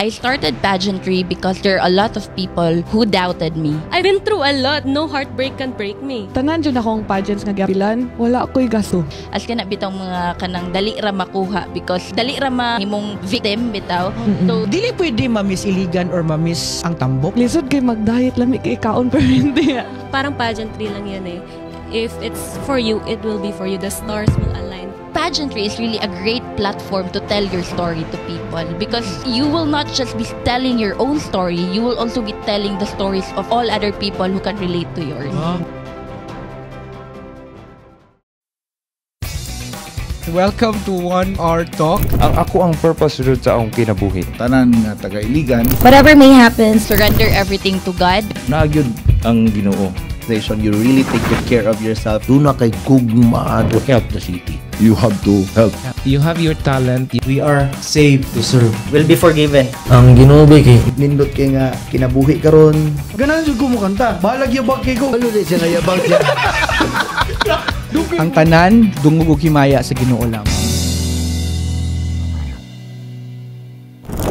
I started pageantry because there are a lot of people who doubted me. I've been through a lot. No heartbreak can break me. Tanan dyan akong pageants nga gapilan, wala ako'y gasto. As kana bitang mga kanang dali ra makuha because dali ra mahimong victim bitaw. So Dili pwede ma-miss Iligan or ma-miss ang tambok. Lisod kay mag-diet lamig kay kaon pero hindi. Parang pageantry lang yan eh. If it's for you, it will be for you. The stars will align. pageantry is really a great platform to tell your story to people because you will not just be telling your own story, you will also be telling the stories of all other people who can relate to yours. Welcome to 1 Hour Talk. Ako ang purpose ron sa akong kinabuhi. Tanan nga taga-Iligan. Whatever may happen, surrender everything to God. Nagyod ang Ginoo. You really take good care of yourself. Do na kay gugma to help the city. You have to help. You have your talent. We are saved to serve. Will be forgiven. Ang Ginoo ba kay nindot kay nga kinabuhi karon. Ganan jud ko mo kanta. Balag yabag kay ko. Ano di siya nga yabag siya. Ang tanan dungog ug himaya sa Ginoo lamang.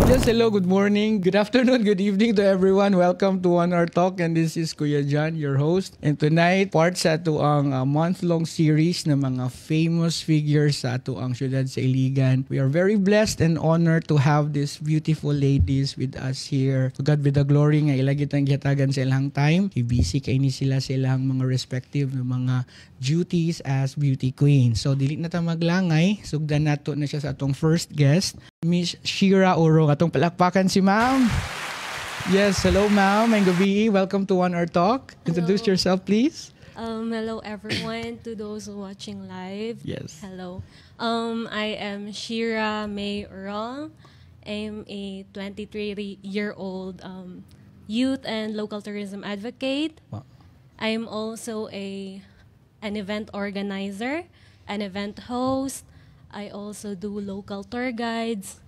Yes, hello, good morning, good afternoon, good evening to everyone. Welcome to 1 Hour Talk, and this is Kuya John, your host. And tonight, part sa ato ang month-long series na mga famous figures sa ato ang syudad sa Iligan. We are very blessed and honored to have these beautiful ladies with us here. To God be the glory nga ilagit ang gihatagan sa ilang time. I-busy kay ni sila sa ilang mga respective na mga duties as beauty queen. So, dili na ta maglangay. Sugdan nato na siya sa atong first guest, Miss Shira Oro. Atong palakpakan si ma'am. Yes, hello ma'am. May gabi. Welcome to 1 Hour Talk. Introduce yourself, please. Hello everyone to those watching live. Yes. Hello. I am Shira May Oro. I'm a 23-year-old youth and local tourism advocate. Wow. I'm also an event organizer, an event host. I also do local tour guides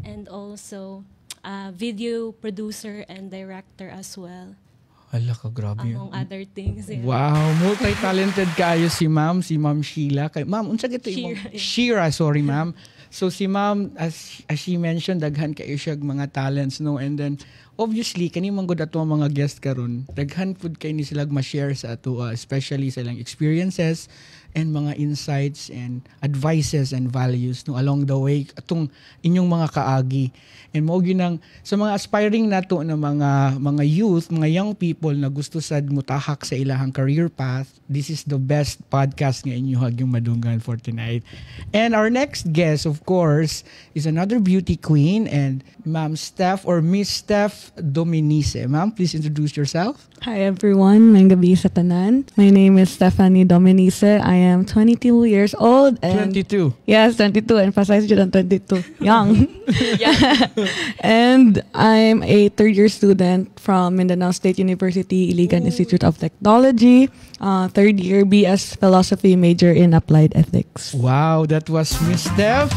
and also video producer and director as well. Hala ka, grabe yun. Among other things. Yeah. Wow, multi-talented kayo si Ma'am Sheila. Ma'am, unsa gito Shira, sorry ma'am. So si Ma'am, as she mentioned, daghan kayo siya mga talents, no? And then, obviously, kani man gud ato mga guest karon, daghan pud kay ni sila ma-share sa ato, especially sa ilang experiences and mga insights and advices and values no along the way atong inyong mga kaagi. And mo ginang sa mga aspiring nato na mga youth, mga young people na gusto sad mutahak sa ilahang career path, this is the best podcast nga inyo hagyong madunggan for tonight. And our next guest, of course, is another beauty queen and Ma'am Steph or Miss Steph Dominice. Ma'am, please introduce yourself. Hi everyone, may gabi sa tanan. My name is Stephanie Dominice. I am 22 years old. And 22? Yes, 22. Emphasize dyan ang 22. Young. And I'm a third-year student from Mindanao State University, Iligan Institute of Technology. Third year BS Philosophy, major in Applied Ethics. Wow, that was Miss Steph.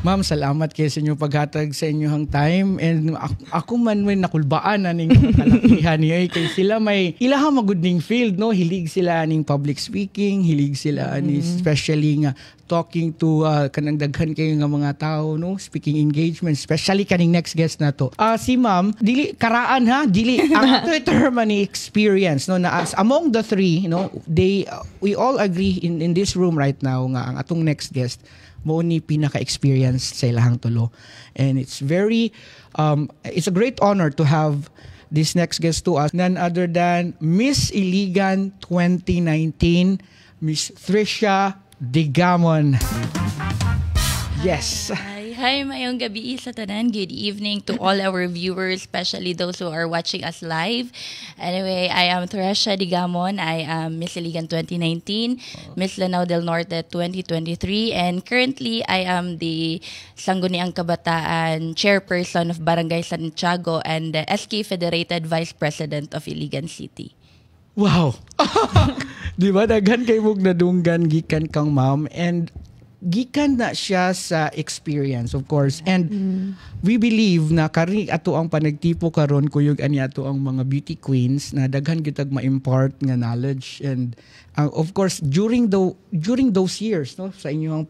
Ma'am, salamat kayo sa inyong paghatag sa inyong time. And ako man may nakulbaan na ning kalakihan niya. Kaya sila may ilahang magudning field, no? Hilig sila ning public speaking, hilig sila ni especially nga talking to kanang daghan kayo nga mga tao, no? Speaking engagement, especially kaning next guest na to. Si Ma'am, dili karaan ha, dili ang ato term ni experience, no? Na as among the three, no, we all agree in this room right now nga ang atong next guest mo ni pinaka-experience sa ilahang tulo. And it's it's a great honor to have this next guest to us, none other than Miss Iligan 2019, Miss Trisha Digamon. Yes. Hi, mayong gabi sa tanan. Good evening to all our viewers, especially those who are watching us live. Anyway, I am Trisha Digamon. I am Miss Iligan 2019, Miss Lanao del Norte 2023, and currently I am the Sangguniang Kabataan Chairperson of Barangay Santiago and the SK Federated Vice President of Iligan City. Wow. Di ba, daghan kay mong nadunggan gikan kang ma'am, and gikan na siya sa experience, of course. And we believe na kari ato ang panagtipo karon kuyog ani ato ang mga beauty queens na daghan gyud ma-impart nga knowledge. And of course during those years, no, sa inyong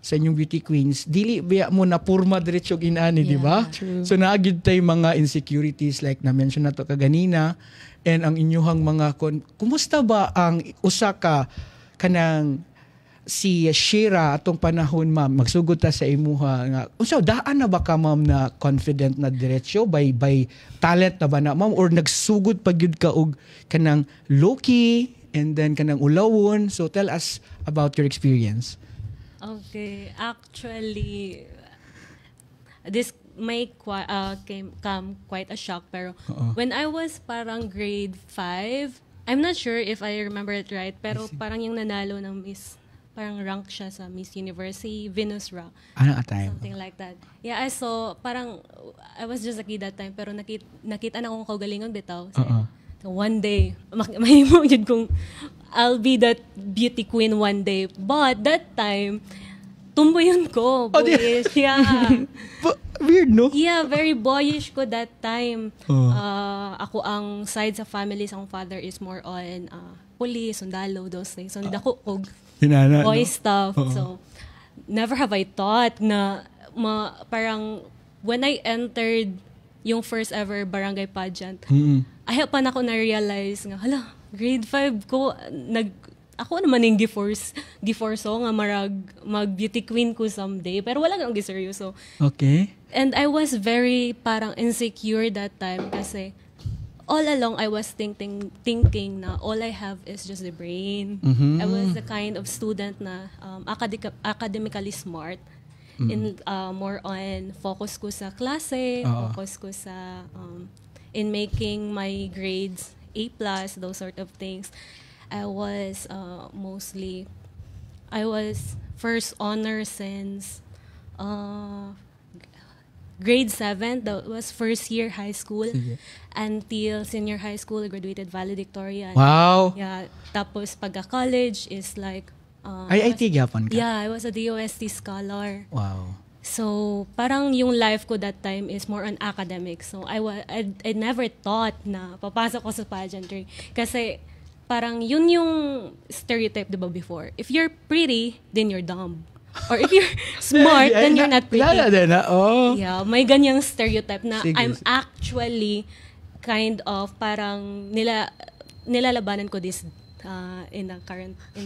sa inyong beauty queens, dili biya mo na purma diretso inani, di ba? So naagid tay mga insecurities like na mention nato kaganina. And ang inyong mga kumusta ba ang usa ka kanang si Shira atong panahon, ma'am, magsugod ta sa imuha nga unsa daan na ba ka, ma'am, na confident na diretsyo by talent na ba na, ma'am, or nagsugod pa gyud ka og kanang low key and then kanang ulawon? So tell us about your experience. Okay, actually this may come quite a shock, pero when I was parang grade 5, I'm not sure if I remember it right, pero parang yung nanalo ng Miss, parang rank siya sa Miss University, Venus Rank. Ano time? Something like that. Yeah, I saw, parang, I was just a kid that time, pero nakita na akong kaugalingon bitaw. So one day, mahimo yun kung I'll be that beauty queen one day. But that time, tumboyon ko, boyish. Yeah. Weird, no? Yeah, very boyish ko that time. Ako ang side sa family sa akong father is more on police, sundalo, those things. So, dako og boy stuff. So, never have I thought na parang when I entered yung first ever barangay pageant, ayaw pa na ako na-realize nga, hala, grade 5 ko, ako naman yung giforso nga mag-beauty queen ko someday. Pero wala kang giseryoso. Okay. And I was very parang insecure that time kasi all along I was thinking na all I have is just the brain. I was the kind of student na academically smart. In more on focus ko sa klase, focus ko sa in making my grades A+, those sort of things. I was first honor since grade 7. That was first year high school. Until senior high school, I graduated valedictorian. Wow. Yeah. Tapos pagka-college is like IIT gyapon ka? Yeah, I was a DOST scholar. Wow. So, parang yung life ko that time is more on academics. So, I never thought na papasok ko sa pageantry. Kasi, parang yun yung stereotype, diba, before? If you're pretty, then you're dumb. Or if you're smart, then you're not pretty. Yeah, may ganyang stereotype na I'm actually kind of parang nilalabanan ko this in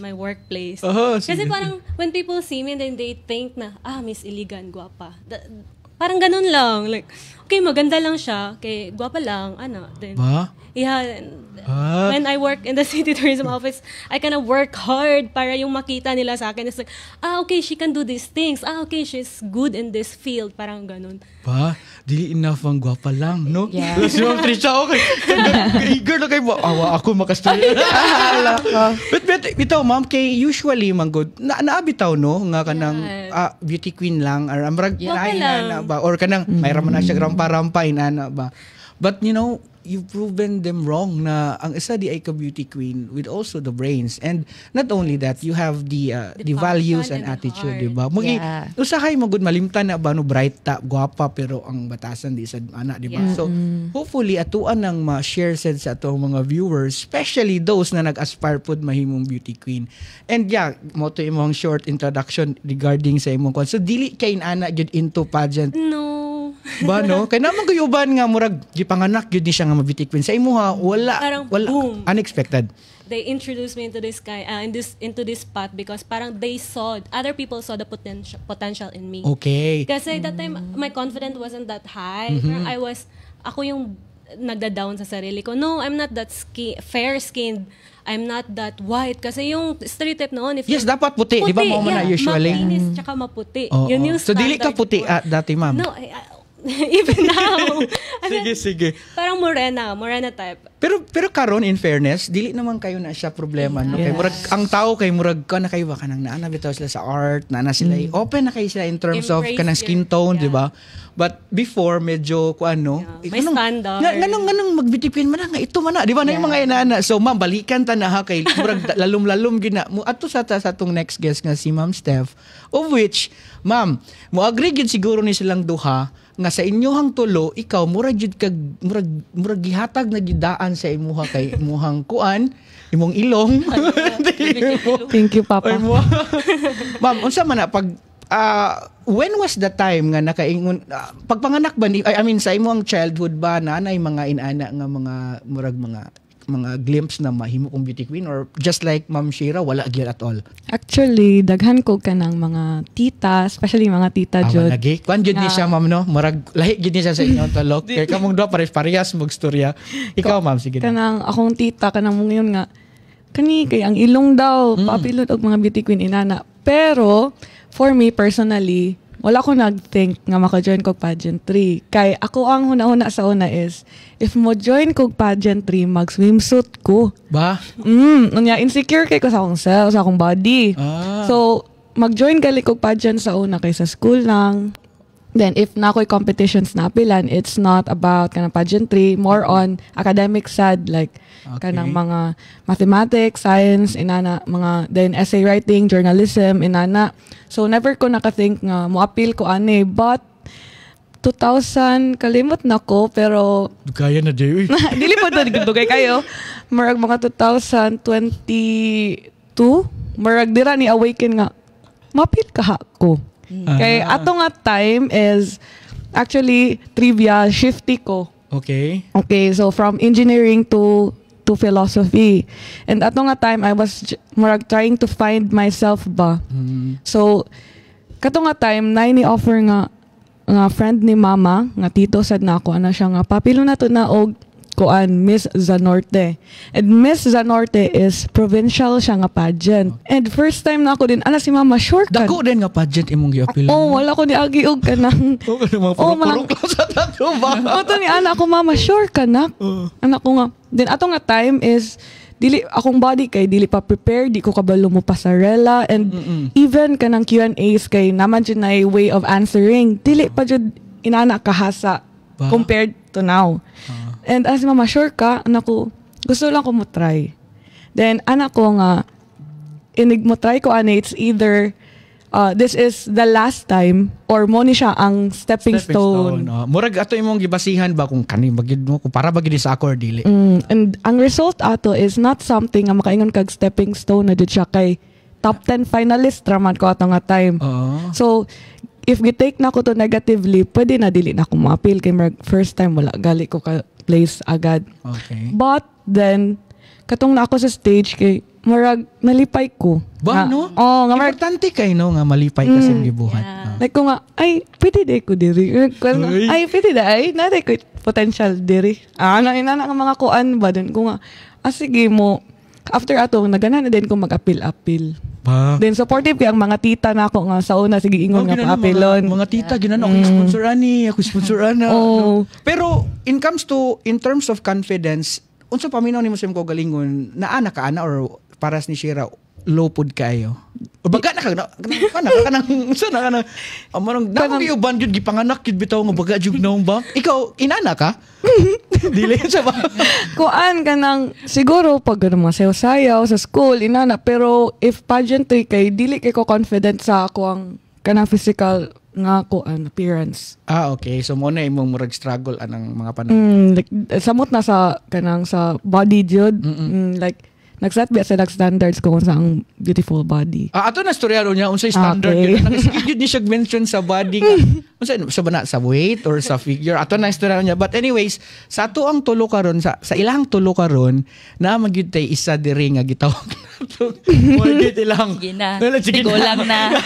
my workplace. Kasi parang when people see me, then they think na, Miss Iligan, guwapa. Parang ganun lang. Like, okay, maganda lang siya. Okay, guwapa lang. Then, yeah. When I work in the city tourism office, I kind of work hard para yung makita nila sa akin. It's like, okay, she can do these things. Okay, she's good in this field. Parang ganun. Dili enough ang guwapa lang, no? Yeah. Si Ma'am Trisha, okay. Eager na kayo, awa ako makastorya. But ito, ma'am, kay usually, manggod, naabitaw, no? Nga kanang beauty queen lang, or amrag, na ba? Or kanang, mayroon na siya rampa-rampa, inana ba? But, you know, you've proven them wrong na ang isa di ay ka-beauty queen with also the brains. And not only that, you have the values and attitude, di ba? Usahay magud malimtan na ba no bright ta, guwapa, pero ang batasan di sad ana, di ba? So, hopefully atuan nang ma-share sad sa atong mga viewers, especially those na nag-aspire pod mahimong beauty queen. And mo to imong short introduction regarding sa imong So, dili kay ana gyud into pageant. No. Ba, no? Kaya naman kayuban nga murag gipanganak gyud ni siya nga ma-beauty queen. Sa imuha wala boom. Unexpected. They introduced me into this into this path because parang other people saw the potential in me. Okay. Kasi that time my confidence wasn't that high. Parang ako yung nagda-down sa sarili ko. No, I'm not that fair-skinned. I'm not that white. Kasi yung stereotype noon, dapat puti. Di ba mo na usually? Makinis tsaka maputi. Yun yung So, dili ka puti dati, ma'am? No, Even now. Sige. Parang morena type. Pero karon in fairness, dili naman kayo na siya problema, no? Kay murag ang tao kay murag ka na kayo ba kanang naana bitaw sila sa art, naana sila open na kayo sila in terms of Embrace kanang skin tone, yeah. di ba? But before medyo kuano, May standard. Ganong magbitipin man nga ito man na, di ba? Na yung mga inaana. So ma'am, balikan ta na ha kay murag lalom-lalom gina. Ato sa tong next guest nga si Ma'am Steph, of which ma'am, mo agree gid siguro ni silang duha nga sa inyohang tulo, ikaw murag jud kag murag gihatag na gidaan sa imuha kay imuhang kuan, imong ilong. Thank you, Papa. Ma'am, unsa man na pag when was the time nga nakaingon pagpanganak ba ni I mean sa imong childhood ba na nay mga inana nga mga murag mga glimpse na mahimo kong beauty queen or just like Ma'am Shira wala gyud at all? Actually, daghan ko ka ng mga tita, especially mga tita jud. Lagi. Kuan jud ni siya ma'am no, murag lahi gid ni siya sa inyong talok. Kay kamong duha parehas mong storya. Ikaw ma'am sige. Kanang akong tita kanang mong yun nga kani kay ang ilong daw papilot og mga beauty queen inana. Pero for me personally, wala ko nag-think nga maka-join kog pageantry. Kay ako ang huna-huna sa una is, if mo join kog pageantry, mag-swimsuit ko. Ba? Unya, insecure kay ko sa akong self, sa akong body. So, mag-join gali kog pageant sa una kay sa school lang. Then, if na ako'y competitions na apilan, it's not about kanang pageantry, more on academic side, like kanang mga mathematics, science, inana, mga, then essay writing, journalism, inana. So, never ko nakathink nga, mo-appeal ko ane. But, 2000, kalimot na ko, pero... Kaya na, Jay. Dili po ito, dugay kayo. Marag mga 2022, marag dira ni Awaken nga, ma-appeal ka ko. Kay ato nga time is actually trivia shifty ko. Okay. Okay, so from engineering to philosophy. And ato nga time I was murag trying to find myself ba. So kato nga time na ni offer nga friend ni mama nga tito sad na ako ana siya nga papilo na to na og kuan Miss Zanorte. And Miss Zanorte is provincial siya nga pageant. And first time na ako din ana si mama shortcut. Dako din nga pageant imong gi-appeal. Wala ko ni agi og kanang. Purong sa tato ba? To ni ana ko mama sure ka na. Anak ko nga. Then ato nga time is dili akong body kay dili pa prepared, di ko kabalo mo pasarela and even kanang Q&As kay naman jud na way of answering. Dili pa jud inana kahasa compared to now. And as mama, sure ka, anak ko, gusto lang ko mo try. Then, anak ko nga, mo try ko, it's either, this is the last time, or mo ni siya ang stepping stone. Murag ato imong gibasihan ba kung kani bagid mo, kung para bagid sa ako or dili? And ang result ato is not something nga makaingon kag stepping stone na dito siya kay top 10 finalist raman ko ato nga time. So, if gitake na ko to negatively, pwede na dili na ko ma-appeal kay first time wala gali ko ka place agad. Okay. But then katong na ako sa stage kay murag nalipay ko. Ba no? Nga murag importante kay no nga malipay ka sa gibuhat. like ko nga ay pwede day ko diri. Ay pwede day na ko potential diri. Ano ina nga mga kuan ba dun ko nga sige mo after ato nagana na din ko mag-appeal. Then supportive kay ang mga tita na ako nga sa una sige ingon nga pa-appealon. Mga tita ginano ako sponsoran na. Pero in terms of confidence, unsa paminaw nimo sa imong galingon naa na ka ana or paras ni Shira low pod kayo? O baga na kanang unsa na kanang amarang nako yung bandud gipanganak gid bitaw nga baga jug naong ba? Ikaw inana ka? Dili sa ba? Kuan kanang siguro pag mga sayaw-sayaw sa school inana pero if pageantry kay dili kay ko confident sa ako ang kanang physical nga kuan appearance. Okay. So mo na imong murag struggle anang mga panahon. Like samot na sa kanang sa body jud. Like nagset ba sa standards ko sa ang beautiful body. Ato na storyaro niya unsay standard Okay. yun. Sige ni siya mention sa body nga. Unsay sa bana sa weight or sa figure. Ato na storyaro niya. But anyways, sa ato ang tulo karon sa ilang tulo karon na magyud tay isa diri nga gitawag nato. Mo ilang. Sige na. Tigo lang na.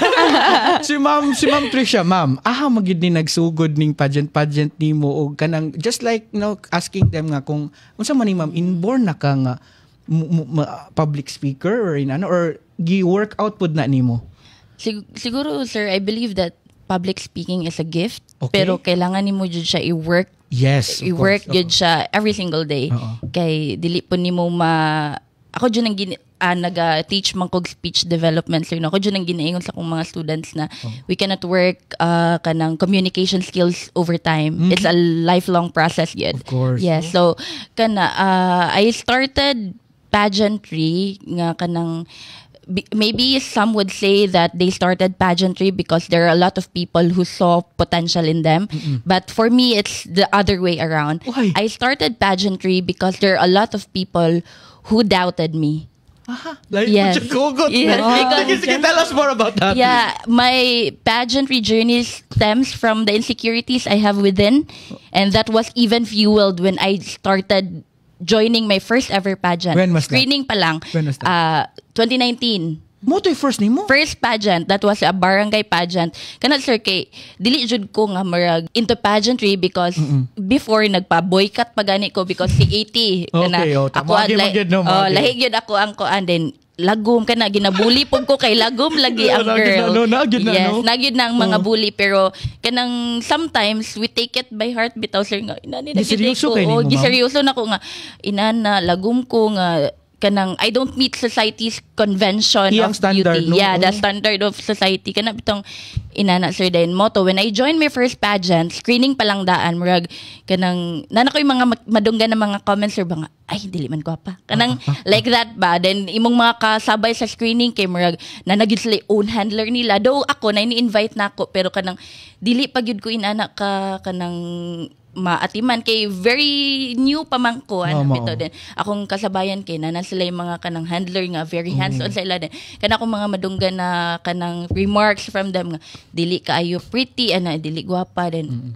si Ma'am Trisha, ma'am, magyud ni nagsugod ning pageant nimo og kanang just like asking them nga kung unsa man ni ma'am inborn na ka nga public speaker or gi-work out pod na nimo? Siguro, sir, I believe that public speaking is a gift, Okay. pero kailangan nimo jud siya i-work. Yes, of I-work course. jud siya every single day. Kay dili po nimo ako jud nang naga-teach man kog speech development. So, ako dyan ang ginaingon sa akong mga students na we cannot work kanang communication skills over time. It's a lifelong process yun. Of course. Yes. So, I started pageantry nga kanang maybe some would say that they started pageantry because there are a lot of people who saw potential in them. But for me, it's the other way around. Why? I started pageantry because there are a lot of people who doubted me. Like, Yes. Yes, because- Sige, tell us more about that. Yeah, my pageantry journey stems from the insecurities I have within, and that was even fueled when I started joining my first ever pageant. When was that? Screening pa lang. When was that? 2019. Mo to yung first name mo? First pageant, that was a barangay pageant. Kana sir kay dili jud ko nga marag into pageantry because before nagpa-boycott pa gani ko because si AT Okay, tama gyud magyud no. lahi gyud ako ang kuan din lagom kana ginabuli pug ko kay lagom lagi ang Nagyud girl. na, no? Nagyud na, yes, no? nagyud na ang mga bully pero kanang sometimes we take it by heart bitaw sir nga inani na Giseryoso ko. kay nimo, ma'am? Giseryoso na ko nga inana lagom ko nga kanang I don't meet society's convention Iyang of standard, beauty. no? Yeah, the standard of society. Kana bitong inana sir din motto. When I joined my first pageant, screening pa lang daan murag kanang nana ko yung mga madunggan na mga comments sir ba nga ay dili man ko pa. Kanang like that ba. Then imong mga kasabay sa screening kay murag nanagid sila own handler nila. Though ako na ini-invite na ako pero kanang dili pa gyud ko inana ka kanang maatiman kay very new pa man ko bitaw din akong kasabayan kay na sila yung mga kanang handler nga very hands-on sa ila din kana akong mga madunggan na kanang remarks from them nga dili kaayo pretty dili gwapa din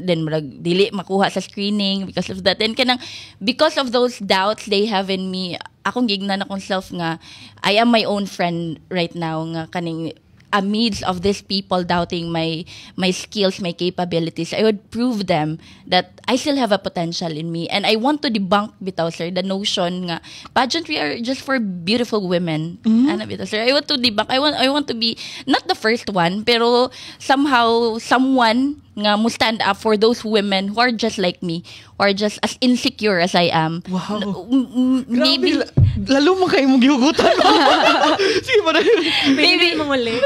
then murag dili makuha sa screening because of that and kanang because of those doubts they have in me akong gignan akong self nga I am my own friend right now nga kaning amidst of these people doubting my skills, my capabilities, I would prove them that I still have a potential in me. And I want to debunk bitaw sir the notion nga pageantry are just for beautiful women. Ano bitaw sir? I want to debunk. I want to be not the first one, pero somehow someone nga mo stand up for those women who are just like me, who are just as insecure as I am. Wow. Maybe Grabe, lalo man kayo mong gihugutan. Sige pa na. Maybe manguli.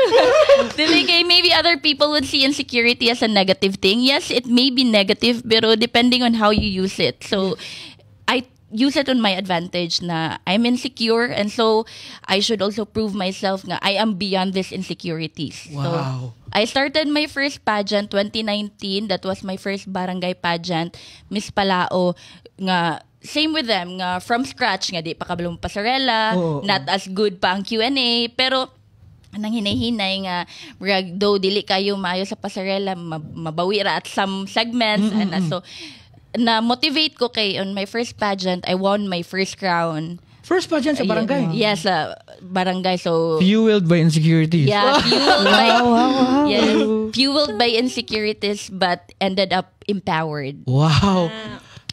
Maybe other people would see insecurity as a negative thing. Yes, it may be negative, pero depending on how you use it. So, I use it on my advantage na I'm insecure and so I should also prove myself nga I am beyond these insecurities. Wow. So, I started my first pageant 2019. That was my first barangay pageant. Miss Palao nga same with them nga from scratch nga di pa kabalong pasarela, not as good pa ang Q&A pero nang hinay-hinay nga though dili kayo maayo sa pasarela mabawi ra at some segments and so na motivate ko kay on my first pageant I won my first crown. First pageant sa barangay. Yes, barangay. So Fueled by insecurities. yeah, fueled by insecurities but ended up empowered. Wow.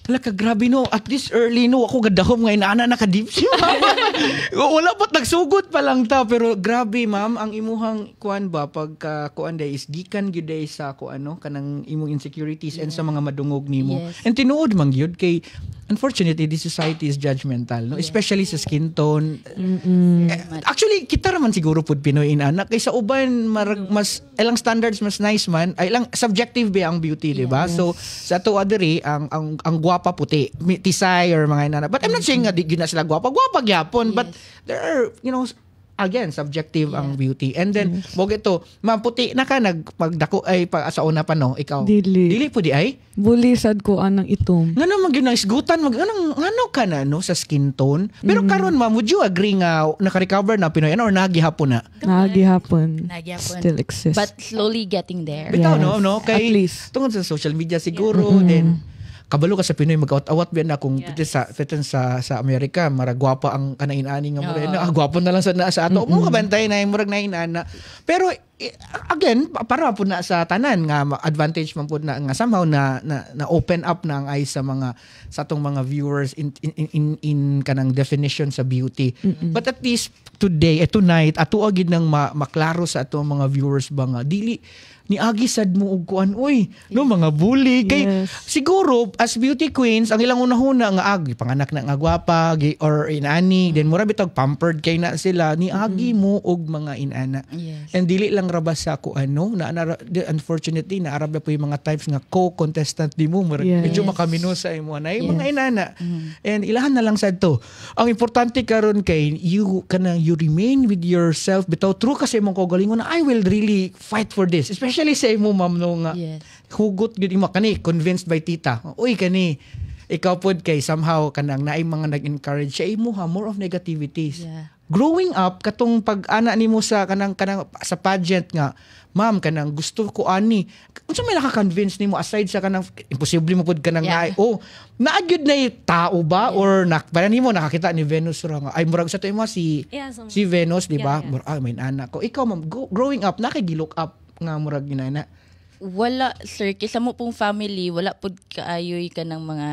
Wala ka, grabe no. At this early no, ako gadahom nga inaana naka-deep siya. Wala pat nagsugod pa lang ta. Pero grabe ma'am, ang imuhang kuan ba, pagka kuan day is gikan gyud day sa kuan kanang imong insecurities and sa mga madungog nimo. Yes. And tinuod man gyud kay unfortunately this society is judgmental no, especially sa skin tone. Actually kita raman siguro pud Pinoy inana kay sa uban mas ilang standards mas nice man ay ilang subjective ba ang beauty, di ba? So sa to adiri ang gwapa puti, tisay or mga inana. But I'm not saying nga di na sila gwapa gyapon, but there are, again, subjective ang beauty. And then, ito, ma'am, puti na ka, nagpagdako, ay, sa una pa, no? Ikaw? Dili po di ay? Bulisad ko anang itom. Nga naman yun, isgutan, ano ka na, no, sa skin tone? Pero karon ma'am, would you agree nga, naka-recover na Pinoy, or nagihapon na? Nagihapon. Still exists. But slowly getting there. Bitaw, Yes, no? Kay, at least. tungkol sa social media siguro, then, kabalo ka sa Pinoy, mag-awat ba na kung pitin sa Amerika, maragwapa ang kanain-ani nga mura. Gwapo na lang sa ato. Mo kabantay na murag nainana. Pero again, para po na sa tanan nga advantage man po na nga somehow na open up na ang eyes sa atong mga viewers in kanang definition sa beauty. But at least today, tonight, ato agid nang maklaro sa atong mga viewers ba nga dili ni agi sad mo og kuan no mga bully kay siguro as beauty queens ang ilang unahuna nga agi panganak na nga gwapa or inani then mura bitog pampered kay na sila ni agi mo og mga inana. And dili lang rabas sa kuan no na unfortunately na arab po yung mga types nga co-contestant di mo medyo makamino sa imo na mga inana. And ilahan na lang sad to ang importante karon kay you remain with yourself bitaw true kasi imong kaugalingon na I will really fight for this especially sa imo ma'am no nga hugot gid imo kani convinced by tita kani ikaw pod kay somehow kanang naay mga nag-encourage sa imo more of negativities growing up katong pag-ana nimo sa kanang sa pageant nga ma'am kanang gusto ko ani unsa may naka-convince nimo aside sa kanang imposible mo pod kanang naagyud na tao ba or para nimo nakakita ni Venus ra nga ay murag sa to imo si Venus di ba may anak ko ikaw ma'am growing up nakigilok up nga murag ginana wala sir kisa mo pong family wala pud kaayoy ka ng mga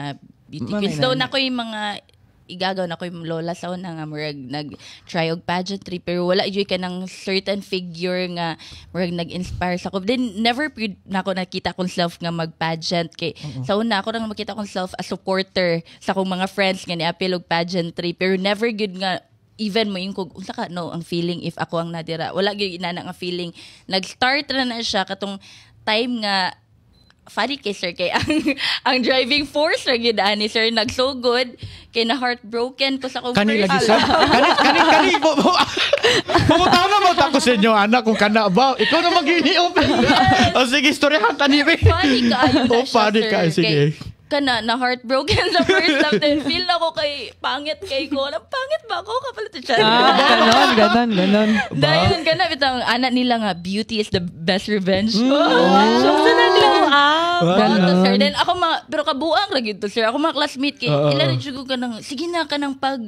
beauty queens so nakoy mga igagaw na ko yung lola sa una nga murag nag-try og pageantry pero wala joy ka ng certain figure nga murag nag-inspire sa ko then never nako nakita kong self nga mag-pageant kay sa una ako nang makita kong self as supporter sa akong mga friends nga niapil og pageantry pero never good nga even mo yung unsa ka no ang feeling if ako ang nadira wala gyud inana nga feeling nag-start na siya katong time nga funny kay sir kay ang driving force ra gyud ani sir nagsugod kay na heartbroken ko sa akong kani lagi sa kani tama mo ta ko sa inyo anak kung kana ba ikaw na mag-i-open sige istoryahan tani funny kaayo funny ka sige kana na heartbroken sa first time then feel ako kay pangit kay ko pangit ba ako kapalit siya ganon dayon kana bitang anak nila nga beauty is the best revenge so naglaw sir then ako pero kabuang ra gyud to sir ako mga classmate kay ilan jud ka nang sige na kanang pag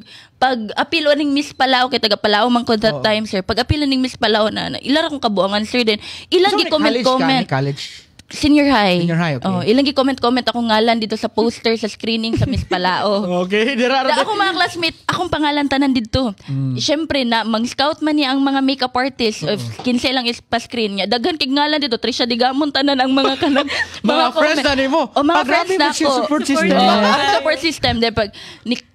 apilo ning Miss Palao kay taga Palao man ko that time sir pag apilo ning Miss Palao na ilan akong kabuangan sir then ilang gi-comment college Senior high, okay. Ilang gi-comment akong ngalan dito sa poster sa screening sa Miss Palao. Okay, ako mga classmate, akong pangalan tanan dito. Siyempre na mang-scout man niya ang mga makeup artist, 15 lang is pa-screen niya. Daghan kay ngalan dito, Trisha Digamon tanan ang mga kanang mga friends na nimo. Mga friends na ko. Support system. Support system. Then pag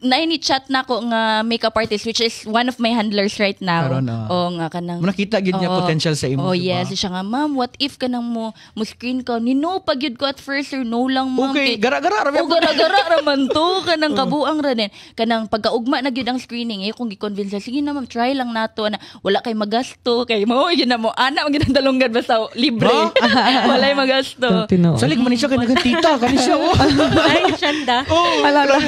ni-chat na ko nga makeup artist which is one of my handlers right now. Nga kanang nakita gid niya potential sa imo. Yes, siya nga ma'am, what if kanang mo screen ka nino pag yun ko at first or no lang ma'am okay gara-gara raman to kanang kabuang ra din kanang pagkaugma na gyud ang screening kung gi-convince sige na ma'am try lang nato na wala kay magasto kay mo yun na mo ana ang ginadalungan basta libre walay magasto salig man siya kay nagantita kani siya ay syanda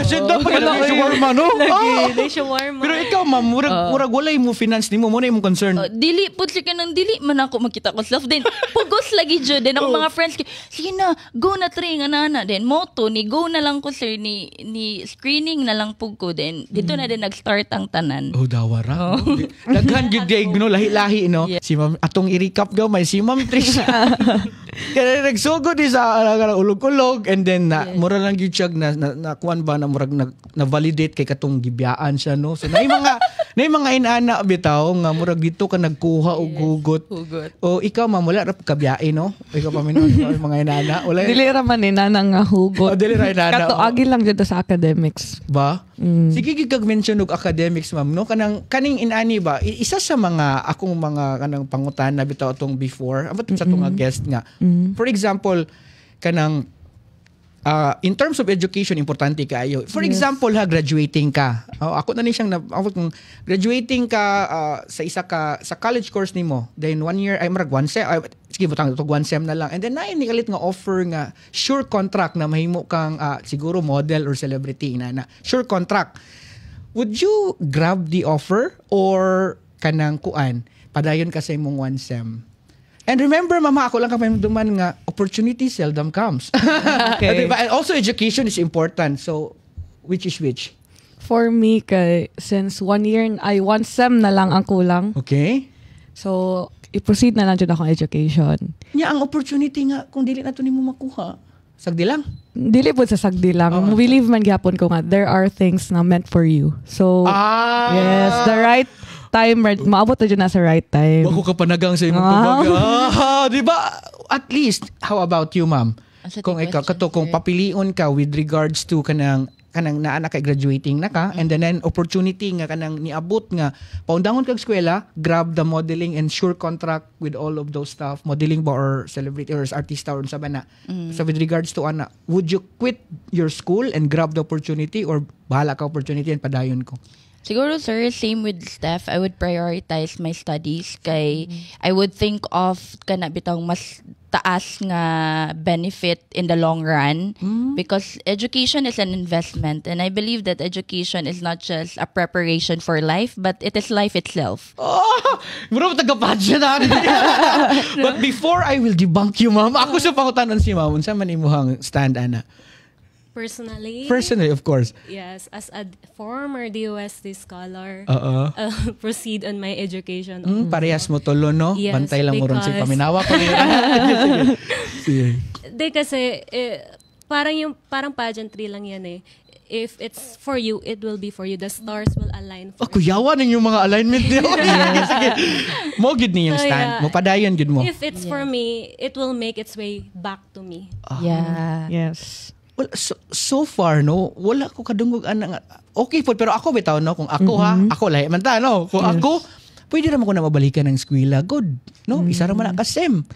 syanda pa na shawarma no lagi shawarma pero ikaw ma'am murag walay mo finance nimo mo na imong concern dili pud siya kanang dili man ako makita ko self din pugos lagi jud din ako mga friends sige na go na try nga nana then moto ni go na lang ko sir ni screening na lang pug ko then dito na din nag-start ang tanan dawara daghan gyud day no lahi-lahi no si ma'am atong i-recap gamay si ma'am Trisha kaya nagsugod sa ulog-ulog and then mura lang gyud siya na kuan ba na murag na validate kay katong gibiyaan siya no so nay mga inana bitaw nga murag dito ka nagkuha og hugot o ikaw ma'am wala ra kabiyae no ikaw pa mga inana wala dili ra man inana nga hugot dili ra inana katuagi lang jud sa academics ba sige gid mention og academics ma'am no kaning inani ba isa sa mga akong mga kanang pangutana bitaw atong before abot sa atong guest nga for example kanang in terms of education importante kaayo for example graduating ka ako na ni siyang kung graduating ka sa college course nimo then 1 year ay marag 1 sem sige butang to 1 sem na lang and then naay nikalit nga offer nga sure contract na mahimo kang siguro model or celebrity na sure contract would you grab the offer or kanang kuan padayon ka sa imong 1 sem. And remember, mama, ako lang kapahinduman nga opportunity seldom comes. Okay. And also, education is important. So, which is which? For me, since 1 year, 1 sem na lang ang kulang. Okay. So, i-proceed na lang dyan akong education. Nya ang opportunity nga kung dili na to nimo makuha. Sagdi lang. Dili po sa sagdi lang. Believe man gyapon ko nga, there are things na meant for you. So, yes, the right time, maabot na dyan na sa right time. Wako ka panagang sa imong tubag. Di ba? At least, how about you, ma'am? Kung ikaw, kung papilion ka with regards to kanang naa na kay graduating na ka, and then opportunity nga kanang niabot nga paundangon kag eskwela, grab the modeling and sure contract with all of those stuff, modeling ba or celebrity or artista or sa bana. So with regards to ana, would you quit your school and grab the opportunity or bahala ka opportunity and padayon ko? Siguro, sir, same with Steph. I would prioritize my studies kay I would think of kana bitang mas taas nga benefit in the long run because education is an investment and I believe that education is not just a preparation for life but it is life itself. Bro, taga-padya na. But before I will debunk you, ma'am, ako sa pangutanan si ma'am, unsa man imuhang stand, ana? Personally, of course. yes, as a former DOST scholar, proceed on my education. Parehas mo tulo, no? Yes, Bantay lang mo ron sa because- paminawa ko. Sige. Di kasi, parang pageantry lang yan eh. If it's for you, it will be for you. The stars will align for you. Kuyawan ng yung mga alignment niyo. Sige. Mo gid ni yung So, stand. yeah. Mo padayon gid mo. If it's for me, it will make its way back to me. Yeah. Yes. Well, so far, no, wala ko kadungog ana nga. Okay po, pero ako bitaw, no, kung ako ako lahi man ta, no. Kung ako, pwede naman ko na mabalikan ng eskwela. Good. No, isa ra man ka SEM.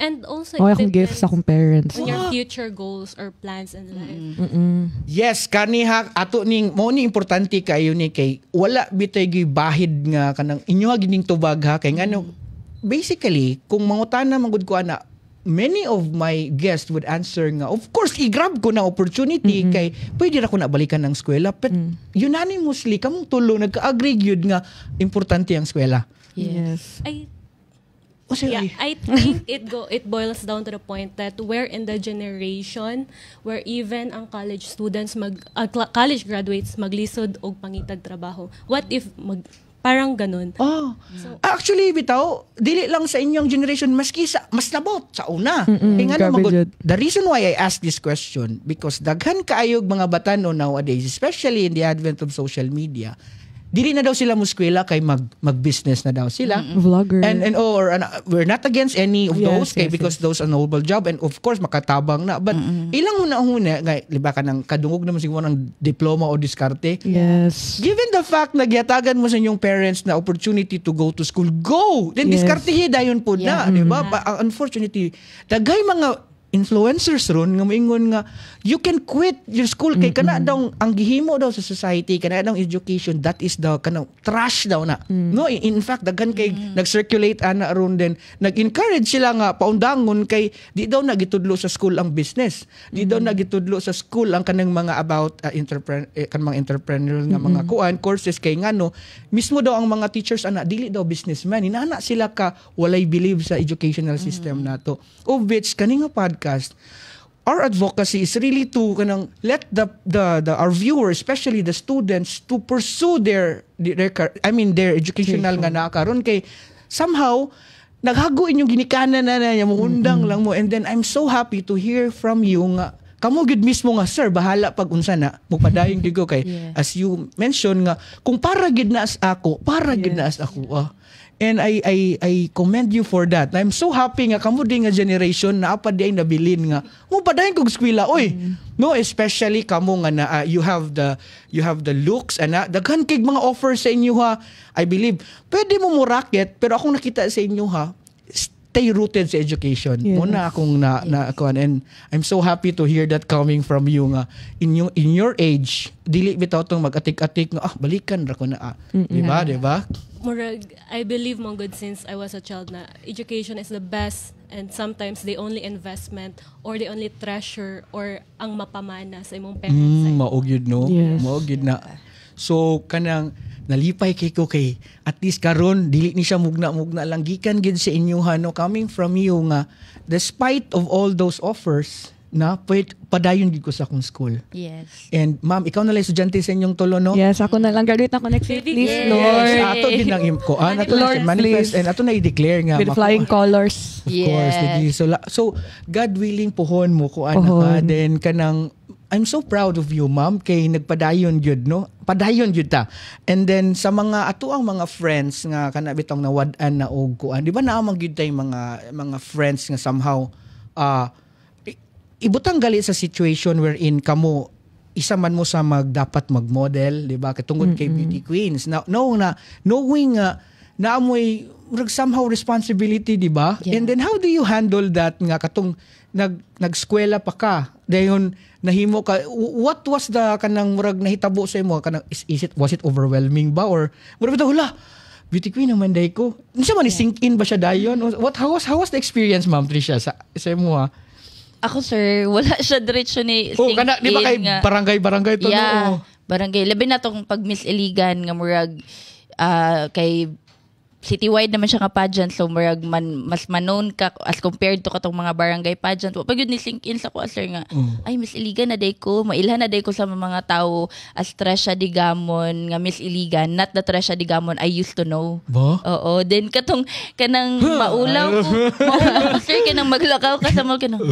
And also, Okay, it akong gift depends sa akong parents. on your future goals or plans in life. Yes, kaniha ato ning mo ni importante kayo ni kay wala bitay gyud bahid nga kanang inyo gining tubag ha kay ngano basically kung mangutana magud ko ana many of my guests would answer nga of course i-grab ko na opportunity kay pwede ra ko na balikan ng eskwela but unanimously kamong tulo nagka-agree gyud nga importante ang eskwela. Yes. I think it boils down to the point that we're in the generation where even ang college students college graduates maglisod og pangitag trabaho. What if parang ganun? Actually bitaw dili lang sa inyong generation maski sa mas labot sa una. Kaya grabe jud. the reason why I ask this question because daghan kaayog mga batanon nowadays especially in the advent of social media. Dili na daw sila muskwela kay mag-business na daw sila. Vlogger. And we're not against any of those kay yes, because those are noble job and of course makatabang na but ilang huna nga liba ka ng kadungog naman siguro ng diploma o diskarte. Yes. Given the fact na giyatagan mo sa inyong parents na opportunity to go to school, go! Then Yes. diskartehi dayon po na, di ba? Unfortunately, dagay mga influencers ron nga moingon nga you can quit your school kay kana daw ang gihimo daw sa society kana daw education that is the kanang trash daw na no in fact daghan kay nag-circulate ana ron din nag-encourage sila nga paundangon kay di daw nagitudlo sa school ang business di daw nagitudlo sa school ang kanang mga about kanang mga entrepreneurial nga mga kuan courses kay ngano mismo daw ang mga teachers ana dili daw businessman inana sila ka walay believe sa educational system nato of which kani nga podcast our advocacy is really to kanang let the our viewers especially the students to pursue their educational nga nakaron kay somehow naghago inyong ginikanan na mo undang lang mo and then I'm so happy to hear from you nga kamo gid mismo nga sir bahala pag unsa na mupadayon gid ko kay as you mentioned nga kung para gid na as ako and I commend you for that. I'm so happy nga kamo din nga generation na apa di ay nabilin nga mo padayon kog eskwela oy. No, especially kamo nga na you have the looks and daghan kay mga offers sa inyo ha. I believe pwede mo racket pero akong nakita sa inyo ha stay rooted sa education. Yes. Muna akong na and I'm so happy to hear that coming from you nga in your age dili bitaw tong mag-atik-atik nga balikan ra ko na di ba? Murag, I believe mo good since I was a child na education is the best and sometimes the only investment or the only treasure or ang mapamana sa imong parents. Mao gyud no. Yes. Mao gyud na. So kanang nalipay kay ko kay at least karon dili ni siya mugna lang gikan gid sa inyo no coming from you nga despite of all those offers na padayon gid ko sa akong school. Yes. And ma'am, ikaw na lang estudyante sa inyong tulo, no? Yes, ako na lang. Graduate ako next year. Please, Yes. Lord. Sa ato din ang imko. Ato na Lord, siya manifest please. and ato na i-declare nga. With flying colors. Of course. Ligi. So, God willing pohon mo ko ka. Pohon. Then kanang, I'm so proud of you, ma'am, kay nagpadayon yun, no? Padayon yun ta. And then, sa mga, ato ang mga friends nga, kanabitong nawad-an na og kuan, di ba naamang yun tayo mga friends nga somehow, ibutang gali sa situation wherein kamo isa man mo sa dapat mag-model, di ba? Katungod kay beauty queens. Knowing na amoy somehow responsibility, di ba? Yeah. And then how do you handle that nga katong nag-eskwela pa ka? Dayon nahimo ka, what was the kanang murag nahitabo sa imo kanang was it overwhelming ba or murag bitaw hula beauty queen naman day ko. Unsa man sink in ba siya dayon? How was the experience, Ma'am Tricia sa imo ha? Ako, sir, wala siya diretso ni Oh, kana di ba kay nga. barangay to Yeah, no? barangay. Labi na tong pag Miss Iligan nga murag kay citywide naman siya nga pageant, so murag mas manon ka as compared to katong mga barangay pageant. Pag yun ni sink in sa ko, sir nga, ay Miss Iligan na day ko, mailhan na day ko sa mga tao as Tresha Digamon nga Miss Iligan, not the Tresha Digamon I used to know. Ba? Oo, then kanang maulaw ko, sir, kanang maglakaw ka sa mga kanang,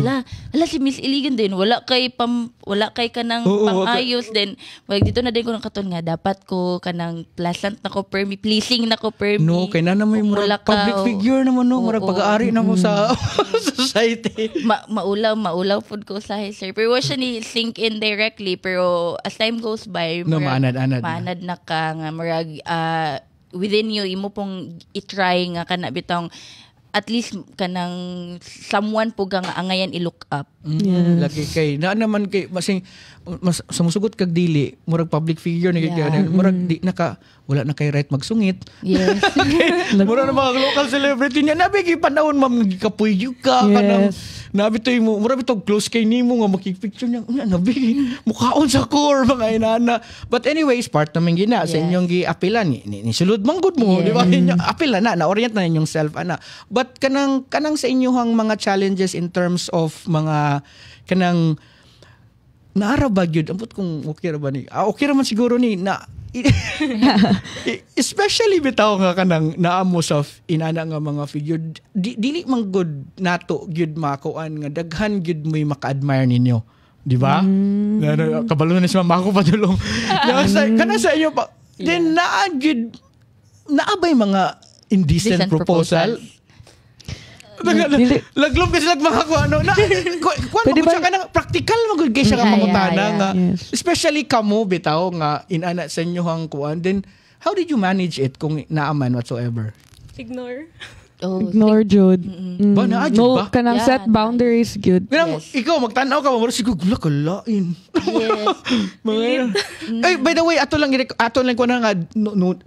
hala si Miss Iligan din, wala kay kanang pang-ayos, then wag dito na din ko ng katon nga, dapat ko kanang pleasant na ko per me, pleasing na ko per me. No, kay na may murag public figure naman no, murag pag-aari na mo sa society. Maulaw food ko sa sir. Pero wa siya ni sink in directly, pero as time goes by, No, murag, maanad na ka nga murag within you imo pong i-try nga kana bitong at least kanang someone po nga angayan i-look up. Lagi kay na naman kay mas sumusugot kag dili murag public figure na murag di naka wala na kay right magsungit. Yes. Murag na mga local celebrity niya nabi gi panahon ma'am nagikapuy ka kanang nabi toy mo murag bitaw close kay nimo nga makipicture niya nabi mukhaon sa core mga inana. But anyways part naman gina sa inyong giapilan ni sulod manggod mo di ba inyo apil na orient na inyong self ana. But kanang sa inyong mga challenges in terms of mga kanang naara ba gyud ambot kung okay ra ba ni okay ra man siguro ni na especially bitaw nga kanang naamo sa inana nga mga figure dili man good nato gyud makuan nga daghan gyud mo'y maka-admire ninyo, di ba? Kabalo na si mama ko padulong kana sa inyo pa then naabay mga indecent proposal. Laglom kasi mga ano na kuan mo siya kanang practical magud kay siya nga mangutana nga especially kamo bitaw nga inana sa inyo hang kuan, then how did you manage it kung naaman whatsoever? Ignore. Ignore, Jude. Ba na Jude ba? Kanang set boundaries, good. Ikaw magtanaw ka mo siguro gula kalain. Yes. Ay, by the way, ato lang ko na nga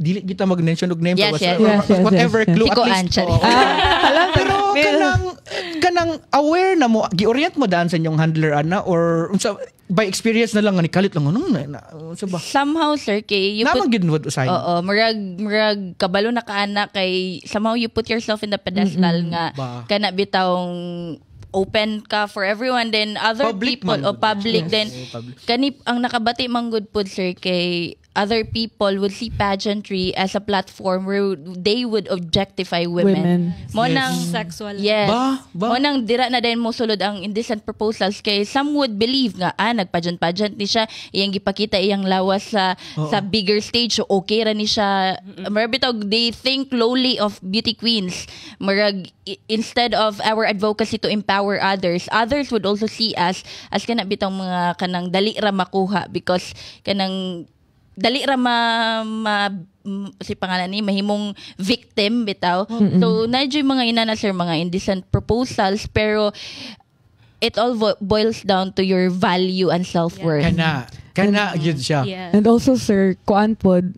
dili kita mag-mention og name Yes, whatever clue Tiko at least. Anchari. Pero kanang aware na mo, gi-orient mo daan sa inyong handler ana or by experience na lang nga ni kalit lang sa ba? Somehow, sir, kay you Naman put gid what usay. Oo, murag kabalo na kaana kay somehow you put yourself in the pedestal nga kana bitawng open ka for everyone, then other Public people man. o public, Yes. then kani ang nakabati man good pod, sir, kay other people would see pageantry as a platform where they would objectify women. Mo nang Sexual. yes. Ba? Mo nang dira na din mo sulod ang indecent proposals kay some would believe nga nagpageant ni siya, iyang gipakita iyang lawas sa bigger stage, so okay ra ni siya. Marabit they think lowly of beauty queens. Marag instead of our advocacy to empower others would also see us as kana bitang mga kanang dali ra makuha because kanang dali ra si pangalan ni mahimong victim bitaw. So nadyo mga inana, sir, mga indecent proposals, pero it all boils down to your value and self-worth. Kana yun siya. Yeah. And also, sir, kuan pod,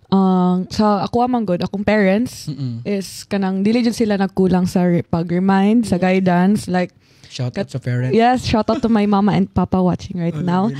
sa ako amang good, akong parents is kanang dili jud sila nagkulang sa pag-remind, sa guidance, like Shout out sa parents. yes, shout out to my mama and papa watching right now.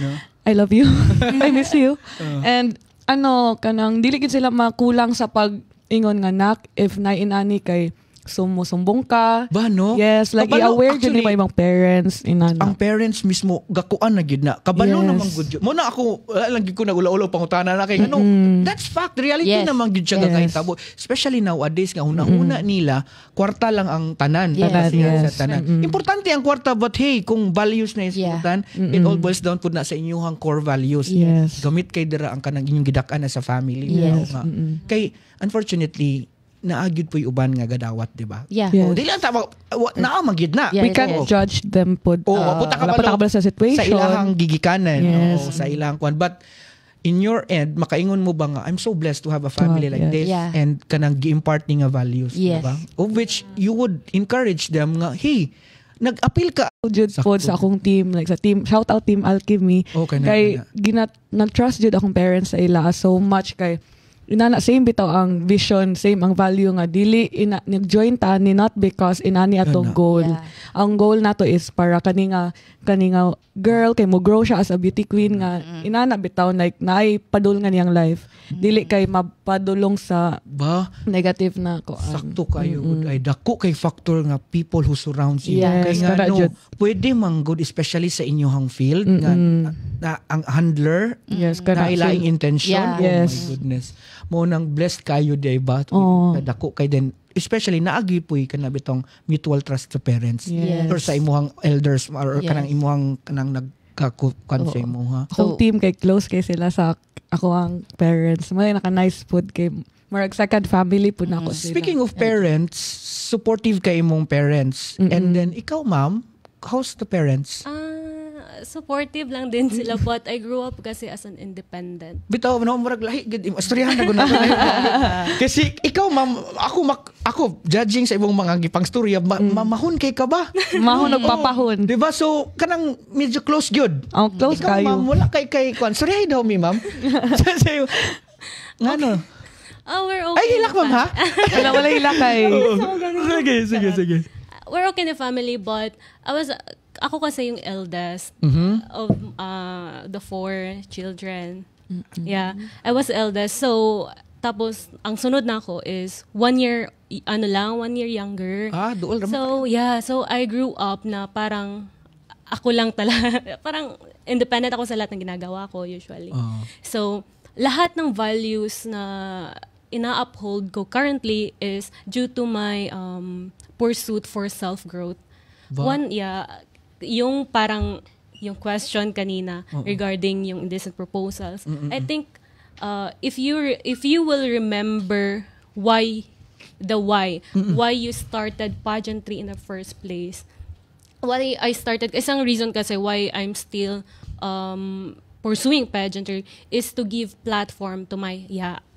I love you. I miss you. And kanang dili gid sila makulang sa pag-ingon nga nak if naiinani kay sumusumbong ka. Ba, no? Yes, like Kabalo, i-aware dyan actually, ni mga parents, inana. ang parents mismo gakuan na gyud na kabalo Yes. naman gud yun. Mo na ako lang gyud ko nagulaulaw pangutana na kay ano, that's fact, reality Yes. naman gyud siya Yes. gagahitabo, especially nowadays nga una nila kwarta lang ang tanan. Yes. Kasi Yes. sa tanan importante ang kwarta, but hey, kung values na ismutan, it all boils down pud na sa inyong core values. Yes. Gamit kay dira ang kanang inyong gidak-an na sa family. Yes. Nga. Kay unfortunately naagyud po'y uban nga gadawat, di ba? Yeah. Yes. Oh, dili lang tama naamangyud na. Yeah. We can't judge them po. Mapunta ka wala pa sa situation. Sa ilahang gigikanan. Yes. Sa ilahang kwan. But in your end, makaingon mo ba nga, I'm so blessed to have a family like yes. this Yeah. and kanang gi-impart ni nga values. Yes. Diba? Of which you would encourage them nga, hey, nag-appeal ka. Jud po sa akong team, like sa team, shout out Team Alchemy. Okay na. Kay nag-trust jud akong parents sa ila so much kay inana same bitaw ang vision, same ang value nga dili nag-join ta ni not because inani atong Ano? goal. Yeah. Ang goal nato is para kaninga girl kay mo grow siya as a beauty queen nga inana bitaw like naay padulngan niyang life. Dili kay mapadulong sa Ba? negative na ko. Sakto kayo. Ay, dako kay factor nga people who surrounds you. Yes, Kay nga, kada no, jud. pwede man good, especially sa inyong field, nga, na ang handler, Yes, na kada. ilaing intention. Yeah. Oh Yes. my goodness. Mo nang blessed kayo, diba? Oh. Dako kay din, especially naagi po'y kanabitong mutual trust sa parents. Yes. Or sa imuhang elders, or Yes. kanang imuhang kanang nagkakukan sa imuha. Akong team kay close kay sila sa ako ang parents. May naka-nice food kay marag second family po na ako sila. Speaking of parents, supportive kay imong parents. And then, ikaw ma'am, how's the parents? Supportive lang din sila, but I grew up kasi as an independent. Bitaw no murag lahi gid istoryahan na gud na. Kasi ikaw ma'am, ako judging sa imong mga gipang storya, mamahon kay ka ba? Mahon nagpapahon. Di ba? So kanang medyo close gyud. Ang close Ikaw kayo. ma'am, wala kay kwan. Sorry daw mi ma'am. Sayo. Ngano? Oh, we're okay. Ay hilak ma'am ha? Wala ila kay. Sige. We're okay in the family, but ako kasi yung eldest of the 4 children. Yeah, I was the eldest. So, tapos, ang sunod na ako is 1 year, 1 year younger. Duol raman. So, yeah, so I grew up na parang ako lang talaga, parang independent ako sa lahat ng ginagawa ko usually. So, lahat ng values na ina-uphold ko currently is due to my pursuit for self-growth. One, yung parang yung question kanina regarding yung indecent proposals. I think if you will remember why you started pageantry in the first place. Why I started, isang reason kasi why I'm still pursuing pageantry is to give platform to my,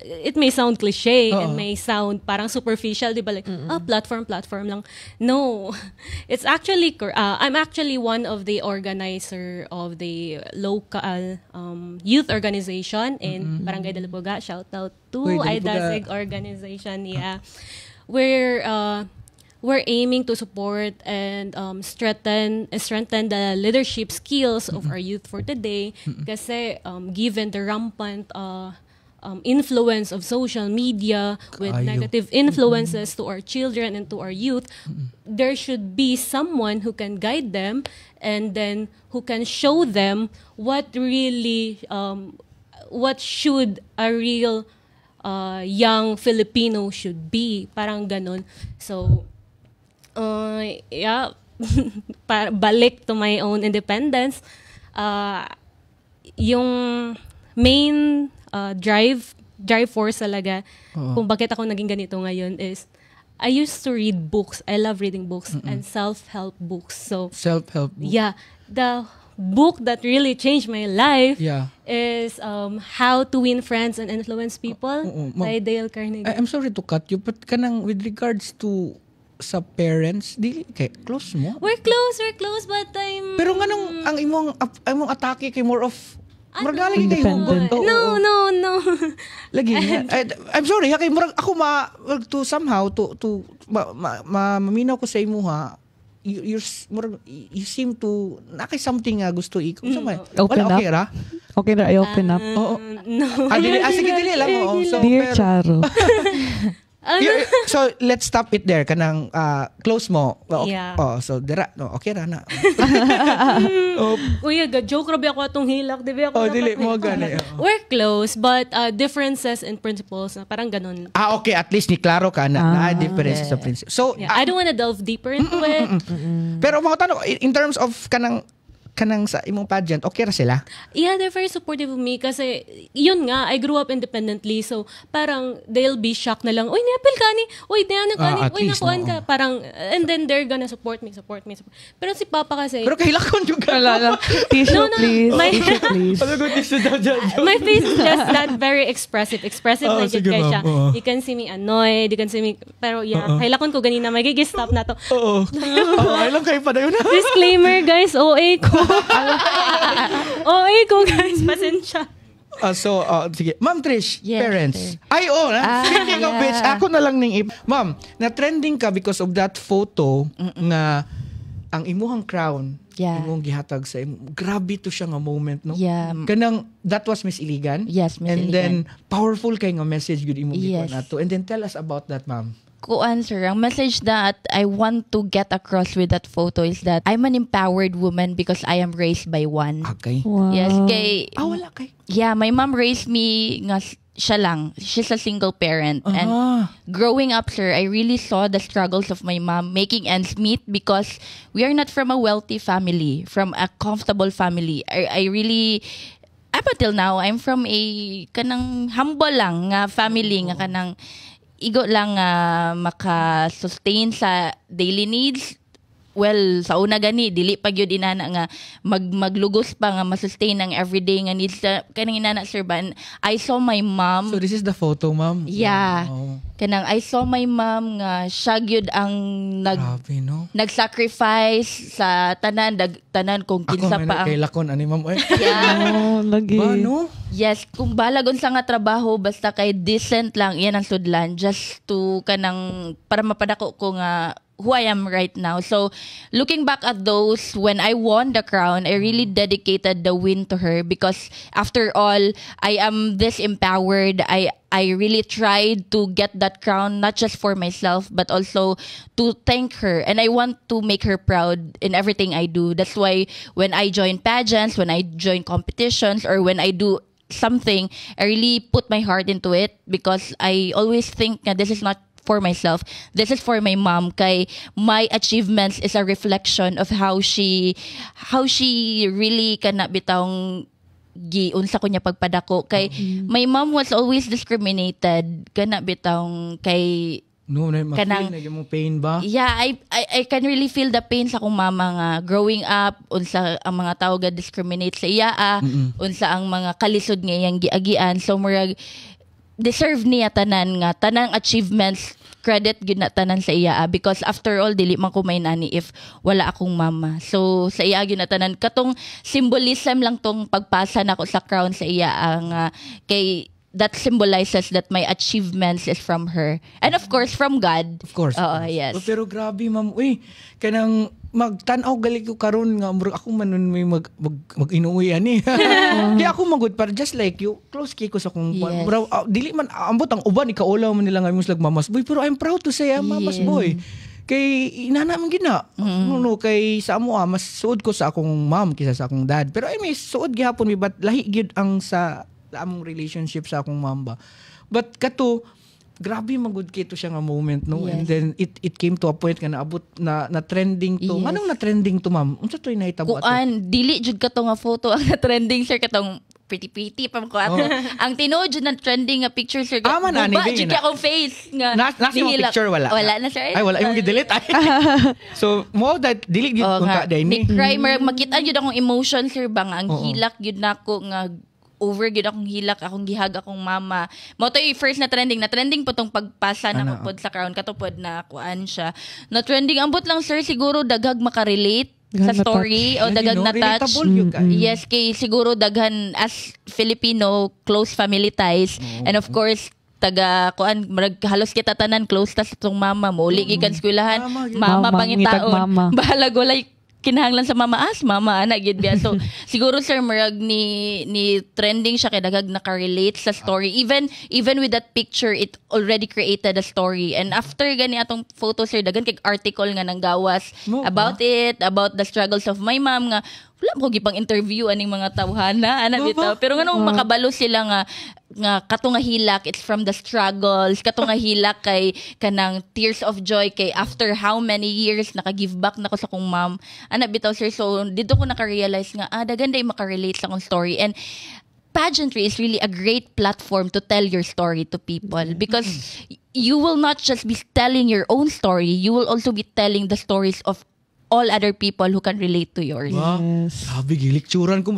it may sound cliche and may sound parang superficial, di ba? Like, platform lang. No. It's actually, I'm actually one of the organizer of the local youth organization in Barangay de la Puga. Shout out to IDASIG organization. Yeah. We're aiming to support and strengthen the leadership skills of our youth for today. Kasi given the rampant influence of social media with negative influences to our children and to our youth, there should be someone who can guide them and then who can show them what really, what should a real young Filipino should be. Parang ganun. So, balik to my own independence. Yung main drive force talaga kung bakit ako naging ganito ngayon is I used to read books. I love reading books and self-help books. So Self-help book. yeah, the book that really changed my life is How to Win Friends and Influence People by Dale Carnegie. I'm sorry to cut you, but kanang with regards to sa parents, di kay close mo? We're close, but I'm... Pero nganong ang imong atake kay more of maragaling kay Independent. hugot. No. Lagi nga. I'm sorry, kay murag ako to somehow to maminaw ko sa imo ha. You seem to nakay something nga gusto ikaw. Open Wala okay up. ra? Okay na, I open up. Oo. No. Sige dili lang. Oo. So, Dear pero, Charo. So let's stop it there kanang close mo. Yeah. So dira no okay ra na. Uy, joke rabi ako atong hilak, di ba ako Dili mo gani. We're close, but differences in principles, parang ganun. Okay, at least ni klaro ka na difference sa principle. So Yeah, I don't wanna delve deeper into it. pero mga tanong in terms of kanang sa imong pageant, okay ra sila? Yeah, they're very supportive of me kasi yun nga, I grew up independently, so parang they'll be shocked na lang, uy, niapil ka ni, uy, diyan ka ni, at uy, least, nakuan ka. Parang, and then they're gonna support me. Pero si Papa kasi, Pero kahilakon yung Alala. Tissue, please. My- Tissue, please. my face is just that very expressive like sige, it siya. ma'am. You can see me annoyed, you can see me, pero yeah, kailakon ko ganina, magigistop na to. Oo. Ay lang kayo pa na yun. Disclaimer guys, OA ko. OA ko guys, pasensya. Sige. Ma'am Trish, Yes, parents. sir. Ay, speaking of yeah. which, ako na lang Ma'am, na-trending ka because of that photo na ang imuhang crown, Yeah. imong gihatag sa imo. Grabe to siya nga moment, no? Yeah. Kanang, that was Miss Iligan? Yes, Miss And Iligan. then, powerful kay nga message yun imong Yes. gikan nato. And then, tell us about that, ma'am. Kuan, sir, ang message that I want to get across with that photo is that I'm an empowered woman because I am raised by one. Okay. Wow. Yes, kay Wala kay. yeah, my mom raised me nga siya lang. She's a single parent. And growing up, sir, I really saw the struggles of my mom making ends meet because we are not from a wealthy family, from a comfortable family. I really, up until now, I'm from a kanang humble lang nga family, nga kanang igo lang maka-sustain sa daily needs. Well, sa una gani, dili pa gyud inana nga maglugos pa nga masustain ang everyday nga needs kanang inana, sir. But I saw my mom. So, this is the photo, ma'am? Yeah. Wow. Kanang I saw my mom nga siya gyud ang Grabe, no? nag-sacrifice sa tanan kung Ako kinsa may pa ang kay lakon, ani ma'am? Ay, yeah. Oh, lagi. ba, no? Yes, kung balagon sa nga trabaho basta kay decent lang iyan ang sudlan just to kanang para mapadako ko nga who I am right now. So, looking back at those, when I won the crown, I really dedicated the win to her because after all, I am this empowered. I really tried to get that crown, not just for myself, but also to thank her. And I want to make her proud in everything I do. That's why when I join pageants, when I join competitions, or when I do something, I really put my heart into it because I always think that this is not for myself. This is for my mom. Kay my achievements is a reflection of how she really kana bitawng giunsa ko niya pagpadako. Kay my mom was always discriminated kana bitawng kay No, na Kanang- ma-feel na yung pain ba? yeah, I can really feel the pain sa akong mama nga growing up, unsa ang mga tao ga discriminate sa iya, unsa ang mga kalisod nga iyang giagian. So murag deserve niya tanang achievements, credit gyud na tanan sa iya because after all dili man ko may nani if wala akong mama. So sa iya gyud na tanan katong symbolism lang tong pagpasa nako sa crown sa iya ang kay that symbolizes that my achievements is from her and of course from God. Of course. Oo, yes. Pero grabe, ma'am. Uy, kanang magtanaw gali ko karon nga murag ako man nun may mag-inuwi ani. Di ako magud para just like you, close kay ko sa kung Yes. bro, dili man ambot ang uban ikaulaw man nila nga slag mamas boy, pero I'm proud to say I'm mamas Yes. boy. Kay inana man gina. No, kay sa amo mas suod ko sa akong mom kaysa sa akong dad. Pero ay may suod gihapon mi but lahi gyud ang sa among relationship sa akong mom ba. But kato grabe magud kito siya nga moment no, Yes. and then it came to a point nga naabot na trending to. Yes. Anong na trending to, ma'am? Unsa toy nahitabo ato? Kuan, dili jud ka to nga photo ang trending, sir, katong pretty pa ko ato. Ang tinuod jud na trending nga picture, sir. Man, ani, Guba bing, jud na- ka akong face nga. Nasa yung nihilak. picture wala. Wala na, sir. Ay wala imong gi-delete ay. So mo that delete gyud Oo kung nga. ka day ni. Ni-cry, makita jud akong emotion, sir, ba nga ang Oo. hilak jud nako nga over gyud akong hilak, akong gihag akong mama. Mo to yung first na trending po tong pagpasa na Ano? ko pod sa crown katupod na kuan siya. Na trending ambot lang, sir, siguro daghag makarelate sa Daghag story o daghag na touch. Relatable yun ka. Yes, kay siguro daghan as Filipino close family ties and of course taga kuan halos kita tanan close ta sa tong mama mo uli gikan eskwelahan Mama, yun. mama Mama, ngitag pangitaon mama. bahalag walay kinahanglan sa mama ana gid biya. So siguro sir murag ni trending siya kay dagag naka-relate sa story. Even with that picture, it already created a story. And after gani atong photo sir, dagan kay article nga nang gawas about it, about the struggles of my mom nga wala mo gipang interview aning mga tawhana ana bitaw. Pero nganong makabalo sila nga katong nga hilak, it's from the struggles, katong nga hilak kay kanang tears of joy kay after how many years naka-give back nako sa kong mom ana bitaw sir. So dito ko naka-realize nga dagan day makarelate sa akong story. And pageantry is really a great platform to tell your story to people because you will not just be telling your own story, you will also be telling the stories of all other people who can relate to yours. Yes. Sabi, gilikturan ko.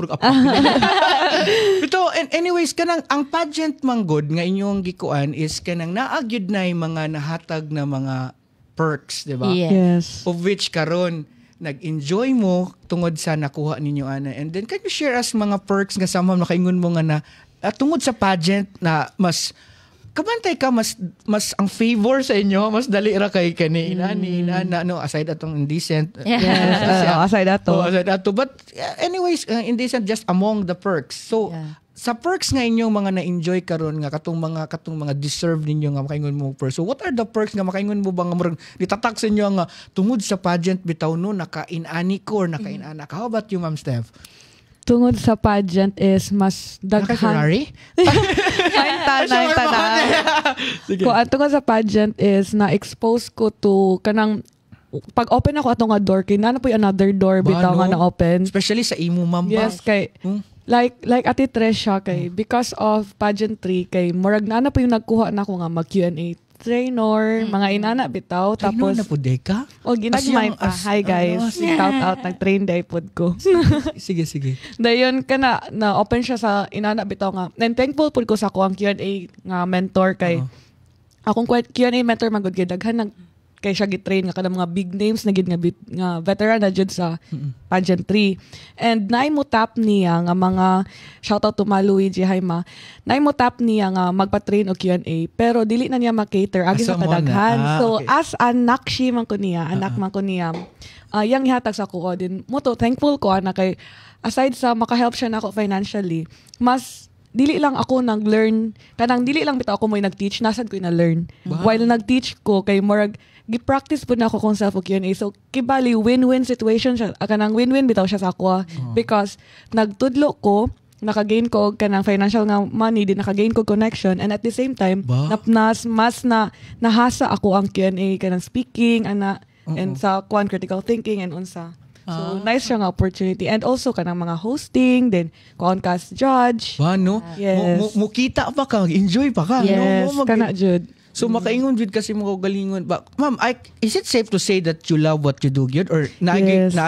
Ito, and anyways, kanang ang pageant manggod nga inyong gikuan is kanang naagyod na yung mga nahatag na mga perks, di ba? Yes. Of which karon nag-enjoy mo tungod sa nakuha ninyo ana. And then can you share us mga perks nga sama nakaingon mo nga na tungod sa pageant na mas kabantay ka mas ang favor sa inyo mas dali ra kay kani inani no aside atong indecent. Yes. Aside ato. But anyways, indecent just among the perks. So sa perks nga inyong mga na-enjoy karon nga katong mga deserve ninyo nga makaingon mo perks. So what are the perks nga makaingon mo ba nga murag nitatak sa inyo nga tungod sa pageant bitaw no naka-inani ko or naka-inana ka? How about you, Ma'am Steph? Tungod sa pageant is mas daghan. Ferrari? Sige. Tungod sa pageant is na-expose ko to kanang pag open ako atong nga door kay na po yung another door bitaw nga na open. Especially sa imo ma'am. Yes kay like Ate Tresha kay because of pageantry kay murag na po yung nagkuha na ko nga mag Q&A trainer, mga inana bitaw tapos na po deka? Ginagmay pa. Hi guys. Shout out nag-train day pod ko. Sige. Dayon kana na open siya sa inana bitaw nga. And thankful pud ko sa ko ang Q&A nga mentor kay akong Q&A mentor magud gyud daghan kay siya gitrain nga kada mga big names na gid nga veteran na jud sa pageantry. And naay mo tap niya nga mga shout out to Maluigi Haima. Naay mo tap niya nga magpa-train og Q&A pero dili na niya ma-cater agi sa kadaghan. So okay. as anak man ko niya, yang ihatag sa ko din mo to thankful ko ana kay aside sa maka-help siya nako financially, mas dili lang ako nag-learn, kanang dili lang bitaw ako mo'y nag-teach, nasad ko na-learn. While nag-teach ko, kay morag, gi-practice po na ako kung self-Q&A. So, kibali, win-win situation siya. Kanang win-win bitaw siya sa ako. Because, nagtudlo ko, naka-gain ko kanang financial nga money, din naka-gain ko connection, and at the same time, mas nahasa ako ang Q&A, kanang speaking, and sa critical thinking, and unsa. So, nice siya nga opportunity. And also, kanang mga hosting, then, Concast judge. No? Yes. Mukita pa ka, enjoy pa ka. Yes, kana jud. So, makaingon jud kasi mo galingon. Ma'am, is it safe to say that you love what you do, yun? Or, Yes.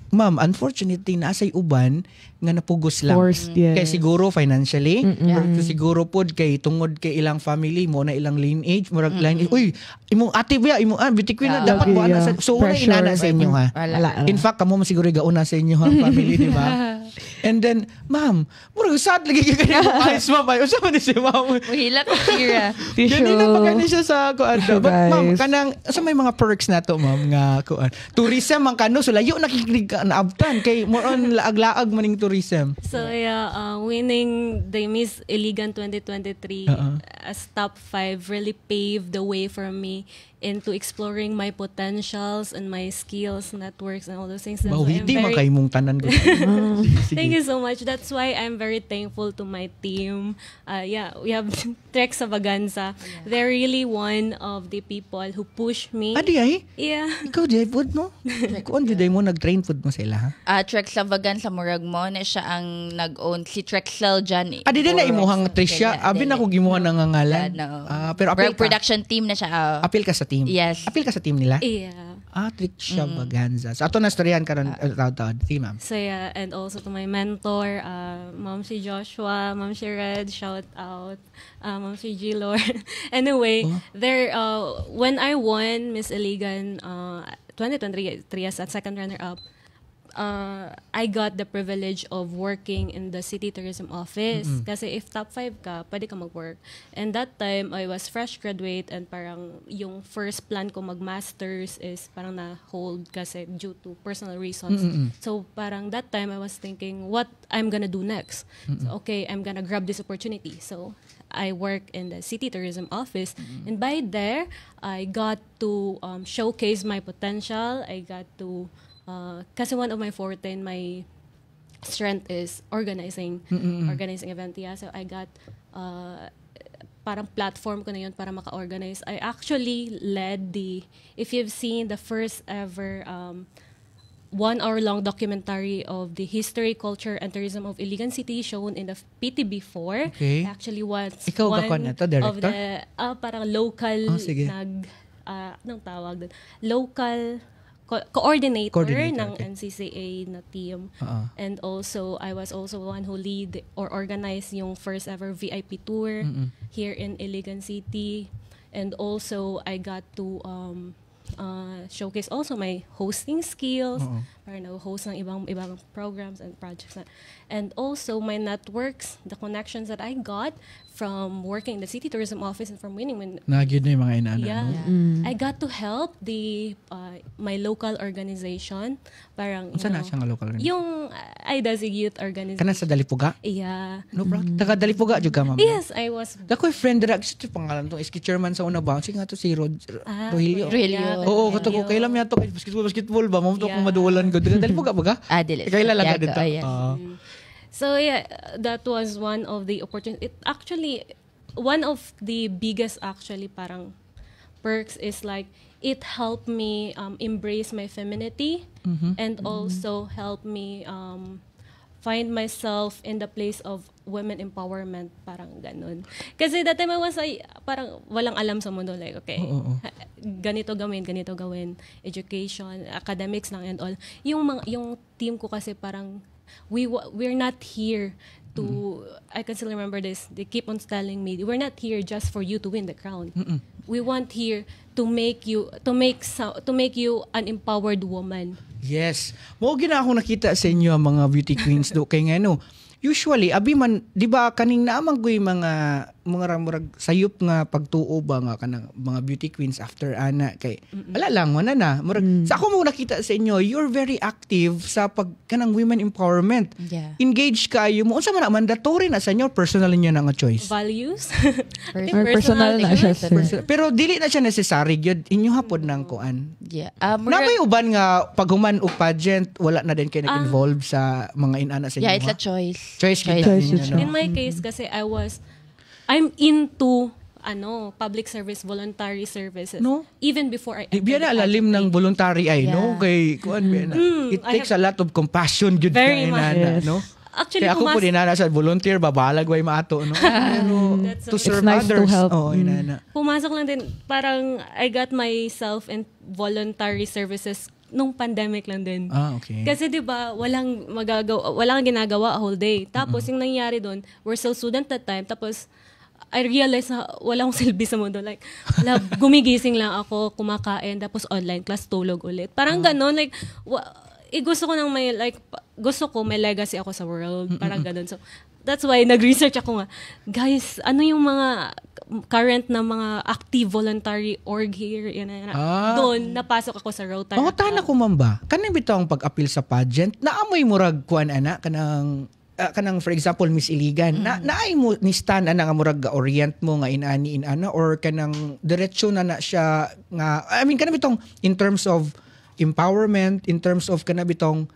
Ma'am, unfortunately, nasa'y uban nga napugos lang. Forced, yes. Kaya siguro financially, or siguro pod kay tungod kay ilang family mo na ilang lineage, murag lineage. Uy, imong ate ba, bitikwin na dapat mo ana sa so wala inana sa inyo ha. Wala. In fact, kamo siguro gauna sa inyo ang family, di ba? And then, ma'am, murag sad lagi kay kanimo ayos ma'am. Usa man ni si ma'am. Muhila ko Kira. Ganina pa kani siya sa kuan. But ma'am, Guys. kanang sa may mga perks na to ma'am nga kuan. Tourism man kano so layo nakikinig ka na abtan kay more on laag-laag maning tourism. So winning the Miss Iligan 2023 as top 5 really paved the way for me into exploring my potentials and my skills, networks, and all those things. That's why I'm Hindi man kay mong tanan ko. Thank you so much. That's why I'm very thankful to my team. We have Trek Savaganza. They're really one of the people who push me. Adi ay? Yeah. Ikaw di food no? Kuan jud mo nag-train food mo sila ha? Trexel Vagan sa Murag mo na siya ang nag-own si Trexel dyan. Adi din na imuhang Tricia. Abi na ko gimuha ng ngalan. Pero apil ka. Production team na siya. Apil ka sa team. Yes. Apil ka sa team nila? Yeah. Tricia Baganza. So ato na storyan karon taud-taud. Sige ma'am. So yeah, and also to my mentor, Ma'am si Joshua, Ma'am si Red, shout out, Ma'am si G-Lord. Anyway, when I won Miss Iligan 2023 as a second runner-up, I got the privilege of working in the City Tourism Office. Kasi if top 5 ka, pwede ka mag-work. And that time, I was fresh graduate and parang yung first plan ko mag-masters is parang na-hold kasi due to personal reasons. So parang that time, I was thinking what I'm gonna do next. So okay, I'm gonna grab this opportunity. So I work in the City Tourism Office. And by there, I got to showcase my potential. I got to kasi one of my forte and my strength is organizing event. Yeah, so I got parang platform ko na yun para maka-organize. I actually led if you've seen the first ever 1-hour-long documentary of the history, culture, and tourism of Iligan City shown in the PTB4. Okay. Actually was Ikaw ba one na to, director? of the parang local sige. anong tawag doon? Local coordinator ng okay. NCCA na team. And also, I was also one who lead or organized yung first ever VIP tour here in Iligan City. And also, I got to showcase also my hosting skills para na-host ng ibang programs and projects. And also, my networks, the connections that I got from working in the City Tourism Office and from winning. Nagyod na yung mga inana. Yeah. No? I got to help my local organization. Parang, Saan na siya nga local organization? yung IDASIG Youth Organization. Kana sa Dalipuga? Yeah. No, bro. Taga Dalipuga juga, ma'am. Yes, I was. Dako'y friend dira. Ito pangalan to. Iski chairman sa una ba? Sige nga to si Rogelio. Rogelio. Oo, kato ko. Kailan niya to kay basketball ba? Mamo to kung maduwalan ko. Dalipuga ba ka? Dili. Kailan lang ka Yago, dito? yes. So yeah, that was one of the opportunities. It actually, one of the biggest actually parang perks is like, it helped me embrace my femininity and also help me find myself in the place of women empowerment, parang ganun. Kasi that time I was parang walang alam sa mundo, like, okay, ganito gawin, education, academics lang and all. Yung team ko kasi parang, we're not here to, I can still remember this, they keep on telling me, we're not here just for you to win the crown. We want here to make you an empowered woman. Yes. Mo gina ako nakita sa inyo ang mga beauty queens do kay ngano. Usually abi man di ba kaning naamang koy mga murag sayop nga pagtuo ba nga kanang mga beauty queens after ana kay wala lang wala na murag sa ako mo nakita sa inyo, you're very active sa pag kanang women empowerment. Yeah. Engage kayo mo unsa man na mandatory na sa inyo, personal niyo na nga choice. Values. Or personal na siya, sir. Pero dili na siya necessary gyud inyo hapod nang kuan. Yeah. Na may uban nga pag human og pageant wala na din kay nag-involve sa mga inana sa inyo. Yeah, it's a choice. Choice kita Choice, ninyo, no? In my case kasi I'm into public service, voluntary services. No? Even before I Di biya na alalim ng voluntary ay no kay kuan biya na. It takes a lot of compassion gyud Very kay much. inana, no? Actually, Kaya ako po dinana sa volunteer babalag way maato no. Pero to serve It's nice to others. help. Oh, inana. pumasok lang din, parang I got myself in voluntary services nung pandemic lang din. Okay. Kasi 'di ba, walang ginagawa a whole day. Tapos yung nangyari doon, we're still student that time. Tapos I realized na wala akong silbi sa mundo. Like, gumigising lang ako, kumakain, tapos online class, tulog ulit. Parang ganon, like, gusto ko may legacy ako sa world. Parang ganon. So, that's why nag-research ako nga, guys, ano yung mga current na mga active voluntary org here? Doon, napasok ako sa Rotary. Pangutana ko man ba? Kanang bitawang pag-appeal sa pageant, naamoy murag kuan ana kanang for example Miss Iligan naay mo ni stan ana nga murag orient mo nga inana or kanang diretso na siya nga I mean kanang bitong in terms of empowerment, in terms of kanang bitong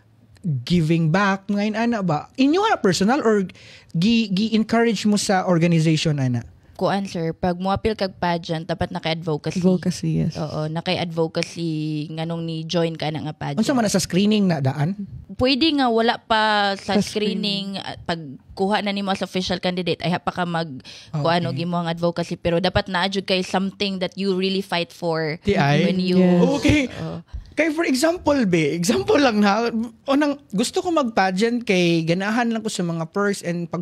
giving back nga inana ba inyo na personal or gi-encourage mo sa organization ana? Kuan sir, pag muapil kag pageant dapat naka-advocacy. Advocacy, yes. Oo, naka-advocacy nganong ni join ka na nga pageant. Unsa man na sa screening na daan? Pwede nga wala pa sa screening pag kuha na nimo as official candidate ay pa ka kuan og imong advocacy pero dapat na-adjud kay something that you really fight for when you Okay. Kay for example lang ha, gusto ko mag-pageant kay ganahan lang ko sa mga perks and pag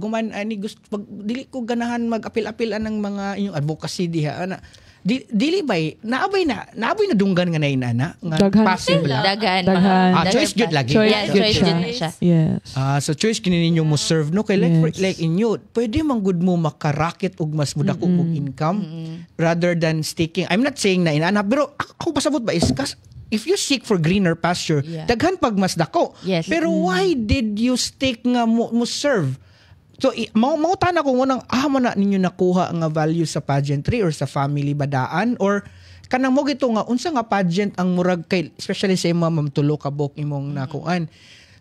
dili ko ganahan mag-apil-apilan ng mga inyong advocacy diha ana. dili bay naabay na dunggan nga na inana nga Daghan. passive lang. Dagan. Daghan. Choice good lagi. Choice Yeah, good choice siya. good na siya. Yes. So choice kini ninyo mo serve no kay like inyo pwede man good mo makaraket og mas mudako og income rather than sticking. I'm not saying na inana pero ako pasabot ba is if you seek for greener pasture, daghan pag mas dako. Yes. Pero why did you stick nga mo serve? So, mautan ako ngunang, man na ninyo nakuha nga value sa pageantry or sa family badaan or kanang mo gito nga, unsa nga pageant ang murag kay, especially sa imo ma'am tulo ka bok imong nakuan.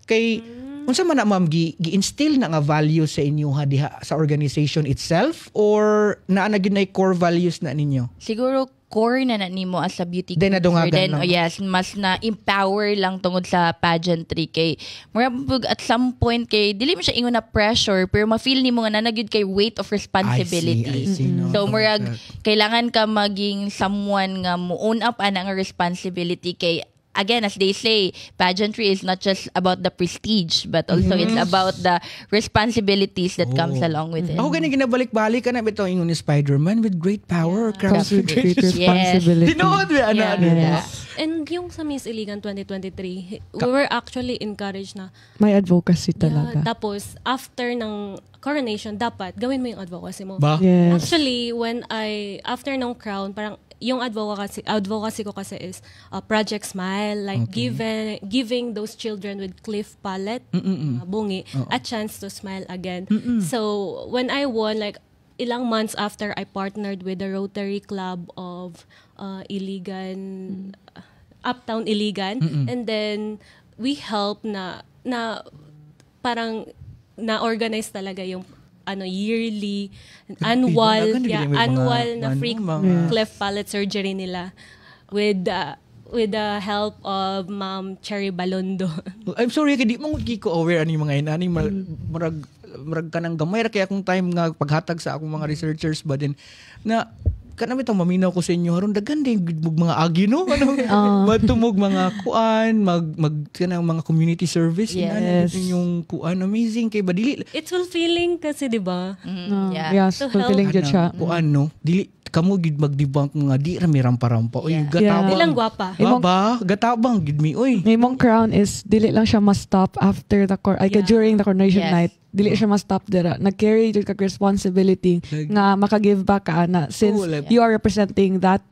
Kay, unsa man na ma'am, gi-instill na nga value sa inyo ha, diha, sa organization itself or naa na gyud na core values na ninyo? Siguro core na nimo as a beauty Then, nadungagan then lang. yes, mas na empower lang tungod sa pageantry kay murag at some point kay dili mo siya ingon na pressure pero ma-feel nimo nga nagyud kay weight of responsibility. I see, no? So murag kailangan ka maging someone nga mo own up ana nga responsibility kay again, as they say, pageantry is not just about the prestige, but also it's about the responsibilities that comes along with it. Ako gani ginabalik-balik ka na ito ingon ni Spider-Man with great power Comes with great Yes. responsibility. Tinood ba ana? Yeah. And yung sa Miss Iligan 2023, we were actually encouraged na May advocacy talaga. tapos after ng coronation dapat gawin mo yung advocacy mo. Ba? Yes. Actually, after ng crown, parang yung advocacy ko kasi is Project Smile, like giving those children with cleft palate, bungi, a chance to smile again. So, when I won, like, ilang months after, I partnered with the Rotary Club of Iligan, Uptown Iligan, and then we help na parang na-organize talaga yung yearly, annual na free cleft palate surgery nila with the help of Ma'am Cherry Balondo. I'm sorry kay di mo ko aware ani mga inani marag kanang gamay ra kay akong time nga paghatag sa akong mga researchers ba din na kanami tong maminaw ko sa inyo haron daghan din mga agi no matumog mga kuan mag kanang mga community service Yes. yung kuan amazing kay badili It's fulfilling kasi, di ba? Yes, To fulfilling jud siya. kuan no dili kamo gid mag-debunk nga di ra mi rampa-rampa oy gatabang Ilang gwapa. Baba, gatabang gid mi oy. Imong crown is dili lang siya ma-stop after the during the coronation Yes. night. Dili siya ma-stop dira. Nag-carry jud kag responsibility nga maka-give back ka ana since you are representing that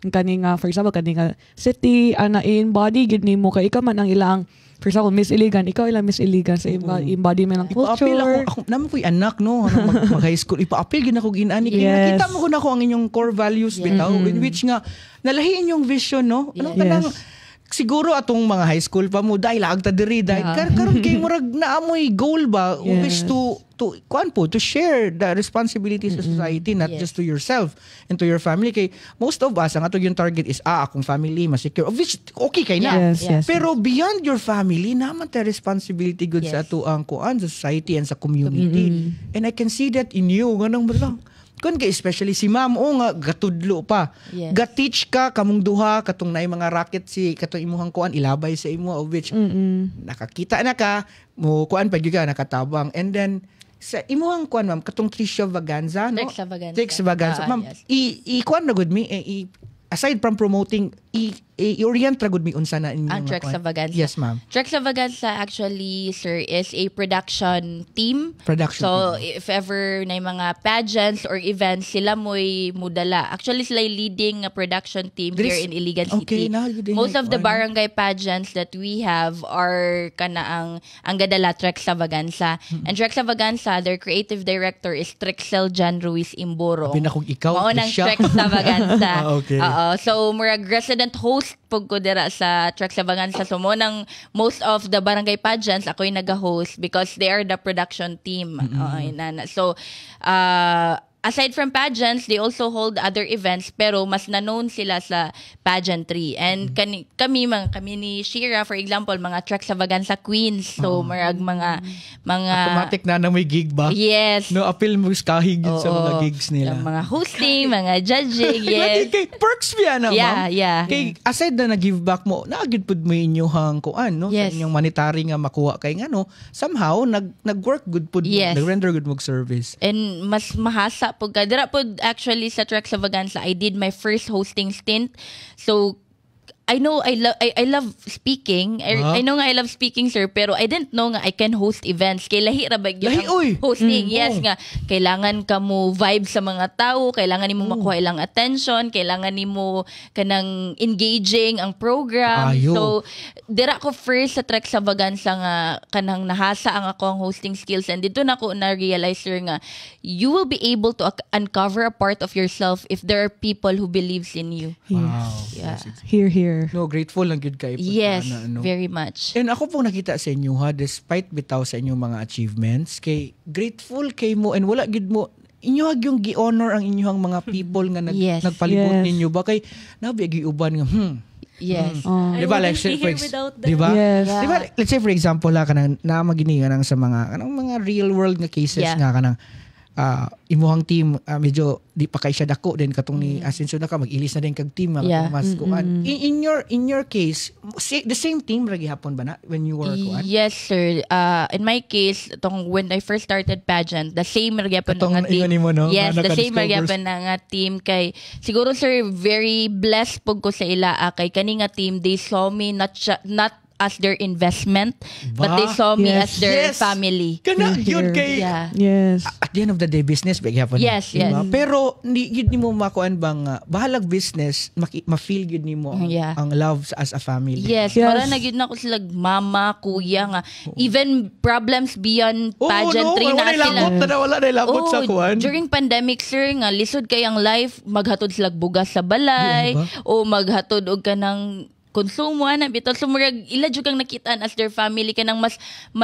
kaninga for example kaninga city ana in-body gid nimo kay ikaw man ang ilang for example Miss Iligan, ikaw ilang Miss Iligan sa embodiment ng Ipa-appeal culture. ako naman ko'y anak no mag-high school ipa-appeal gid ako ginani kay Yes. nakita mo ko na ang inyong core values bitaw in which nga nalahiin yung vision no anong kanang siguro atong mga high school pa mo dahil agta diri dahil karon kay murag naamoy goal ba wish to share the responsibilities sa society not just to yourself and to your family kay most of us ang atong yung target is akong family masecure of which okay kay na Yes. pero beyond your family naman ta responsibility good sa ato ang kuan sa society and sa community and I can see that in you ganang lang kun kay especially si ma'am nga gatudlo pa ga-teach ka kamong duha katong naay mga racket si katong imuhang kuan ilabay sa imo of which nakakita na ka mo kuan pa gyud ka nakatabang and then sa imuhang kuan ma'am katong Tricia Vaganza no Trix Vaganza ma'am yes. i-kuan na gud mi aside from promoting i-orient ra gud mi unsa na inyong Ang Trek kuan. Extravaganza. Yes ma'am. Trek Extravaganza actually, sir, is a production team. Production So, if ever na yung mga pageants or events, sila mo'y mudala. Actually, sila yung leading production team here in Iligan Okay, City. now you din Most like of the one. barangay pageants that we have are kana ang gadala Trek Extravaganza. And Trek Extravaganza, their creative director is Trixel Jan Ruiz Imboro. Abi na kung ikaw, Mao nang siya. Trek Extravaganza. Okay. So, murag resident host pug ko dira sa Trek Extravaganza. So, mo nang most of the barangay pageants, ako yung nag-host because they are the production team. So, aside from pageants, they also hold other events pero mas na-known sila sa pageantry. And kami ni Shira, for example, mga Trek Extravaganza Queens. So, marag mga Automatic na may gig ba? yes. No, appeal mo kahig yun sa mga gigs nila. Mga hosting, mga judging, yes. Kay perks biya na, ma'am. Yeah. Kay aside na nag-give back mo, naagid pud mo inyong kuan, no? Yes. Sa inyong monetary nga makuha kay ngano, somehow nag-work good pud mo, Yes. nag-render good mo service. And mas mahasa dira po actually sa Trek Extravaganza, I did my first hosting stint. So I know I love speaking. I know nga I love speaking, sir, pero I didn't know nga I can host events. Kay lahi ra ba Lahi, oy! hosting? Yes nga. Kailangan ka mo vibe sa mga tao, kailangan nimo makuha ilang attention, kailangan nimo kanang engaging ang program. Ayo. So dira ko first sa Trek Extravaganza nga kanang nahasa ang ako ang hosting skills, and dito na ko na realize, sir, nga you will be able to uncover a part of yourself if there are people who believes in you. Wow. Yeah. Here. No, grateful lang good kay Yes, very much. And ako pong nakita sa inyo ha, despite bitaw sa inyong mga achievements, kay grateful kay mo, and wala gid mo inyo yung gi-honor ang inyong mga people nga Yes. nagpalibot Yes. ninyo ba kay nabi giuban nga Yes. I diba, wouldn't like, be here without them. diba? Yes. Yeah. Diba, let's say for example la kanang namagini kanang sa mga real world nga cases Yeah. nga kanang imuhang team medyo di pa kay siya dako din katong ni Ascension na ka mag-ilis na din kag team Yeah. mas kuan. In your case the same team ra gihapon ba na when you were kuan? Yes, sir. In my case, when I first started pageant, the same magyapon Katong nga team. ingon nimo, no? Yes, Nga the same naka-discovers. magyapon na nga team kay siguro, sir, very blessed pug ko sa ila kay kani nga team, they saw me not as their investment, but Ba? they saw me Yes. as their Yes. family. Kana yun Here. kay Yeah. Yes. at the end of the day business ba gihapon? Yes, yes. Pero yun ni mo makuan bang bahalag business ma-feel yun nimo Yeah. ang love as a family. Yes, Yes. para na gyud na ko sila mama, kuya nga. Even problems beyond Oo, pageantry no, na sila. wala na labot sa kuan. During pandemic, sir, nga lisod kay ang life, maghatod sila bugas sa balay, Di ba? o maghatod og kanang konsumo ana bitaw, so murag ila jud kang nakitaan as their family, kanang mas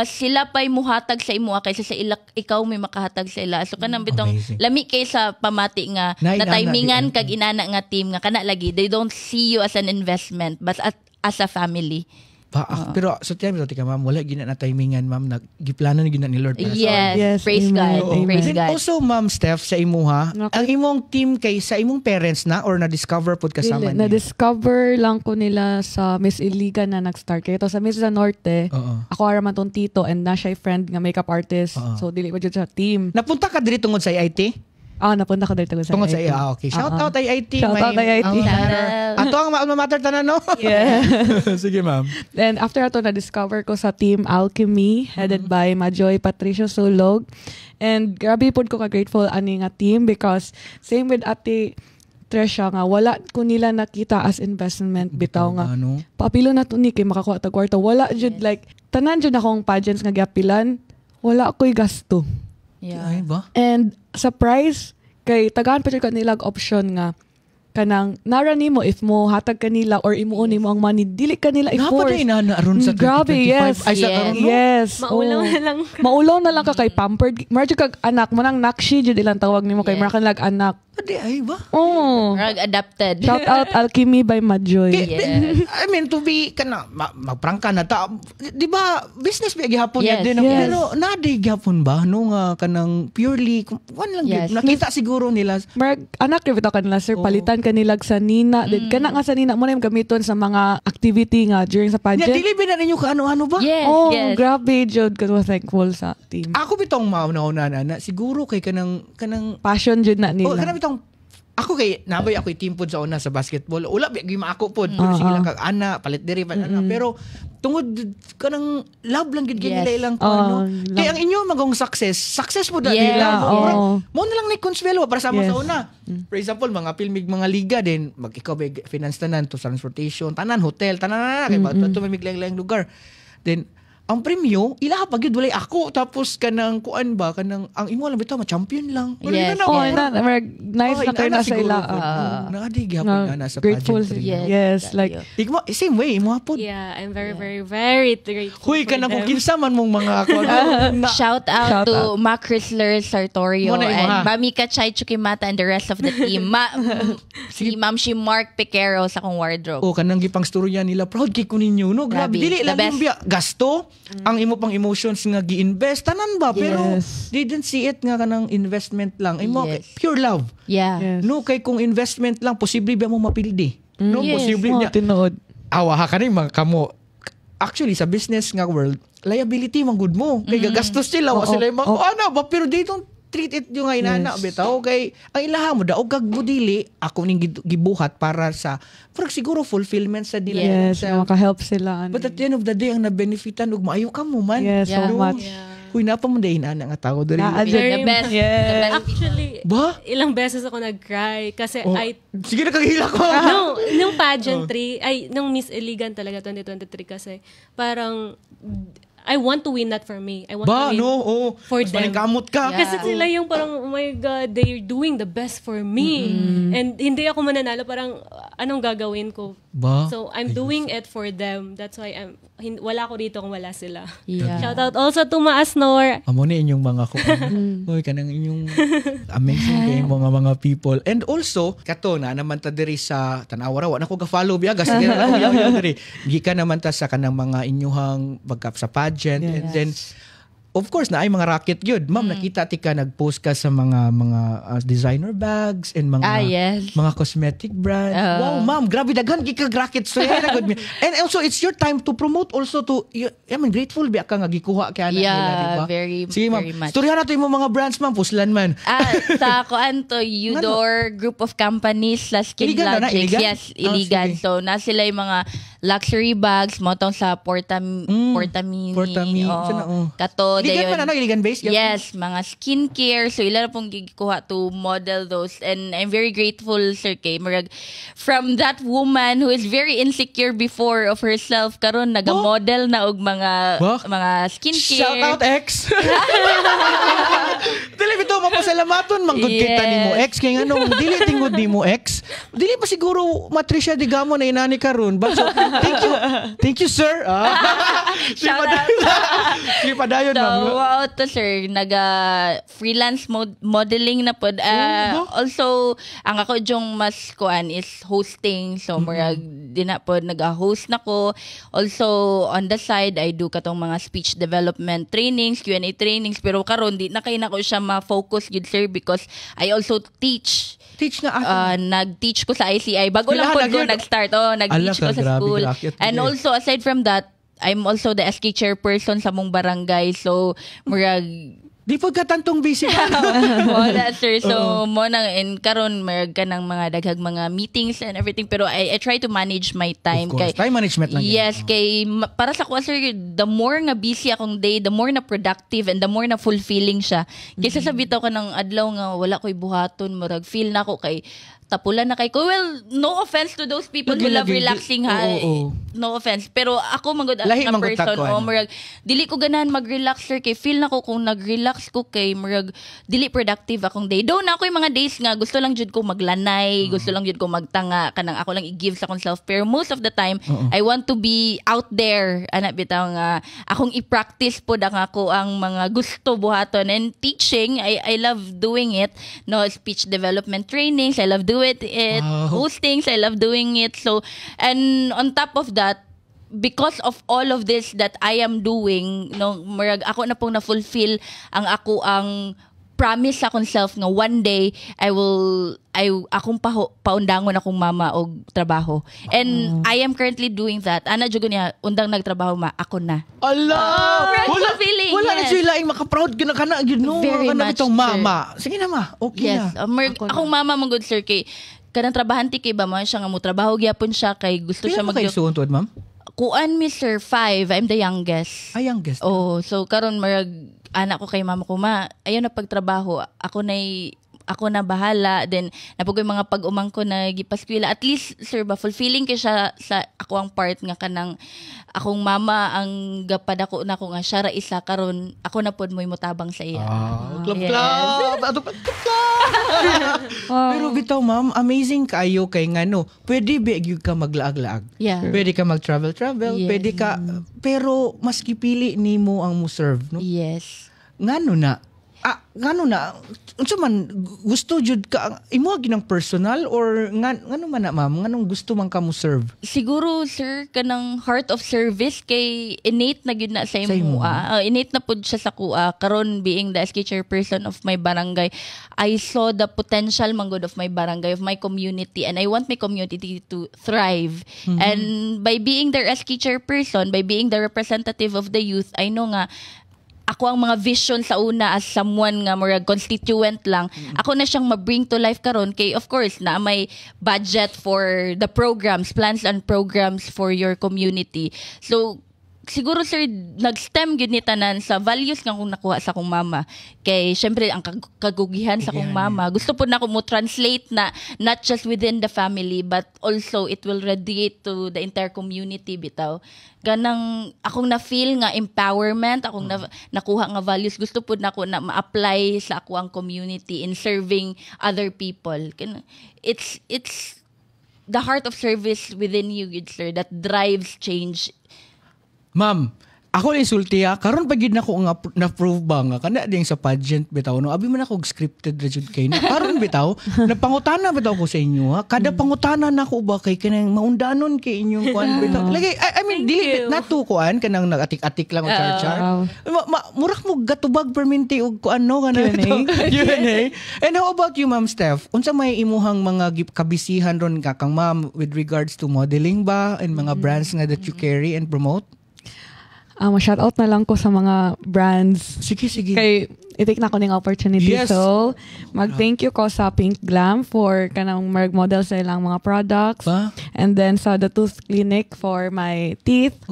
sila pay muhatag sa imo kaysa sa ikaw may makahatag sa ila. So kanang bitong Amazing. lami kay sa pamati nga Na na inana, timingan di- kag inana nga team nga kana lagi, they don't see you as an investment but as a family. Pero sa time tika ma'am, wala gina na timingan ma'am, giplano ni gina ni Lord para sa Yes, Yes, praise amen. God. Oo. Praise And God. also ma'am Steph sa imuha, Okay. ang imong team kay sa imong parents na or na-discover pod kasama niya? Na-discover lang ko nila sa Miss Iligan na nag-start. Kaya ito sa Miss sa Norte, Oo. ako araman tong tito and na siya friend nga makeup artist. Oo. So, dili pa dyan sa team. Napunta ka diri tungod sa IIT? Napunta ko dito sa Tungod sa IT. okay. Shout out IIT. Shout out IIT. Ato ang alma mater tanan no? Yeah. Sige ma'am. Then, after ato, na-discover ko sa Team Alchemy, headed by Majoy Patricio Sulog. And grabe po ko ka-grateful ani nga team because same with Ate Tresha nga, wala ko nila nakita as investment bitaw nga. Ano? Papilo na to ni kay makakuha ta kwarta. Wala jud like, tanan jud akong pageants nga giapilan, wala ko'y gasto. Yeah. Ay ba? And sa price, kay tagahan pa jud kanila option nga kanang nara nimo if mo hatag kanila or imuon nimo ang money, dili kanila i-force. Napaday na aron sa 2025. Grabe, yes. Ay sa Yes. karon no? Yes. Maulaw oo. na lang. Maulaw na lang ka kay pampered. Marjo kag anak mo nang nakshi jud ilang tawag nimo kay Yes. mara lag anak. Adi ay ba? Oh. Murag adapted. Shout out Alchemy by Majoy. Yes. I mean to be kana magprangka na ta. Di ba business ba gihapon Yes, din yes. pero nadi gihapon ba no nga kanang purely one lang Yes. gid. Nakita siguro nila Marag anak rin bitaw kanila sir, palitan kanilag sa nina. Kana nga sa nina mo na yung gamiton sa mga activity nga during sa nya pageant. dili ba na ninyo kaano-ano ba? Yes, Oh, yes. grabe jud ko thankful sa team. Ako bitong mauna na siguro kay kanang Passion jud na oh, nila. kanang bitong ako kay nabay ako team pod sa una sa basketball. Ula bigi maako pod sige lang kag ana palit diri pa ana pero tungod kanang love lang gid Yes. nila ilang ano. love. Kay ang inyo magong success pod na Yeah, nila. oo. Mo na lang ni konsuelo para sa mo Yes. sa una. For example, mga filmig mga liga din, mag ikaw may finance tanan to transportation, tanan hotel, tanan kay ba to may miglayang lugar. Then ang premyo, ilaha pa gyud walay ako tapos kanang kuan ba kanang ang imo lang bitaw ma-champion lang. Yes, na, Oh, yes. marag nice na kayo na sa ila. Naadi gyapon na sa Grateful. pageantry. Yes. Yes, like Igmo same way imo hapon. Yeah, I'm very, very, very grateful Huy for kanang kung them. kinsa man mong mga kuan. na Shout out Shout to Ma Chrysler Sartorio Muna imo, ha? and Mami Kachay Chukimata and the rest of the team. Si Ma'am si Mark Piquero sa kong wardrobe. o kanang gipang storya nila proud kay ko ninyo no grabe Grabe. dili The lang best. yung biya gasto ang imo pang emotions nga gi-invest tanan ba pero Yes. they didn't see it nga kanang investment lang imo Yes. pure love Yeah. yes. no kay kung investment lang posible ba mo mapildi no Yes. posible Oh, niya tinuod. awa ha kaning mga kamo actually sa business nga world liability man good mo kay gagastos sila wa Oo, sila yung oo. ano ba pero they don't treat it yung nga inana bitaw kay ang ilaha mo daog kag budili ako ning gibuhat para sa siguro fulfillment sa dila Yes, sa, maka-help sila. but at the end of the day ang na-benefitan ug maayo ka mo man. Yes, so much. Huy na pa mo day inana nga tao diri. The best. Yes. The best. Actually, Ba? ilang beses ako nag-cry kasi Sige na kagihila ko. nung pageantry, nung Miss Iligan talaga 2023 kasi parang I want to win that for me. I want Ba to win no, for mas them. kamot ka. Kasi sila yung parang, oh my God, they're doing the best for me. And hindi ako mananalo, parang anong gagawin ko? Ba? So, I'm doing it for them. That's why wala ko dito kung wala sila. Yeah. Shout out also to Maasnor. Amo ni inyong mga Uy, kanang inyong amazing kay mga people. And also, kato na naman ta diri sa Tanawa wa na ko ga-follow biya sige na ako diri. Gikan naman ta sa kanang mga inyuhang bagkap sa pageant and then of course na ay mga racket gyud. Ma'am, nakita ti ka nag-post ka sa mga designer bags and mga yes. mga cosmetic brand. Wow, ma'am, grabe daghan gikag racket so good. And also it's your time to promote also to I mean grateful biya ka nga gikuha kay ana nila, di ba? Sige, ma'am. Very much. Storyahan nato imong mga brands, ma'am, puslan man. Sa kuan to Udor group of companies / Skin Iligan na, Logics. iligan? Yes, iligan. Sige. So na sila yung mga luxury bags mo tong sa Portamini. Kato Iligan man ano, iligan based? Yes, mga skincare. So ila na pong gikuha to model those, and I'm very grateful, Sir Kay. Murag, from that woman who is very insecure before of herself, karon naga-model na og mga skincare. Shout out X. Dili bitaw mapasalamaton manggod kita nimo X kay ngano dili tingod nimo X. Dili pa siguro Matricia Digamo na inani karon. But so, thank you sir. Shout out. Sige padayon So, ma'am. wow to sir, freelance modeling na pod. Also, ang ako jong mas kuan is hosting. So, murag di na pod nag-host na ko. Also, on the side, I do katong mga speech development trainings, Q&A trainings. Pero karon di na kay na ko siya ma-focus good sir because I also teach. Teach na nag-teach ko sa ICI. Bago lang po ko nag-start. Nag-teach ko sa school. And also, aside from that, I'm also the SK chairperson sa mong barangay. So, murag... Di po ka tantong busy. Wala, sir. So, mo nang karon merag ka ng mga daghang mga meetings and everything. Pero I try to manage my time. Of course. Time management lang. Yes. Para sa kuha, sir, the more nga busy akong day, the more na productive and the more na fulfilling siya. Kaysa sa bitaw ka ng adlaw nga wala ko'y buhaton, murag feel na ko kay tapulan na kay ko. Well, no offense to those people who love relaxing ha. No offense. Pero ako magod as a person. Murag, dili ko ganahan mag-relax sir kay feel na ko kung nag-relax ko kay murag dili productive akong day. Though na ako yung mga days nga gusto lang jud ko maglanay, gusto lang jud ko magtanga kanang ako lang i-give sa akong self. Pero most of the time, I want to be out there. Ana bitaw nga akong i-practice pod ang ako ang mga gusto buhaton and teaching. I love doing it. No, speech development trainings. I love doing it. Hostings, I love doing it. So, and on top of that, because of all of this that I am doing, no, murag ako na pong na-fulfill ang ako ang promise sa akong self nga one day akong paundangon akong mama og trabaho. And I am currently doing that. Ana jud niya undang nagtrabaho ako na. Allah! Wala na siya laing maka-proud gina kana gyud no. Very much, itong mama. Sige na ma. Okay yes. na. Akong mama man good sir kay kanang trabahante kay ba mo siya nga mo trabaho gyapon siya kay gusto siya mag suon tuod ma'am? Kuan Mr. 5, I'm the youngest. Youngest. Oh, so karon marag anak ko kay mama ko ayaw na pagtrabaho. Ako na bahala. Then, napugoy mga pag-umang ko na gipaskwila. At least, sir ba, fulfilling kay siya sa ako ang part nga kanang akong mama ang gapadako na ko nga siya ra isa karon ako na pod mo'y mutabang sa iya. Club. Pero bitaw ma'am, amazing kayo kay ngano. Pwede ba gyud ka maglaag-laag? Yeah. Pwede ka mag-travel, pwede ka pero mas kipili nimo ang mo serve, no? Yes. Ngano na? Unsa man gusto jud ka imo ginang personal or ngano man na ma'am nganong gusto man ka mo serve? Siguro sir kanang heart of service kay innate na gyud na sa imo. Innate na pud siya sa kuha karon being the SK chairperson of my barangay. I saw the potential manggod of my barangay, of my community, and I want my community to thrive. And by being their SK chairperson, by being the representative of the youth, I know nga ako ang mga vision sa una as someone nga murag constituent lang, ako na siyang ma-bring to life karon kay of course na may budget for the programs, plans and programs for your community. So siguro sir, nag-stem gyud ni tanan sa values nga kung nakuha sa akong mama. Kay syempre ang kagugihan sa akong mama. Gusto po na ko mo translate na not just within the family but also it will radiate to the entire community bitaw. Ganang akong na-feel nga empowerment, akong nakuha nga values. Gusto po na ko na ma-apply sa ako ang community in serving other people. It's the heart of service within you, good sir, that drives change. Ma'am, ako insulti karon pagid nako nga na-prove ba nga kana ding sa pageant bitaw no abi man ako scripted ra jud kay na karon bitaw napangutana bitaw ko sa inyo kada pangutana nako ba kay kanang maundanon kay inyong kuan bitaw lagi I mean dili nato kuan kanang nagatik-atik lang og char murag mo gatubag perminti og kuan no kana Q&A. And how about you Ma'am Steph, unsa may imuhang mga kabisihan ron ka kang ma'am with regards to modeling ba and mga brands nga that you carry and promote? Ma-shoutout na lang ko sa mga brands. Sige. Kay i-take na ko ng opportunity. Yes. So, mag-thank you ko sa Pink Glam for kanang mag-model sa ilang mga products. And then sa The Tooth Clinic for my teeth.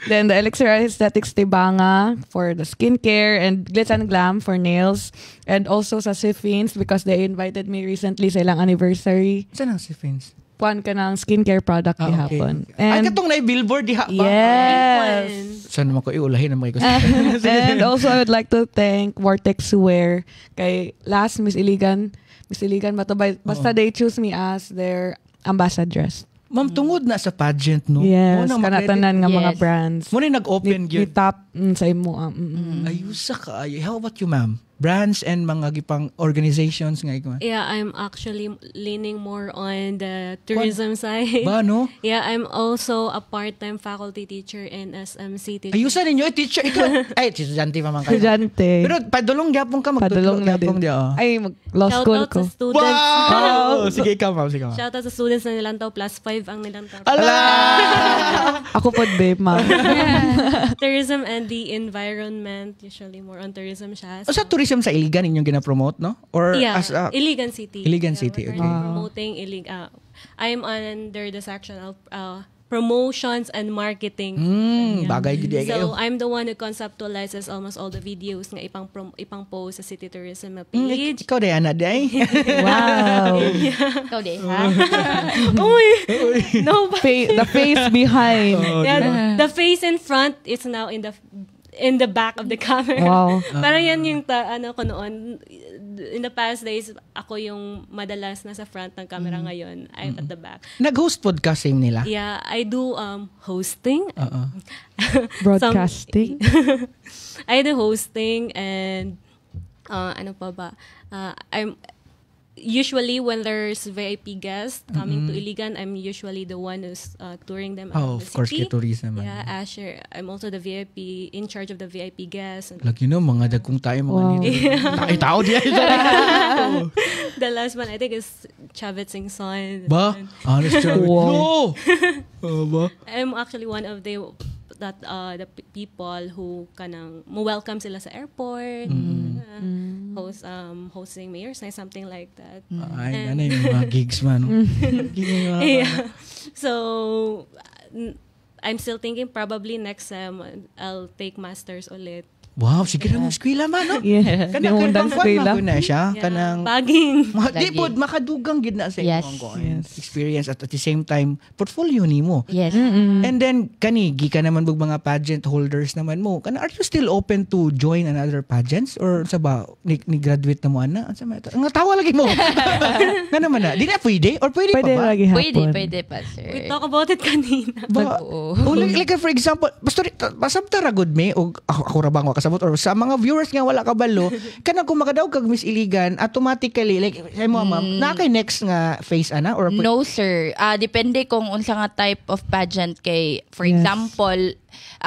Then the Elixir Aesthetics Tibanga for the skincare and Glitz and Glam for nails. And also sa Siffins because they invited me recently sa ilang anniversary. Saan ang Siffins? Kuan ka ng skincare product gihapon. Okay. Ay, katong na-billboard diha ba? Yes. Saan naman ko iulahin naman ko. And also, I would like to thank Vortex Wear kay last Miss Iligan ba to? Basta they choose me as their ambassadress. Ma'am, tungod na sa pageant, no? Yes, kanatanan nga mga brands. Muna nag-open Ni top sa imo. Ayusa ka. How about you, ma'am? Brands and mga gipang organizations nga ikaw. Yeah, I'm actually leaning more on the tourism side. Ba, no? Yeah, I'm also a part-time faculty teacher in SMC teacher. Ayusa ninyo, teacher. Ikaw, ay, estudyante pa man kayo. Estudyante. Pero padulong gyapon ka, Padulong na din. Ay, law school ko. Shoutout sa students. Wow! Sige, ikaw, ma'am. Sige, ma'am. Shoutout sa students na nilantaw, +5 ang nilantaw. Ala! Ako po, babe, ma'am. Tourism and the environment, usually more on tourism siya. O sa tourism sa Iligan inyong gina-promote, no? Or Yeah, as a... Iligan City. Iligan City, we're okay. promoting I'm under the section of promotions and marketing. Bagay gid So I'm the one who conceptualizes almost all the videos nga ipang post sa City Tourism page. Ikaw day, Ana, day. Wow. Ikaw din, ha? Uy! No, The face behind. yeah, the face in front is now in the back of the camera. Wow. Parang yan yung ano ko noon. In the past days, ako yung madalas nasa front ng camera ngayon. I'm at the back. Nag-host podcast same nila? Yeah, I do hosting. Broadcasting. I do hosting and ano pa ba? I'm usually when there's VIP guests coming to Iligan, I'm usually the one who's touring them around the of course, city. kay tourism. Yeah, Asher. I'm also the VIP, in charge of the VIP guests. And Lagi no, mga dagkong tayo, mga nito. Tao diya. the last one, I think, is Chavet Singh Son. Ba? Honest Chavet. Wow. No! Ba? I'm actually one of the people who kanang mo-welcome sila sa airport. Hosting mayors na something like that. Ay, ano yung mga gigs man. Yeah. So I'm still thinking probably next sem I'll take masters ulit. Wow, sige na mong eskwela man, no? Yeah. Kanang Undang eskwela. na siya. Yeah, Kanang... bagging. Di po, makadugang gid na sa Yes. experience at the same time, portfolio ni mo. Yes. And then, kanigi ka naman bug mga pageant holders naman mo. Are you still open to join another pageants? Or sa ba, ni graduate na mo, ana? Ang tawa lagi mo. Nga naman na. Di na pwede? Or pwede pa ba? Lagi hapon. Pwede pa, sir. We talk about it kanina. Ba, like for example, pasabta ragod me, o ako ra bang kasabot, or sa mga viewers nga wala kabalo, kanang kung makadaog kag Miss Iligan, automatically, like, say mo, ma'am, na kay next nga face, ana? Or No, sir. Depende kung unsa nga type of pageant kay, for example,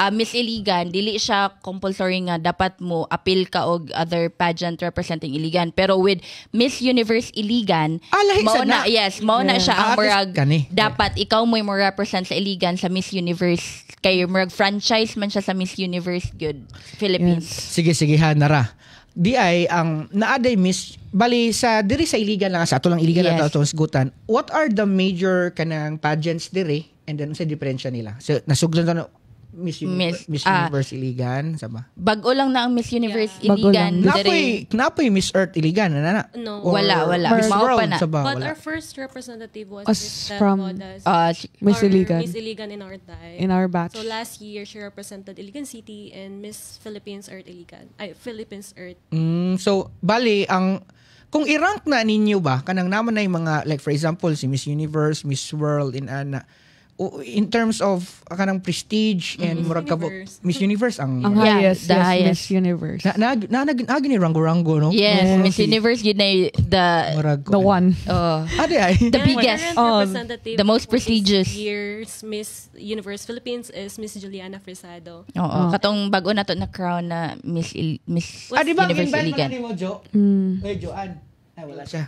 Miss Iligan, dili siya compulsory nga dapat mo appeal ka og other pageant representing Iligan. Pero with Miss Universe Iligan, lahi mao sa na. mao na siya ang at least murag kani. dapat ikaw mo represent sa Iligan sa Miss Universe kay murag franchise man siya sa Miss Universe good Philippines. Sige ha, nara. Di ay ang naaday Miss bali sa diri sa Iligan lang sa ato lang Iligan Yes. at atong Sgutan. What are the major kanang pageants diri and then sa diferensya nila? So nasugdan na Miss Universe Iligan sa ba? Bago lang na ang Miss Universe Bago Iligan. lang. Diri- Napoy Miss Earth Iligan na. No. Or Wala. Miss Mao pa World na. sa ba? But Wala. our first representative was Us Miss Steph from Modas. Miss Or Iligan. Miss Iligan in our time. In our batch. So last year, she represented Iligan City and Miss Philippines Earth Iligan. Philippines Earth. So bali ang kung i-rank na ninyo ba kanang naman na yung mga like for example si Miss Universe, Miss World in terms of kanang prestige and murag kabo Universe. Miss Universe ang Ang Yeah, highest, the yes, highest. Miss Universe. agi ni rango-rango no. Yes, Yes. Miss Universe yun na the Murag The one. Ade ay. The And biggest. current representative the most for this prestigious. year's Miss Universe Philippines is Miss Juliana Frisado. Oo, katong bago na to na crown na Miss Di ba Universe invite Iligan. man ni mo Jo? Oy Joan. Ay wala siya.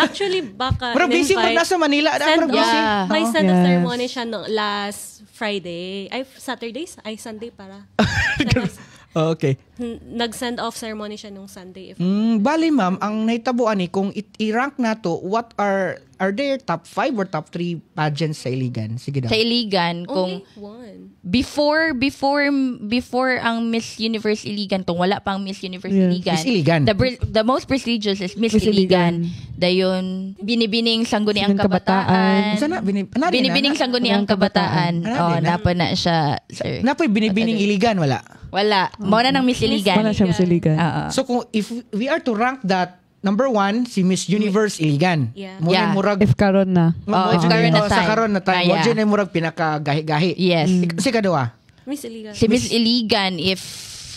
Actually, baka Pero busy mo in-invite- nasa Manila. Send Busy. Yeah. May send off Yes. ceremony siya no, last Friday. Sunday para. Okay. Nag-send off ceremony siya nung Sunday. Bali ma'am, ang nahitabuan ni kung i-rank nato, what are there top 5 or top 3 pageants sa Iligan? Sige daw. Sa Iligan, kung Only one. before ang Miss Universe Iligan, kung wala pang Miss Universe Yeah. Iligan, Miss Iligan. the most prestigious is Miss Miss Iligan. Iligan. Dayon, binibining sangguniang Sangguniang kabataan. kabataan. Sana Binibining sangguniang kabataan. Ano din, Napa na siya, sir. Napoy binibining Iligan, wala. Wala. Mao na ng Miss Iligan. Wala siya Miss Iligan. Oo. So kung if we are to rank that, number 1, si Miss Universe Iligan. Yeah. Mo Yeah. murag If karon na. if karon na sa time. karon na time. Mo Yeah. dyan ay murag pinaka-gahi-gahi. Yes. Si kadawa. Miss Iligan. Si Miss Iligan, if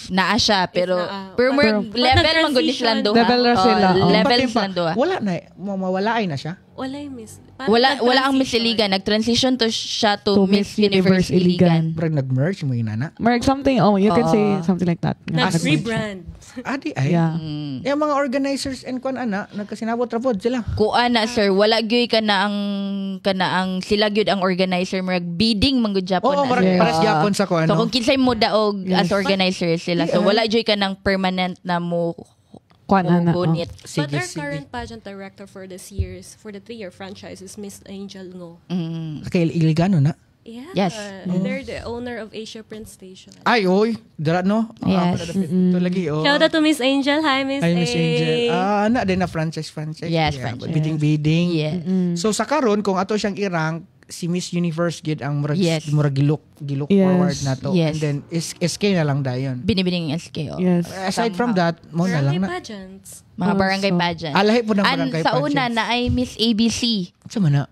naa siya, pero pero But level man gud nag-transition. sila duha. Level na sila, oh. Level Pati sila duha. Wala na, mawalaay na siya. Wala yung Miss. Wala ang Miss Iligan. Nag-transition to siya to Miss Universe Iligan. Murag nag-merge mo yun, nana. Mark something, you can say something like that. Nag-rebrand. Adi ay. Yeah. Yung mga organizers and kwan ana, nagkasinabot rapod sila. Kuan na sir, wala gyud ka na ang sila gyud ang organizer murag bidding man gyud Japon Oo, na, marag sir. pares gyapon sa kwan. So kung kinsay mo daog as organizer sila, so wala gyud ka ng permanent na mo Kuan na. gunit. But our current pageant director for the 3-year franchise is Miss Angel Ngo. Kay Iligano na. Yeah. Yes. They're the owner of Asia Print Station. Ay, oy. Dara, no? Yes. Ito lagi, oh. Shout out to Miss Angel. Hi, Miss Ay, Miss A. Angel. Na din na franchise. Yes, franchise. Bidding. Yeah. So sa karon kung ato siyang i-rank, si Miss Universe gid ang murag Yes. gilok Yes. forward na to. Yes. And then SK na lang dayon. Binibining SKO. Yes. Aside from that, mo na lang Barangay na. pageants. Mga barangay Also. pageant. Lahi po ng And barangay sa una pageants. na ay Miss ABC. Sa mana?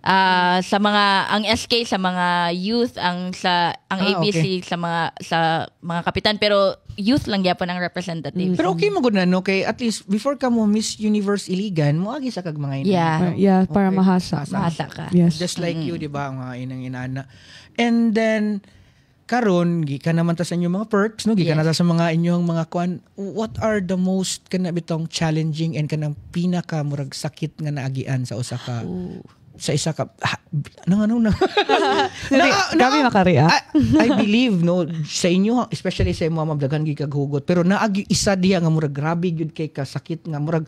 Sa mga ang SK sa mga youth ang ABC sa mga kapitan pero youth lang gyapon ang representative. Pero okay mo gud na no kay at least before ka mo Miss Universe Iligan, mo agi sa kag mga ina. Yeah. Yeah, para mahasa. Mahasa ka. Yes. Just like you, di ba, ang mga inang inana. And then karon gikan naman ta sa inyong mga perks no gikan Yes. na ta sa mga inyong mga kwan, what are the most kana bitong challenging and kanang pinaka murag sakit nga naagian sa usa ka sa isa ka Kami makareact. I believe no sa inyo especially sa mga mabdagan gikag hugot pero naagi isa diha nga murag grabe gyud kay kasakit nga murag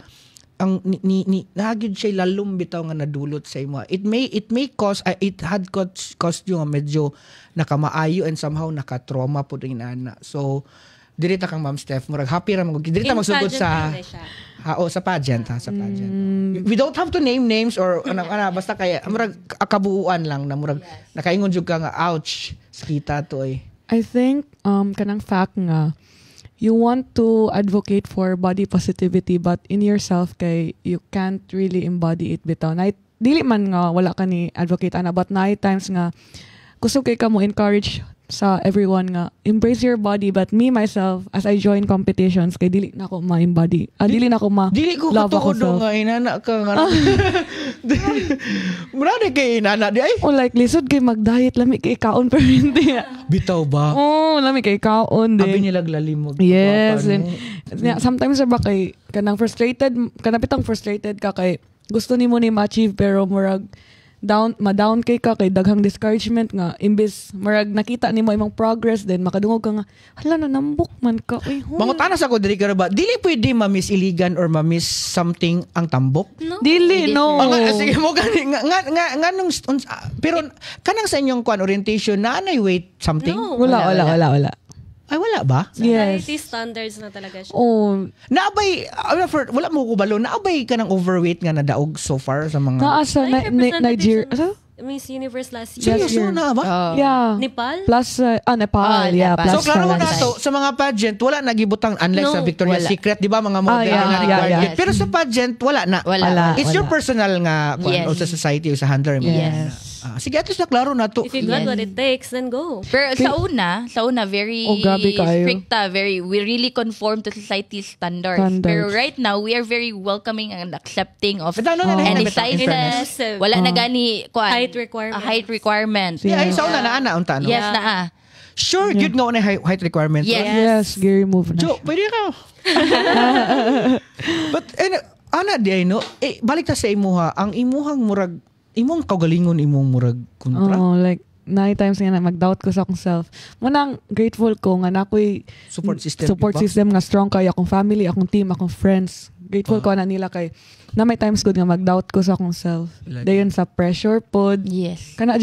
ang ni naagid siya lalom bitaw nga nadulot sa imo. It may cause it had caused you nga medyo nakamaayo and somehow naka-trauma pud rin ana. So diri ta kang Ma'am Steph murag happy ra magud diri ta magsugod sa sa pageant sa pageant. We don't have to name names or basta kaya murag kabuuan lang na murag nakaingon jud ka nga ouch sakita to eh. I think kanang fact nga you want to advocate for body positivity but in yourself kay you can't really embody it bitaw. Dili man nga wala ka ni advocate ana but na times nga gusto kay ka mo encourage sa everyone nga embrace your body, but me myself as I join competitions kay dili na ako ma-embody. Dili na ako Dili ko love ako katuod self. nga inana ka nga. Mura kay inana di ay. Oh, like lisod kay mag-diet lami kay kaon pero hindi. Bitaw ba? Oh, lami kay kaon Abi din. nila lalimog. Yes, and sometimes ba kay kanang frustrated, kanapitang frustrated ka kay gusto nimo ni ma-achieve pero murag ma-down kay ka kay daghang discouragement nga imbes murag nakita nimo imong progress then makadungog ka nga hala na nambok man ka uy Mangutanas ako diri ka ba? Dili pwede ma-miss iligan or ma-miss something ang tambok? dili no. Sige mo gani nga nung pero kanang sa inyong orientation na anay weight something? No. wala. Ay wala ba? Yes. Society standards na talaga siya. Oh, Naabay wala mo ko balo. Naabay ka ng overweight nga nadaog so far sa mga naa sa Nigeria. Miss Universe last year. Seryoso na ba? Yeah. Nepal? Plus Nepal. Yeah, Nepal. plus So klaro mo na Valentine's. to sa mga pageant wala nagibutang unlike No, sa Victoria's wala. Secret, di ba mga model yeah, na required. yeah. yun. Pero sa pageant wala na. Wala. It's your personal nga Yes. o sa society o sa handler mo. Yes. Sige, at least na klaro na to. If you got what it takes, then go. Pero sa una, very Oh, grabe kayo. stricta, we really conform to society's standards. Pero right now, we are very welcoming and accepting of But ano na any in fairness? sizes. Wala na gani, Height requirements. height requirements. Yeah, ay, sa una na ana unta no. Yes, na Sure, good nga na height requirements. Yes. Yes, Gary move na. Jo, pwede ka. But ana di ay no, balik ta sa imuha, ang imuhang murag imong kaugalingon imong murag kontra. Oh, like 9 times nga na mag-doubt ko sa akong self. Munang grateful ko nga na ako'y Support system, support diba? system nga strong kay akong family, akong team, akong friends. Grateful ko na nila kay na may times good nga mag-doubt ko sa akong self. Like- Dayon sa pressure pod. Yes. Kana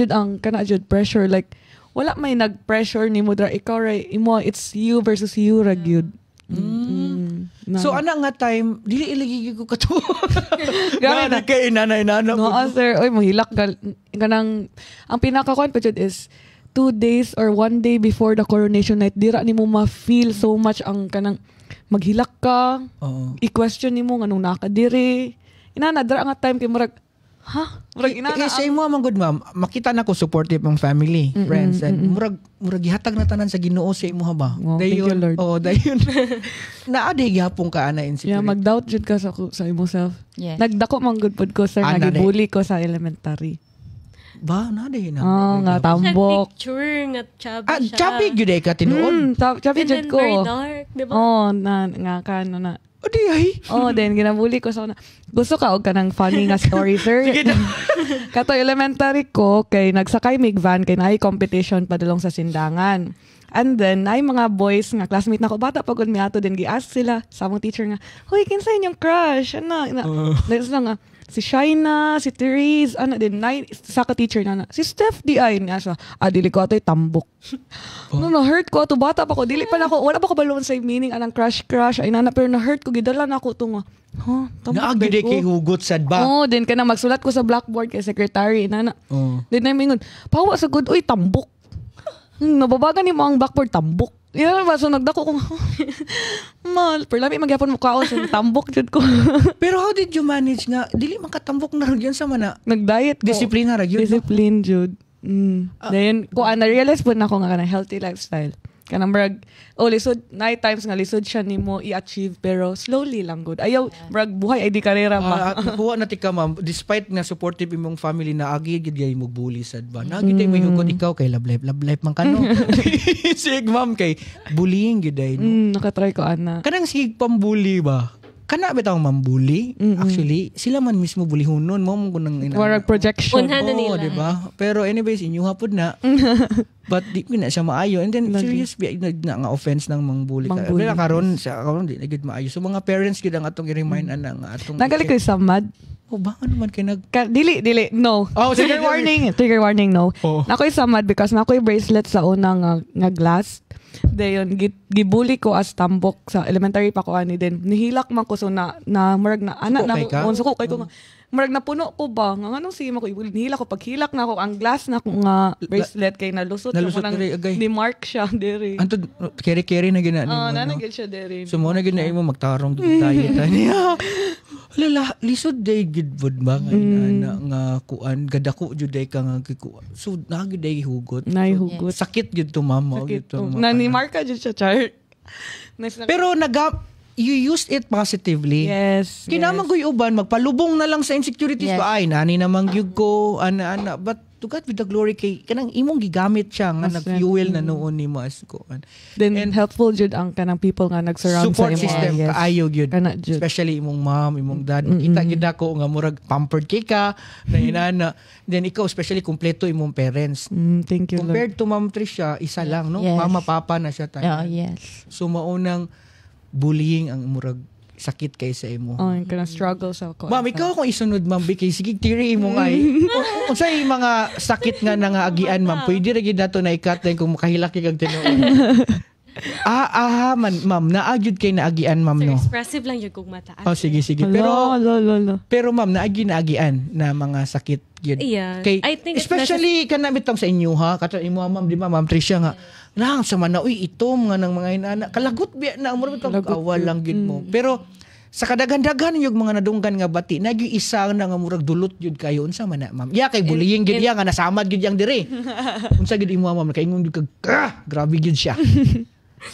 jud pressure like wala may nag-pressure nimo dra ikaw ray imo it's you versus you ra gyud. So ana nga time, dili ilagig ko kato. Grabe na. Kay inana No, sir, oy mohilak ka kanang ang pinaka-kuan pa jud is 2 days or 1 day before the coronation night dira nimo ma-feel so much ang kanang maghilak ka. Oo. I-question nimo nganong nakadiri. Inana dira nga time kay murag murag inana Sa imo man good ma'am, makita na ko supportive ang family, friends and murag gihatag na tanan sa Ginoo sa imo ba. Wow, thank you, Lord. Oh, dayon. Naade gyapon ka ana insecurity. yeah, mag-doubt jud ka sa imo self. Yes. Nagdako man good pod ko sir, Ah, nagibully ko sa elementary. Ba naade na. Oh, nga tambok. Picture nga chubby siya. Chubby gyud ay ka tinuod. Chubby And jud then ko. very dark, di ba? Oh, nga kano na. Odi ay. Oh, then ginabuli ko sa una. Gusto ka og kanang funny nga story, sir? Kato elementary ko kay nagsakay mig van kay naay competition padulong sa sindangan. And then naay mga boys nga classmate nako bata pagod mi ato din gi-ask sila sa among teacher nga, "Hoy, kinsa inyong crush?" Ana, nga si Shaina, si Therese, din sa ka teacher na si Steph di ay niya siya. Dili ko ato'y tambok. No, hurt ko ato bata pa ko. Dili pa na ako, wala pa ko balon sa meaning anang crush ay nana pero na hurt ko gidala na ako tunga. Tambok Naagid ko. kay hugot sad ba? Oh, then kana magsulat ko sa blackboard kay secretary nana. Oh. Then na mingon, pawa sa good oy tambok. Nababagan ni mo ang blackboard tambok. Yeah, ba so nagdako ko. Mal, pero lami magyapon mo kaon sa tambok jud ko. Pero how did you manage nga dili makatambok na ron sa mana? Nag-diet ko. Disiplina ra gyud. Discipline jud. Then ko na-realize po na ako nga kanang healthy lifestyle. Kanang brag, lisod, night times nga lisod siya nimo i-achieve pero slowly lang good. Ayaw, brag buhay ay di karera ba. Nakuha na tika ma'am, despite nga supportive imong family na agi gid gay mo bully sad ba. Nagid ay may hugot ikaw kay love life man kano. Sig ma'am kay bullying gid ay no. Nakatry ko ana. Kanang sig pambully ba? Kana bitaw mambully. Actually, sila man mismo bulihunon mo mo kunang Warag projection. Unhan na nila. di ba? Pero anyways, inyo hapod na. But di ko na siya maayo. And then serious na nga offense ng mangbully ka. Mangbully. Pero karon di na gid maayo. So mga parents gid ang atong i-remind ana nga atong Nagali ko sa mad. Oh, ba ano man kay nag Dili, no. Oh, sige, Trigger warning, no. Oh. Nako'y samad because nako'y bracelet sa unang nga glass. Dayon gibuli ko as tambok sa elementary pa ko ani din. Nihilak man ko so na murag na ana na Suko kay ka? suko kay ko nga. Murag napuno ko ba nga anong sige mo ko ibuli nihilak ko paghilak na ko ang glass na ko nga bracelet kay nalusot Nalusot ko nang diri, agay. ni mark siya diri. Anto carry na gina Oh, nimo. nanagid siya diri. So mo na gid na imo magtarong dugay diet niya. Lala, lisod day gid bud ba nga kuan gadako jud day ka nga kuan. So nagid day hugot. Naihugot. Sakit gid to ma'am. Sakit to. Nani-mark ka dyan siya, Char. Pero you used it positively. Yes. Kinamang ko'y uban, magpalubong na lang sa insecurities. Yes. Ba, ay, nani namang gyud ko, ana. But to God with the glory kay kanang imong gigamit siya nga nag-fuel na noon ni mo as ko. Then helpful jud ang kanang people nga nag-surround sa Support imo. system, Yes. kaayo gyud. Kana jud. Especially imong mom, imong dad. Makita gyud ako nga murag pampered kay ka, na inana. Then ikaw, especially kompleto imong parents. Thank you, Lord. Compared to Ma'am Tricia, isa lang, no? Yes. Mama, papa na siya tayo. Yes. So maunang bullying ang murag sakit kay sa imo. Oh, yung kanang struggle sa ko. Ma'am, ikaw kung isunod, ma'am, kay sige, tiri mo nga Kung sa'y mga sakit nga nangaagian, ma'am, pwede rin dato na ikat na kung makahilaki kag tinuod. Ma'am, naagyod kay naagian, ma'am, Sir, no? expressive lang yung kung mataas. Oh, sige. Hello. Pero ma'am, naagian na mga sakit yun. Yeah. Kay, I think it's especially kanabitang sa inyo, ha? Kato imo, ma'am, di ba, ma'am Tricia nga, lang sa mana, uy, itom nga ng mga inana. Kalagot biya na, mura bitang awal lang gid mo. Pero, sa kadaghan-daghan yung mga nadunggan nga bati, nagyo isa na nga murag dulot yun kayo. Unsa man na, ma'am? Kay bullying gid nga nasamad gid yang dire. Unsa gid imo, ma'am? Kaingon gid kag, grabe gid siya.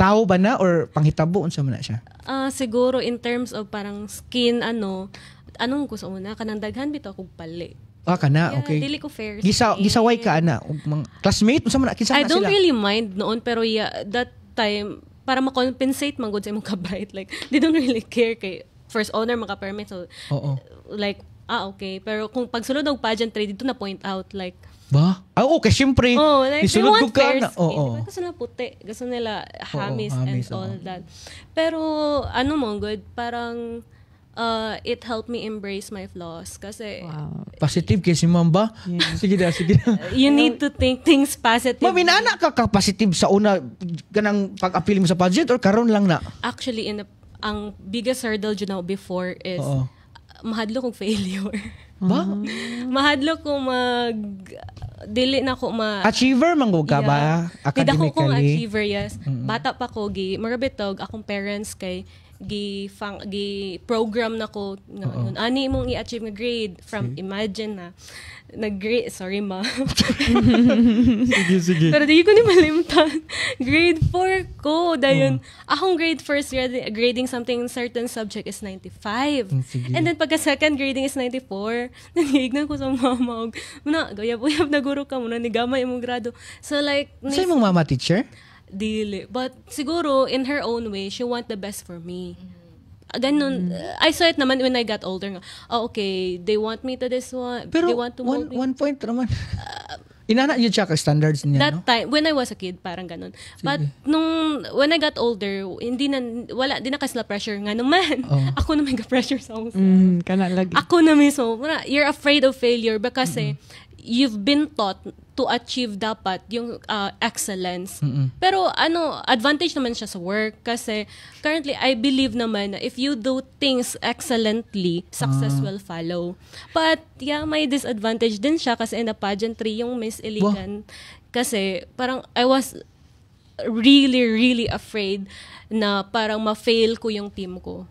Tao ba na or panghitabo? Unsa man na siya? Siguro in terms of parang skin, anong gusto mo na? Kanang daghan bito kog pali. Kana, Yeah, okay. dili ko fair. Gisaway ka, ana. Mga classmate? Unsa man na? Kinsa I na don't sila? really mind noon, pero that time, para ma-compensate man gud sa imong ka-bright. Like, they don't really care kay first owner maka-permit. So, Oo. like, okay. Pero kung pagsulod ng pageantry, dito na point out, like, Ba? Okay, syempre. like, they Isulod want ko ka fair na. skin. Oo. Gusto nila puti. Gusto nila hamis hamis, and all that. Pero, good, parang, it helped me embrace my flaws. Kasi, Positive kay si ma'am ba? Sige na. you need to think things positive. Ma'am, inana ka positive sa una ganang pag-appeal mo sa pageant or karon lang na? Actually, ang biggest hurdle dyan now before is, mahadlo kong failure. Ba? Mahadlo kong dili na ko Achiever man ka ba? Dili ako kong Academically? achiever, yes. Bata pa ko, marabitog, akong parents kay program na ko nga ani mong i-achieve nga grade from imagine na nag-grade, sorry ma. Sige. Pero di ko ni malimtan. Grade 4 ko. Dayon, akong grade first grading something in certain subject is 95. Sige. And then pagka second grading is 94, nanghignan ko sa mama. Muna, gayab-uyab na guro ka muna, nigamay imong grado. So like, Sa imong mama teacher? dili. But siguro, in her own way, she want the best for me. Ganun. I saw it naman when I got older. Okay, they want me to this one. Pero they want to mold me. one point naman. Inana yun siya ka standards niya, That no? time, when I was a kid, parang ganun. But when I got older, di na kasi pressure nga naman. Ako na may pressure sa akong Kana lagi. Ako na mismo. You're afraid of failure because you've been taught to achieve dapat yung excellence. Pero advantage naman siya sa work kasi currently I believe naman na if you do things excellently, success will follow. But yeah, may disadvantage din siya kasi in the pageantry yung Miss Iligan kasi parang I was really, really afraid na parang ma-fail ko yung team ko.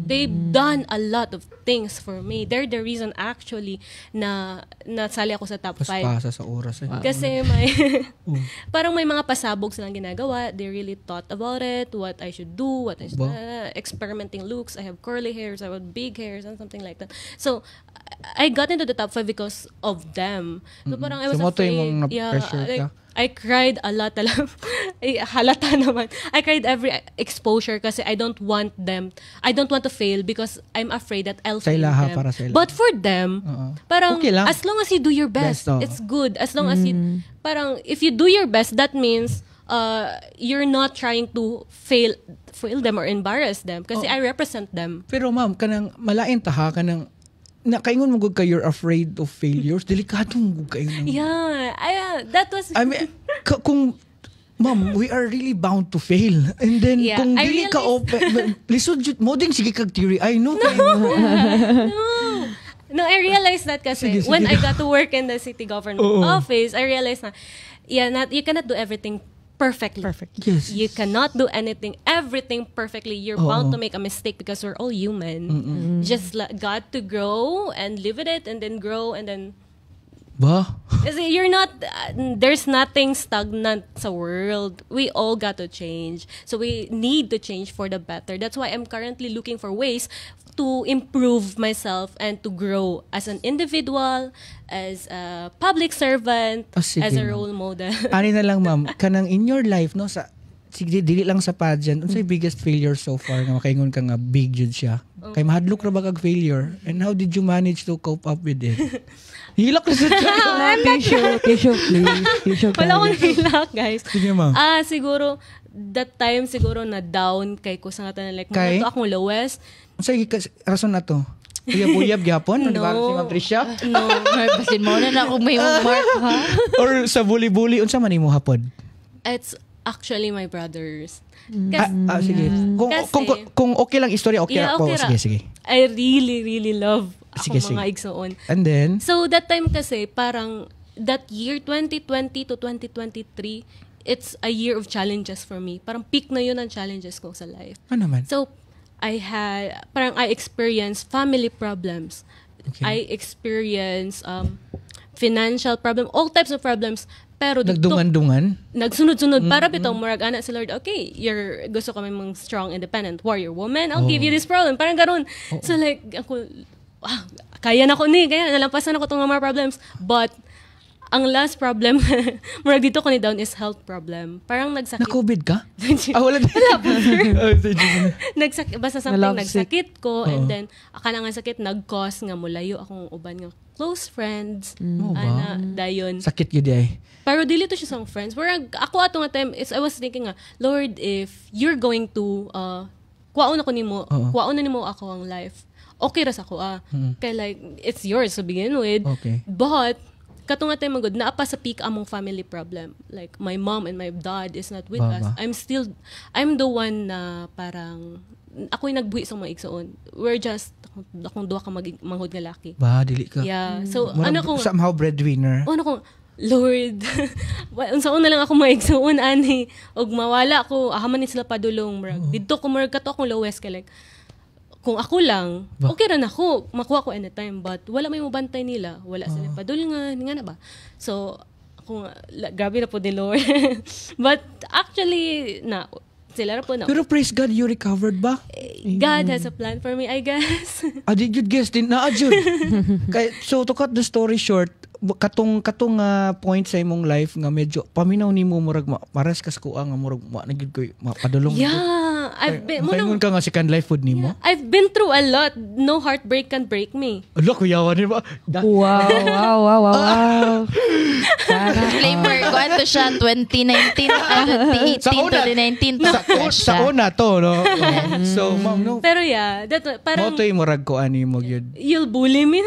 They've done a lot of things for me. They're the reason actually na nasali ako sa top 5. Paspasa sa oras. Kasi may parang may mga pasabog silang ginagawa. They really thought about it, what I should do, what I should experimenting looks. I have curly hairs, I have big hairs and something like that. So I got into the top 5 because of them. So parang I was So, afraid. yung na-pressure ka? I cried a lot talaga. Halata naman. I cried every exposure kasi I don't want to fail because I'm afraid that I'll fail them. Para sa ilaha. But for them, parang Okay lang. as long as you do your best, it's good. As long as you, parang if you do your best, that means you're not trying to fail them or embarrass them kasi I represent them. Pero ma'am, kanang malain taha kanang nakaingon mo gud ka you're afraid of failures, delikadong gud kayo nang. Yeah, that was I mean, kung ma'am, we are really bound to fail. And then kung dili ka open, lisod jud mo ding sige kag theory. I know No, I realized that kasi when I got to work in the city government office, I realized na you cannot do everything perfectly. Yes. You cannot do everything perfectly. You're bound to make a mistake because we're all human. Just got to grow and live with it, and then grow, and then Ba? kasi you're not, there's nothing stagnant sa world. We all got to change. So we need to change for the better. That's why I'm currently looking for ways to improve myself and to grow as an individual, as a public servant, Sige, as a ma'am. role model. Ani na lang, ma'am, kanang in your life, no, sa sige, dili lang sa pageant, unsay biggest failure so far nga makaingon ka nga big jud siya? Kay mahadlok ra ba kag failure? And how did you manage to cope up with it? Hilak na sa Tissue, please. Tissue, Wala akong guys. hilak, guys. Sige, ma'am. Siguro, that time siguro na down kay ko sa nga tanan, like, Kay? mga to akong lowest. Unsay rason na to? Uyab-uyab gyapon? Di ba si Ma'am Tricia? No. Basin mo na ako may mark, ha? Or sa bully-bully, unsa man imo hapon? It's actually my brothers. Sige. Kung okay lang istorya, okay Yeah, ra po. okay ra. Sige. I really, really love Sige, ako mga sige. igsoon. And then, So, that time kasi, parang, that year, 2020 to 2023, it's a year of challenges for me. Parang peak na yun ang challenges ko sa life. ano man? So, I experienced family problems. Okay. I experienced financial problem, all types of problems. Pero dito, Nagdungan-dungan? nagsunod-sunod para bitaw murag ana si Lord, okay, gusto kami mong strong independent warrior woman, I'll give you this problem, parang garon. So like ako, kaya na ko kaya nalampasan ako tong mga problems, but ang last problem murag dito ko ni down is health problem, parang nagsakit. Na-COVID ka? Wala. Basta something nagsakit ko, and then akala nga sakit nag-cause nga mulayo akong uban nga close friends, ana dayon. Sakit yun ay. Pero dili to siya sang friends. Where ako ato nga time is I was thinking nga, Lord, if you're going to kuwaon ako nimo, kuwaon na nimo ako ang life. Okay ra sa ako Kay like it's yours to begin with. Okay. But kato nga time magud naa pa sa peak among family problem. Like my mom and my dad is not with us. I'm the one na parang ako'y nagbuhi sa mga igsoon. We're just akong duha ka manghud nga laki. Ba, dili ka. Yeah. So Murag ano ko somehow breadwinner. ano ko, Lord, unsaon na lang ako maigsuon ani og mawala ko ahaman ni sila padulong murag. Didto ko murag kato akong lowest kay like kung ako lang, okay ra na ako, makuha ko anytime, but wala may mabantay nila, wala sila padulungan, nga na ba? So, grabe na po ni Lord. But actually, sila ra po na. Pero praise God, you recovered ba? God has a plan for me, I guess. Did you guess din? Jud. So, to cut the story short, katong point sa imong life nga medyo paminaw nimo murag maras kas ko nga murag nagid ko mapadulong. Yeah, Makaingon ka nga second life food nimo. I've been through a lot. No heartbreak can break me. Ala, kuyawan ni ba? Wow. Disclaimer, kuhan to siya 2019, 2018, 2019 to. Sa una to, no? So, ma'am, no. Pero yeah, parang Motoy murag ko ani mo gyud. you'll bully me.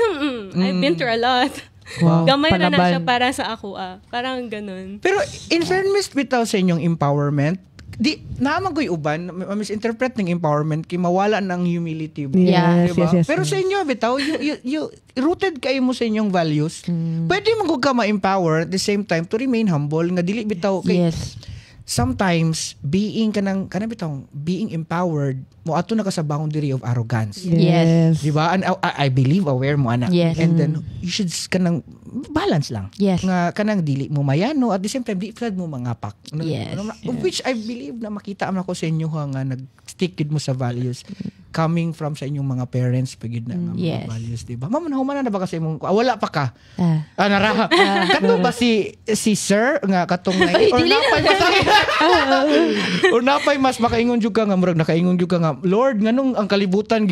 I've been through a lot. Wow, Gamay na palaban. siya para sa ako Parang ganun. Pero in fairness bitaw sa inyong empowerment, di naman ko'y uban, misinterpret ng empowerment kay mawala ng humility. Yes, Diba? yes. Pero sa inyo bitaw, you rooted kayo mo sa inyong values. Pwede mo ka ma-empower at the same time to remain humble nga dili bitaw kay Yes. sometimes being being empowered mo ato na ka sa boundary of arrogance. Yes. Di ba? And I believe aware mo ana. Yes. And then you should kanang balance lang. Yes. Nga kanang dili mo mayano at the same time di flood mo mangapak. Yes. Which I believe na makita am ako sa inyo nga nag-stick gid mo sa values coming from sa inyong mga parents pagid na nga mga Yes. values, di ba? Ma'am, human na ba kasi imong wala pa ka? Ah. Nara. Kato ba si sir nga katong Ay, or dili napay mas or napay mas makaingon jud ka nga murag nakaingon jud ka nga Lord nganong ang kalibutan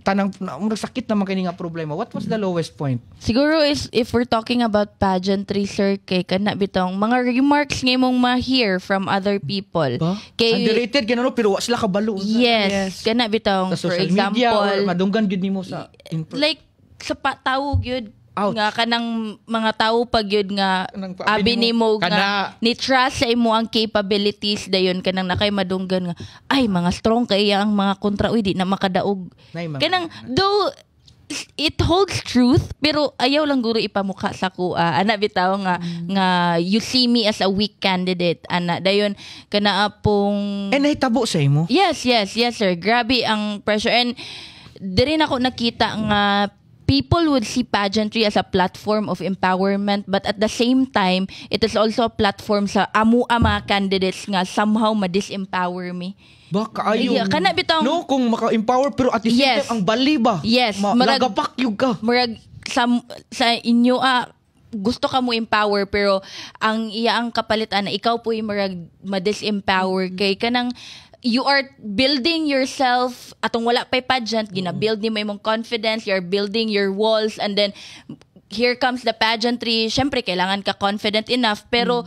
tanang murag sakit na makini nga problema. What was the lowest point? Siguro is if we're talking about pageantry, sir, kay kana bitong mga remarks nga mong ma-hear from other people. Kay Underrated ganun pero wa sila kabalo. yes, kana bitong Sa for social media or example, madunggan gid nimo sa like sa tao gyud Ouch. nga kanang mga tao pag yun nga Kanang abi nimo kana. nga ni trust sa imo ang capabilities dayon kanang nakay madunggan nga ay mga strong kay ang mga kontra uy di na makadaog Nay, mga- kanang though it holds truth pero ayaw lang guro ipamukha sa kuha. Ana bitaw nga you see me as a weak candidate. Ana dayon kana apong nahitabo sa imo? Yes sir. Grabe ang pressure and diri na ako nakita nga people would see pageantry as a platform of empowerment but at the same time it is also a platform sa mga candidates nga somehow ma-disempower me. Baka ayaw. Kana bitong no kung maka-empower pero at the same time ang bali ba? Yes. Nagapak yung ka. Murag sa inyo gusto ka mo empower pero ang ang kapalitan na ikaw po yung murag ma-disempower kay kanang you are building yourself atong wala pay pageant gina-build ni mo imong confidence, you're building your walls and then here comes the pageantry. Syempre kailangan ka confident enough pero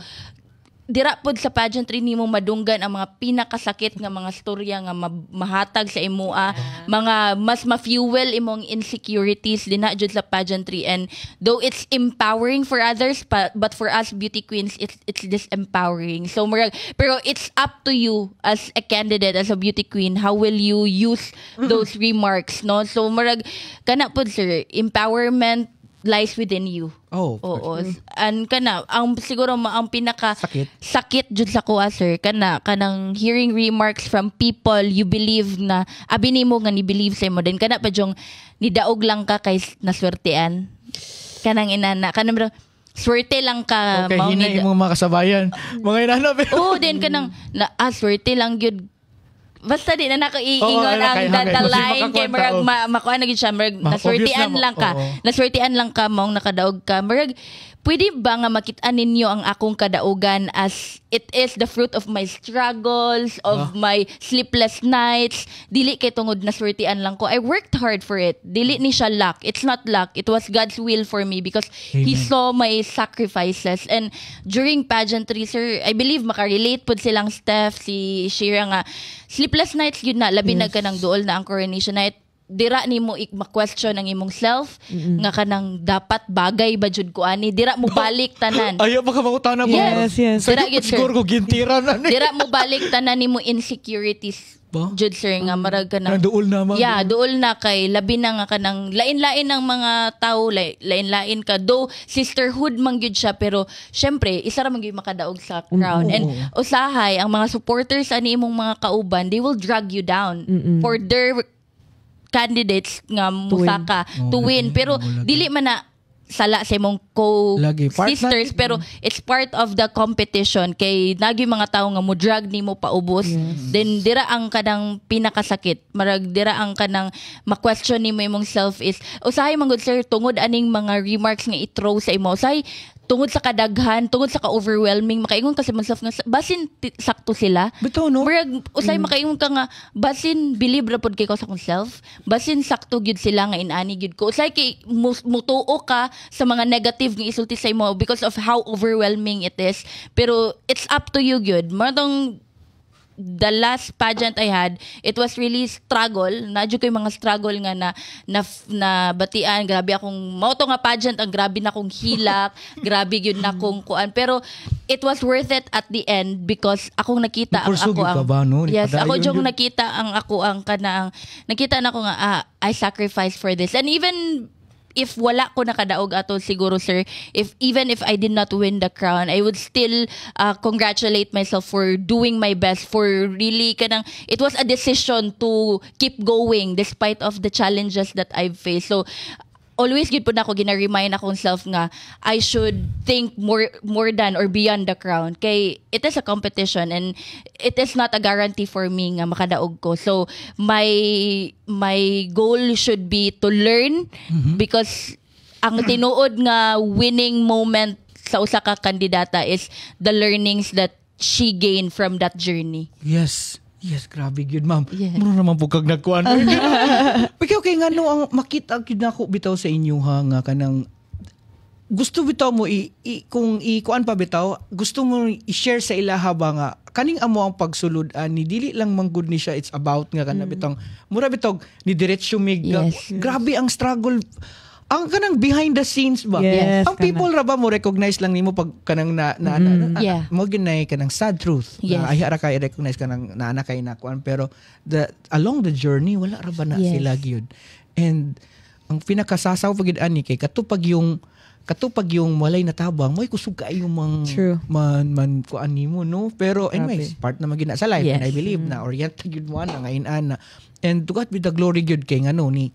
dira pod sa pageantry nimo madunggan ang mga pinakasakit nga mga storya nga mahatag sa imoa, mga mas ma-fuel imong insecurities dinha jud sa pageantry and though it's empowering for others but for us beauty queens it's disempowering. So pero it's up to you as a candidate, as a beauty queen, how will you use those remarks, no? So kana pod sir, empowerment lies within you. Oo. And ang siguro ang pinaka sakit jud sa kuha sir kanang hearing remarks from people you believe na abi nimo nga ni believe sa imo then kana pa jong nidaog lang ka kay naswertean kanang inana kanang swerte lang ka okay, hinay imong mga kasabayan mga inana then kanang swerte lang gyud basta di na nakaiingon ang line kay marag makuha na gid siya marag naswertean lang ka. Naswertean lang ka mong nakadaog ka. Marag pwede ba nga makit-an ninyo ang akong kadaugan as it is the fruit of my struggles, of my sleepless nights. Dili kay tungod naswertean lang ko. I worked hard for it. Dili ni siya luck. It's not luck. It was God's will for me because He saw my sacrifices. And during pageantry, sir, I believe makarelate pod silang Steph, si Shira nga, sleepless nights yun na, labi na ka ng duol na ang coronation night. Dira nimo ma-question ang imong self nga kanang dapat bagay ba jud ko ani dira mo balik tanan ayaw pa ka mangutana mo yes dira gid siguro ko gintiran na dira mo balik tanan nimo insecurities jud sir nga marag kanang duol na duol na kay labi na nga kanang lain-lain ang mga tao lain-lain ka do sisterhood man gyud siya pero syempre isa ra man gyud makadaog sa crown and usahay ang mga supporters ani imong mga kauban they will drag you down for their candidates nga musaka to win pero dili man na sala sa imong co-sisters pero it's part of the competition kay nagi mga tao nga mo drag nimo paubos then dira ang kanang pinakasakit marag dira ang kanang ma-question nimo imong self is usahay man gud sir tungod aning mga remarks nga i-throw sa imo usahay tungod sa kadaghan, tungod sa ka-overwhelming, makaingon ka sa myself nga, basin sakto sila. Bito, no? Murag, usay makaingon ka nga, basin believe ra pod kay ko sa akong self, basin sakto gyud sila nga inani gyud ko. Usay kay mutuo ka sa mga negative nga isulti sa imo because of how overwhelming it is. Pero it's up to you gyud. Matong the last pageant I had, it was really struggle. Nadyo ko yung mga struggle nga na batian. Grabe akong, mauto nga pageant, ang grabe na akong hilak, grabe yun na akong kuan. Pero it was worth it at the end because akong nakita ang ako ang, yes, ako yung nakita ang ako ang kanang, nakita na ko nga, I sacrificed for this. And even if wala ko nakadaog ato siguro sir, even if I did not win the crown, I would still congratulate myself for doing my best, for really kanang it was a decision to keep going despite of the challenges that I've faced. So always good po na ako gina-remind akong self nga I should think more than or beyond the crown. Kay it is a competition and it is not a guarantee for me nga makadaog ko. So my goal should be to learn because ang tinuod nga winning moment sa usa ka kandidata is the learnings that she gained from that journey. Yes. Yes, grabe gyud ma'am. Yes. Muro naman po kag nagkuan. Okay nga no ang makita gyud nako bitaw sa inyo ha nga kanang gusto bitaw mo kung ikuan pa bitaw, gusto mo i-share sa ilaha ba nga kaning amo ang pagsulod ni dili lang manggod ni siya, it's about nga kana bitong mura bitaw ni diretso mig. Yes. Grabe ang struggle. Ang kanang behind the scenes ba? Yes, ang people ra ba mo recognize lang nimo pag kanang mo ginay kanang sad truth. Yes. Ay ara kay recognize kanang naana kay nakuan pero along the journey wala ra ba na sila gyud. And ang pinakasasaw pagid ani kay katupag yung walay natabang mo'y kusog kaayo True. man kuan nimo no, pero anyways Grabe. part na magina sa life, Yes. and I believe na oriented gyud mo na ngayon ana, and to God be the glory gyud kay ngano ni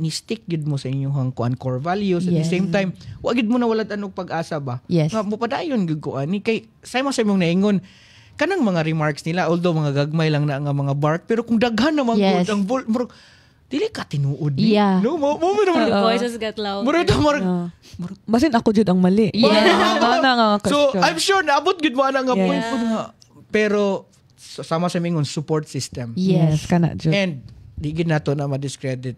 stick gyud mo sa inyong kuan core values, at the Yes. same time wa gyud mo na walad anong pag-asa ba Yes. nga mopadayon gyud ko ani kay sa imong naingon kanang mga remarks nila, although mga gagmay lang na nga mga bark, pero kung daghan naman Yes. ang dili ka tinuod ni. Yeah. No, mo naman. The voices get louder. Basin ako jud ang mali. Yeah. Nga So, question. I'm sure naabot gud mo na nga Yes. point po nga. Pero sama sa mingon support system. Yes. kana jud. And di gid nato na ma-discredit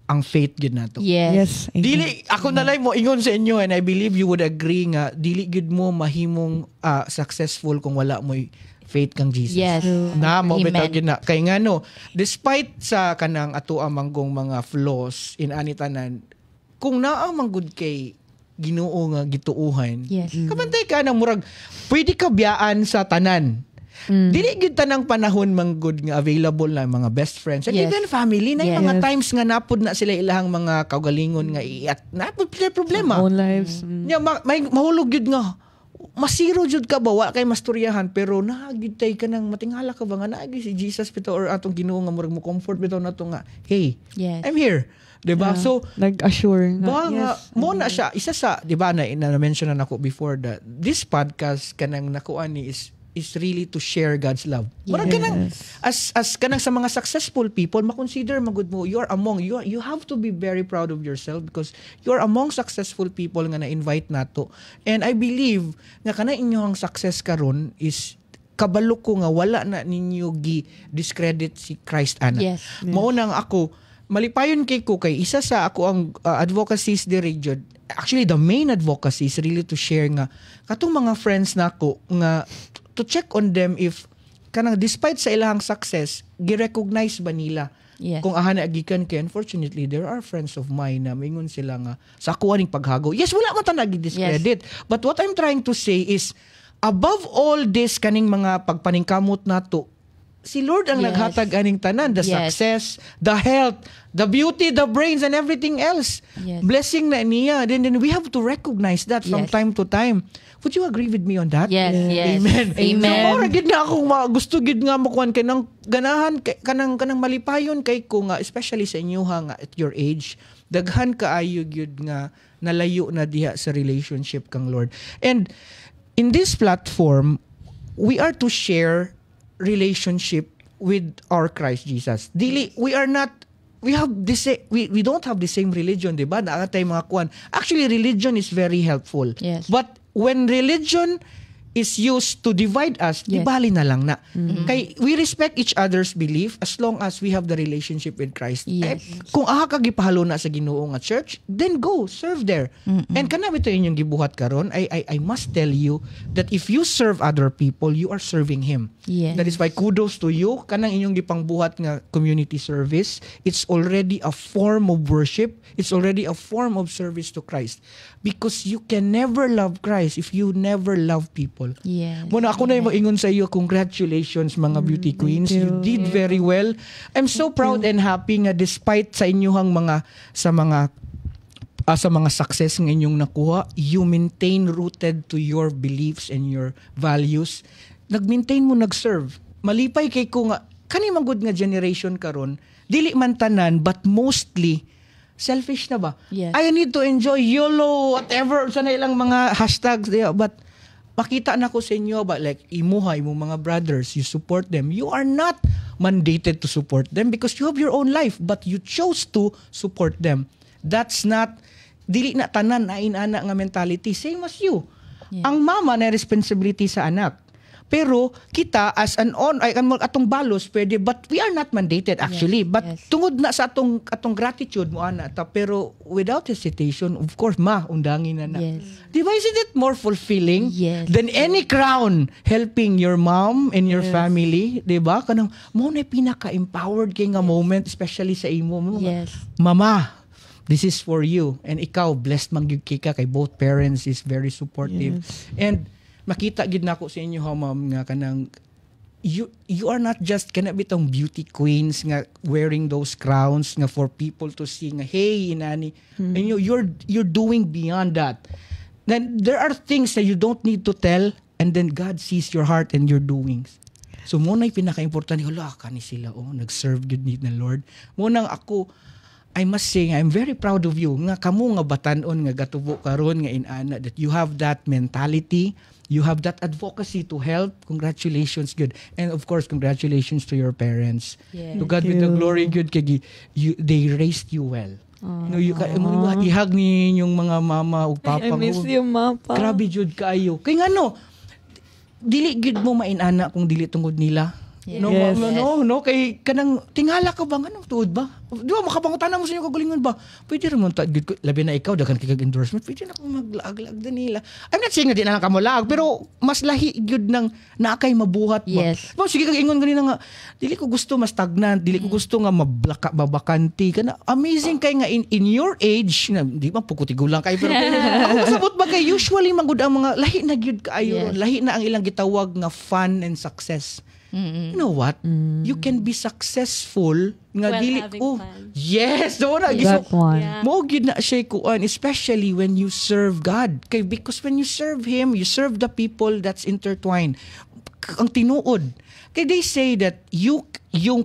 ang faith gid nato. Yes. Yes. Dili ako nalay mo ingon sa inyo, and I believe you would agree nga dili gid mo mahimong successful kung wala mo faith kang Jesus. Yes. Na mo Amen. bitaw gid na kay ngano despite sa kanang ato amanggong mga flaws in anitanan, kung naa manggod kay Ginoo nga gituuhan, Yes. kabantay ka nang murag pwede ka biyaan sa tanan. Dili gid tanang panahon manggod nga available na mga best friends and Yes. even family na yung Yes. mga times nga napud na sila ilahang mga kaugalingon nga iat napud sila problema. Own lives. Nya may mahulog gyud nga masiro jud ka ba wa kay masturyahan, pero naagid tay ka nang matingala ka ba nga naagi si Jesus bitaw or atong Ginoo nga murag mo comfort bitaw nato nga hey, Yes. I'm here. Diba? So Nag-assure ba nga yes. mo na siya isa sa diba na mention na nako before that this podcast kanang nakuan ni is really to share God's love. Murag kanang as kanang sa mga successful people makonsider magud mo you have to be very proud of yourself because you are among successful people nga na-invite nato. And I believe nga kana inyong success karon is kabalo ko nga wala na ninyo gi-discredit si Christ ana. Yes. Mao nang ako malipayon kay ko kay isa sa ako ang advocacies diri jud. Actually the main advocacy is really to share nga katong mga friends nako nga to check on them if kanang despite sa ilahang success gi-recognize ba nila. Yes. Kung aha na agikan kay unfortunately there are friends of mine na mingon sila nga sa ako aning paghago. Yes, wala man ta nagi-discredit. But what I'm trying to say is above all this kaning mga pagpaningkamot nato, si Lord ang Yes. naghatag aning tanan, the Yes. success, the health, the beauty, the brains, and everything else. Yes. Blessing na niya. Then we have to recognize that from Yes. time to time. Would you agree with me on that? Yes. Yes. Amen. Amen. So, gid na ako gusto gid nga makuan kay nang ganahan kanang malipayon kay ko nga especially sa inyo nga at your age, daghan kaayo gyud nga nalayo na diha sa relationship kang Lord. And in this platform, we are to share relationship with our Christ Jesus. Dili we don't have the same religion, di ba? Naatay mga kuan. Actually, religion is very helpful. Yes. But when religion is used to divide us, Yes. ibali na lang na. Kay we respect each other's belief as long as we have the relationship with Christ. Yes. Kung aha ka gipahalo na sa Ginoo nga church, then go serve there. And kana bito inyong gibuhat karon, I must tell you that if you serve other people, you are serving Him. Yes. That is why kudos to you. Kanang inyong gipangbuhat nga community service, it's already a form of worship. It's already a form of service to Christ. Because you can never love Christ if you never love people. Yes. Muna ako na yung ingon sa iyo, congratulations mga beauty queens. You did very well. I'm so proud and happy nga despite sa inyong sa mga success ng inyong nakuha, you maintain rooted to your beliefs and your values. Nag-maintain mo, nag-serve. Malipay kay ko nga, kani magud nga generation karon, dili man tanan, but mostly, selfish na ba? Yes. I need to enjoy YOLO, whatever, sana ilang mga hashtags, but makita na ko sa inyo ba, like, imuha, mga brothers, you support them. You are not mandated to support them because you have your own life, but you chose to support them. That's not, dili na tanan, ain-ana nga mentality, same as you. Yeah. Ang mama na responsibility sa anak. Pero kita as atong balos pwede, but we are not mandated actually. Yes, But yes. tungod na sa atong gratitude mo ana ta, pero without hesitation, of course, undangin na. Yes. Di ba, isn't it more fulfilling Yes. than any crown helping your mom and your family? Di ba? Kanang mo na pinaka-empowered kay nga moment, especially sa imo. Yes. Mama, this is for you. And ikaw, blessed man gyud ka kay both parents is very supportive. Yes. And makita gid nako sa inyo ha ma'am nga kanang you are not just kana bitong beauty queens nga wearing those crowns nga for people to see nga hey inani, and you're doing beyond that. Then there are things that you don't need to tell, and then God sees your heart and your doings. So mo na'y pinaka-importante, hala kani sila nag-serve good need ng Lord. Mo nang ako, I must say, I'm very proud of you nga kamo nga batanon nga gatubo karon nga inana, that you have that mentality. You have that advocacy to help. Congratulations, good. And of course, congratulations to your parents. Yes. To God be the glory, good. They raised you well. Ihag ni yung mga mama o papa. I miss you, Mapa. Grabe, jud kaayo. Kaya nga dili good mo mainana kung dili tungod nila. Yes. No, kay kanang tingala ka ba ngano tuod ba? Di ba makapangutan mo sa inyo kagalingon ba? Pwede ra mo labi na ikaw daghan kay endorsement, pwede na ko maglaag-lag din nila. I'm not saying na di na lang ka mo lag, pero mas lahi gyud nang naakay mabuhat ba. Yes. Ba sige kag ingon ganina nga dili ko gusto mas stagnant, dili ko gusto nga mabakanti kana. Amazing kay nga in your age, na, di ba pukutigulang kay pero ako sabot ba kay usually magud ang mga lahi na gyud kaayo, lahi na ang ilang gitawag nga fun and success. You know what? You can be successful nga While dili having fun. Yes, do na That one. Yeah. mo gid na siya kuan, especially when you serve God. Kay because when you serve him, you serve the people that's intertwined. Ang tinuod. Kay they say that you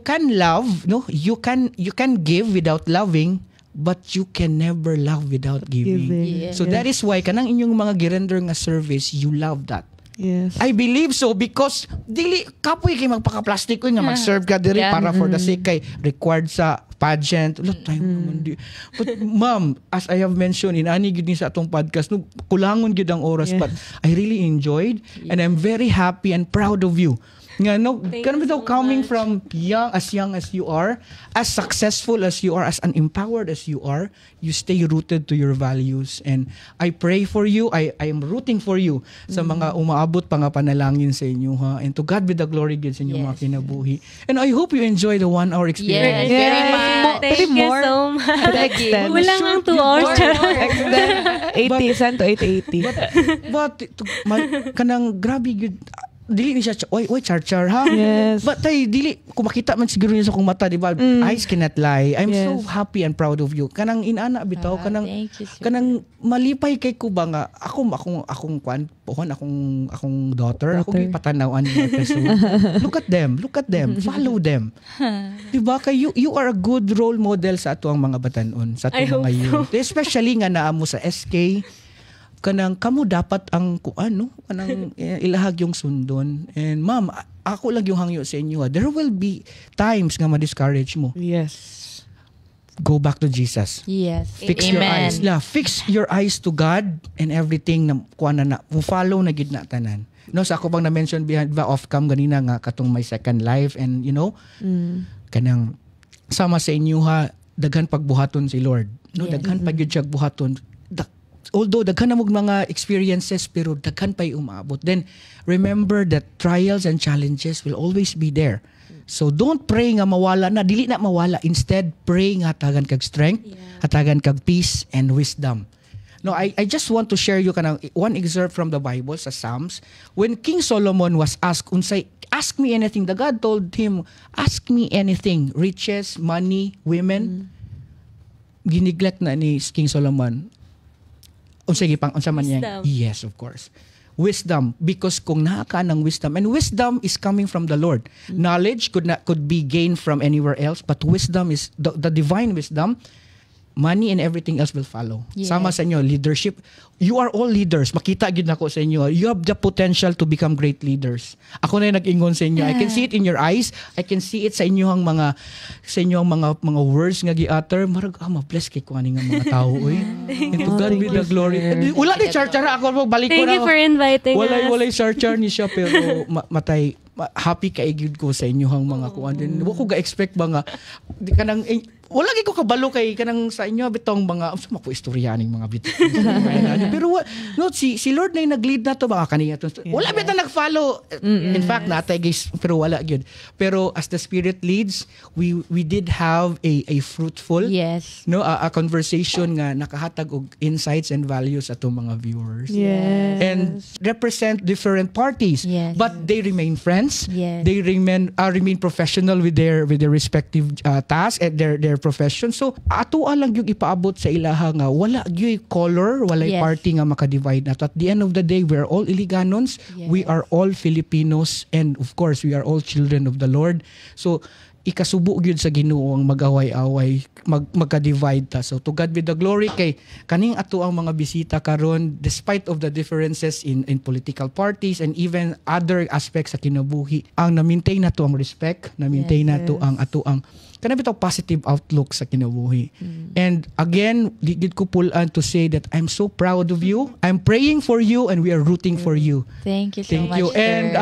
can love, no? You can give without loving, but you can never love without giving. Yes. So that is why kanang inyong mga girender nga service, you love that. Yes. I believe so because dili kapoy kay magpaka-plastic ko nga mag-serve ka diri para for the sake kay required sa pageant. Wala tayo naman di. But ma'am, as I have mentioned in ani gid ni sa atong podcast, no, kulangon gid ang oras, but I really enjoyed and I'm very happy and proud of you. Nga no, kanang bitaw coming from young as you are, as successful as you are, as empowered as you are, you stay rooted to your values, and I pray for you. I am rooting for you sa mga umaabot pa nga panalangin sa inyo ha. And to God be the glory gid sa inyong mga kinabuhi. And I hope you enjoy the 1 hour experience. Yes, very much. Thank you more. so much. Extend. Kulang ang 2 hours. Extend 80 cent to 880. But kanang grabe gud dili ni siya oy char ha. Yes. But dili ko makita man siguro niya sa akong mata, di ba? Eyes cannot lie. I'm so happy and proud of you. Kanang inana bitaw kanang thank you, sir. kanang malipay kay ko ba nga akong kwan pohon akong daughter. Ako gipatanaw-an ni peso. Look at them. Follow them. Di ba kay you are a good role model sa ato ang mga batanon, sa ato mga youth. Especially nga naa mo sa SK. Kanang kamo dapat ang kanang ilahag yung sundon. And ma'am, ako lang yung hangyo sa inyo. There will be times nga ma-discourage mo. Yes. Go back to Jesus. Yes. Fix your eyes. Fix your eyes to God and everything na kuan na follow na gid na tanan. No, sa ako bang na-mention behind the off-cam ganina nga katong my second life, and kanang sama sa inyo ha, daghan pagbuhaton si Lord. No, daghan pa gyud siya buhaton. Although daghan na mong mga experiences, pero daghan pa'y umabot. Then remember that trials and challenges will always be there. So don't pray nga mawala na, dili na mawala. Instead, pray nga hatagan kag strength, hatagan kag peace and wisdom. No, I just want to share you kanang one excerpt from the Bible sa Psalms. When King Solomon was asked unsay, ask me anything, the God told him, ask me anything, riches, money, women. Giniglect na ni King Solomon. Unsa man niya? Yes, of course. Wisdom, because kung naa ka ng wisdom, and wisdom is coming from the Lord. Knowledge could be gained from anywhere else, but wisdom is the divine wisdom. Money and everything else will follow. Yes. Sama sa inyo, leadership. You are all leaders. Makita gid nako sa inyo. You have the potential to become great leaders. Ako na yung nag-ingon sa inyo. I can see it in your eyes. I can see it sa inyong mga words nga gi-utter. Marag ma-bless kay ko ani nga mga tao oy. And to God be the glory. Wala ni char-chara ako balik ko na. Thank you for inviting us. Walay char-char ni siya, pero happy ka gyud ko sa inyong mga kuan. Wa ko ga-expect ba nga kanang wala gyud ko kabalo kay kanang sa inyo bitong mga unsa man ko istoryaning mga bit. Pero no si Lord na yung nag-lead na to baka kaniya to. Wala bita nag-follow. In fact natay guys pero wala gyud. Pero as the Spirit leads, we did have a fruitful Yes. no a conversation nga nakahatag og insights and values atong mga viewers. Yes. And represent different parties, Yes. but they remain friends. Yes. They remain professional with their respective tasks and their profession. So ato lang yung ipaabot sa ilaha nga wala gyud color, wala Yes. party nga maka-divide nato. At the end of the day, we are all Iliganons, we are all Filipinos, and of course we are all children of the Lord. So ikasubo gyud sa Ginoo ang mag-away-away, magka-divide ta. So to God be the glory kay kaning ato ang mga bisita karon despite of the differences in political parties and even other aspects sa kinabuhi. Ang na-maintain nato ang respect, na-maintain nato ang ato ang kanang bitaw positive outlook sa kinabuhi. And again, did ko pull-an to say that I'm so proud of you. I'm praying for you and we are rooting for you. Thank you so Thank much. you. And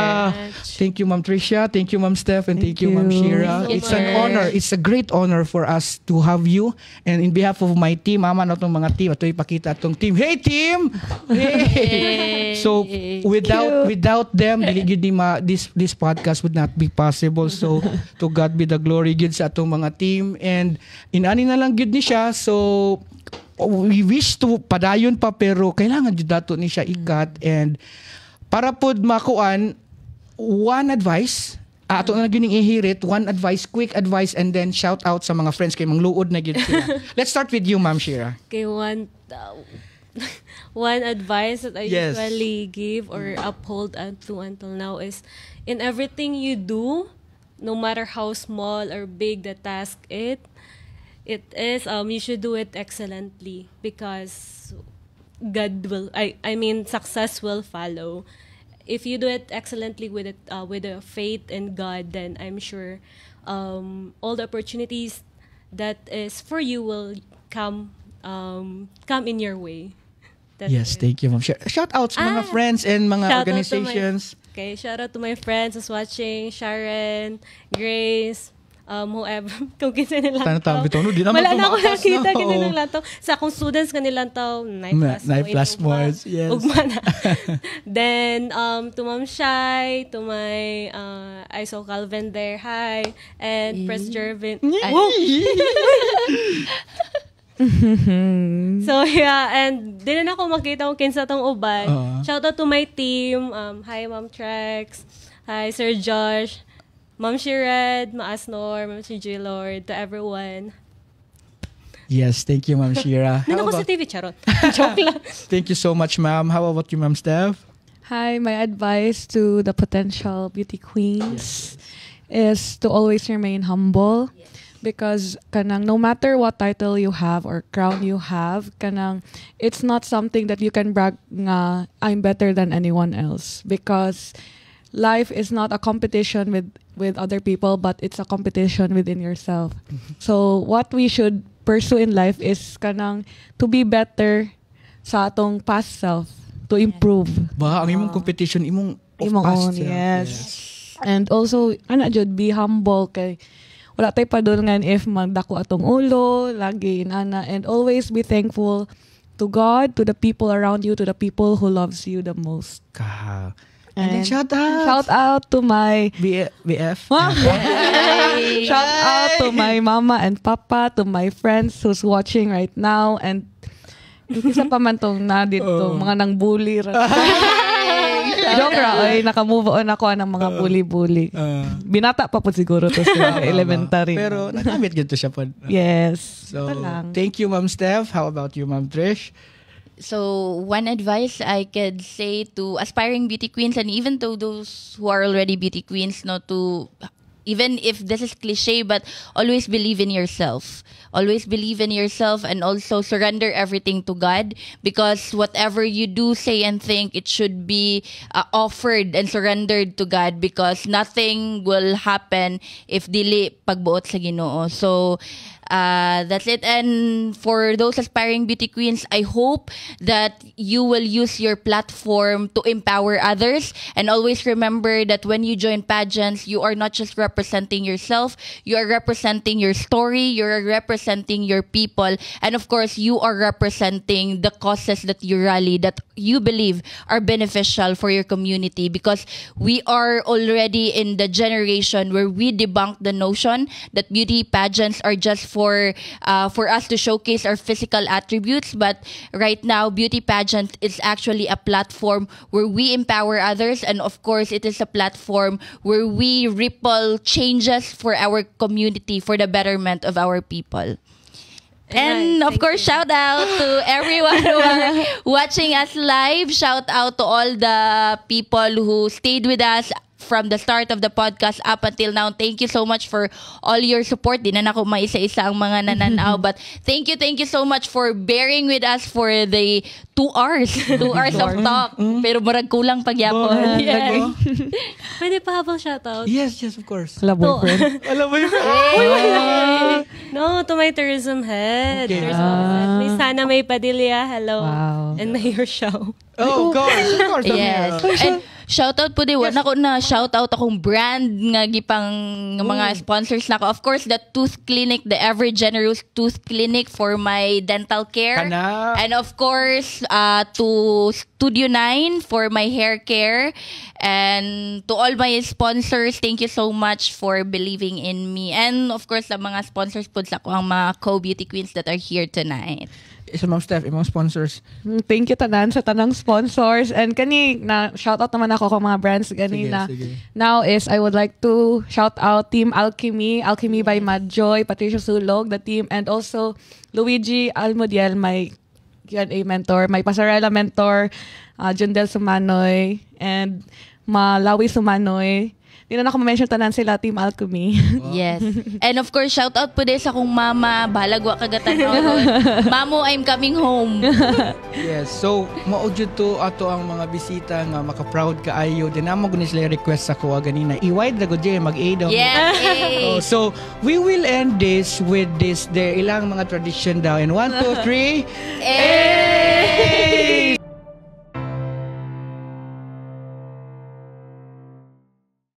thank you, Ma'am Tricia. Thank you, Ma'am Steph. And thank you, Ma'am Shira. Thank you, It's an sir. honor. It's a great honor for us to have you. And in behalf of my team, mama na itong mga team, ito ipakita itong team. Hey, team! Hey! So, without them, this podcast would not be possible. So, to God be the glory gyud sa atong mga team. And inani na lang gyud ni siya. So, we wish to padayon pa pero kailangan jud dato ni siya ikat. And para pod makuan one advice ato na gyud ning ihirit, one advice, quick advice, and then shout out sa mga friends kay mangluod na gyud sila. Let's start with you, Ma'am Shira. Okay, one advice that I Yes. usually give or uphold until now is in everything you do, no matter how small or big the task it is, you should do it excellently because God will, I mean, success will follow. If you do it excellently with a faith in God, then I'm sure all the opportunities that is for you will come in your way. That's Yes, it. thank you, Ma'am Shira. Shout out sa mga friends and mga Shout out to organizations. Okay, shout out to my friends who's watching, Sharon, Grace, whoever, kung kinsa nilang Tanong bitaw no, di naman wala na ako tumakas, nakita no? kanilang lantaw. Sa akong students kanilang taw, 9 plus more, yes. Ugma na. Then, to Ma'am Shai, to my ISO Calvin there, hi. And Press Jervin. So yeah, and di na ako makita kung kinsa tong uban. Shout out to my team. Hi Ma'am Trex. Hi Sir Josh. Ma'am Shired, Maasnor, Ma'am CJ Lord, to everyone. Yes, thank you, Ma'am Shira. Nandun How ako sa about- TV, charot. Joke lang. Thank you so much, ma'am. How about you, Ma'am Steph? Hi, my advice to the potential beauty queens is to always remain humble because kanang no matter what title you have or crown you have, kanang it's not something that you can brag nga I'm better than anyone else because life is not a competition with other people but it's a competition within yourself. So what we should pursue in life is kanang to be better sa atong past self, to improve. Ba, ang imong competition, imong of Imong past own, self. yes. And also, jud, be humble kay wala tay padulngan if magdako atong ulo, lagi inana, and always be thankful to God, to the people around you, to the people who loves you the most. Ka. And then And shout out. Shout out to my BF. shout out to my mama and papa, to my friends who's watching right now, and isa pa man tong na dito, mga nang bully. Joke ra, ay naka-move on ako ng mga bully-bully. Binata pa po siguro to sa elementary. Pero nagamit gito siya po. yes. So, ito lang. thank you, Ma'am Steph. How about you, Ma'am Trish? So, one advice I could say to aspiring beauty queens and even to those who are already beauty queens, no, to even if this is cliche, but always believe in yourself. Always believe in yourself and also surrender everything to God because whatever you do, say, and think, it should be offered and surrendered to God because nothing will happen if dili pagbuot sa Ginoo. So, That's it. And for those aspiring beauty queens, I hope that you will use your platform to empower others. And always remember that when you join pageants, you are not just representing yourself, you are representing your story, you are representing your people, and of course, you are representing the causes that you rally, that you believe are beneficial for your community, because we are already in the generation where we debunk the notion that beauty pageants are just for us to showcase our physical attributes. But right now, beauty pageant is actually a platform where we empower others, and of course, it is a platform where we ripple changes for our community, for the betterment of our people. And of course, shout out to everyone who are watching us live. Shout out to all the people who stayed with us from the start of the podcast up until now. Thank you so much for all your support. Di na ako maisa-isa ang mga nananaw. But thank you so much for bearing with us for the 2 hours. 2 hours of talk. Pero marag kulang pagyapon. Yes. Pwede pa habang shoutout? Yes, of course. Wala boyfriend. Alam mo yun? No, to my tourism head. Okay. May Sana May Padilla, hello. Wow. And Mayor Shao. Oh, of course. Yes. And shoutout po din. Wala ko na shoutout akong brand nga gipang mga sponsors na ko. Of course, the Tooth Clinic, the Ever Generous Tooth Clinic for my dental care. Kana. And of course, to Studio 9 for my hair care. And to all my sponsors, thank you so much for believing in me. And of course, sa mga sponsors po sa ko, ang mga co-beauty queens that are here tonight. Isa Ma'am Steph, imong sponsors. Thank you tanan sa tanang sponsors. And kani, na shout out naman ako kung mga brands ganina. Sige. Now is, I would like to shout out Team Alchemy by Madjoy, Patricia Sulog, the team, and also Luigi Almudiel, my Q&A mentor, my Pasarela mentor, Jundel Sumanoy, and Malawi Sumanoy. Di na ako ma-mention tanan sila, Team Alchemy. Yes. And of course, shout out po din sa kong mama, balagwa kagatan Mamo, I'm coming home. Yes, so maudyo to ato ang mga bisita nga maka-proud kaayo. Dinamo ko sila request sa kuha ganina. I-wide na gud mag-A daw. Yes. Oh, so we will end this with this ilang mga tradition daw. In 1, 2, 3. Eh!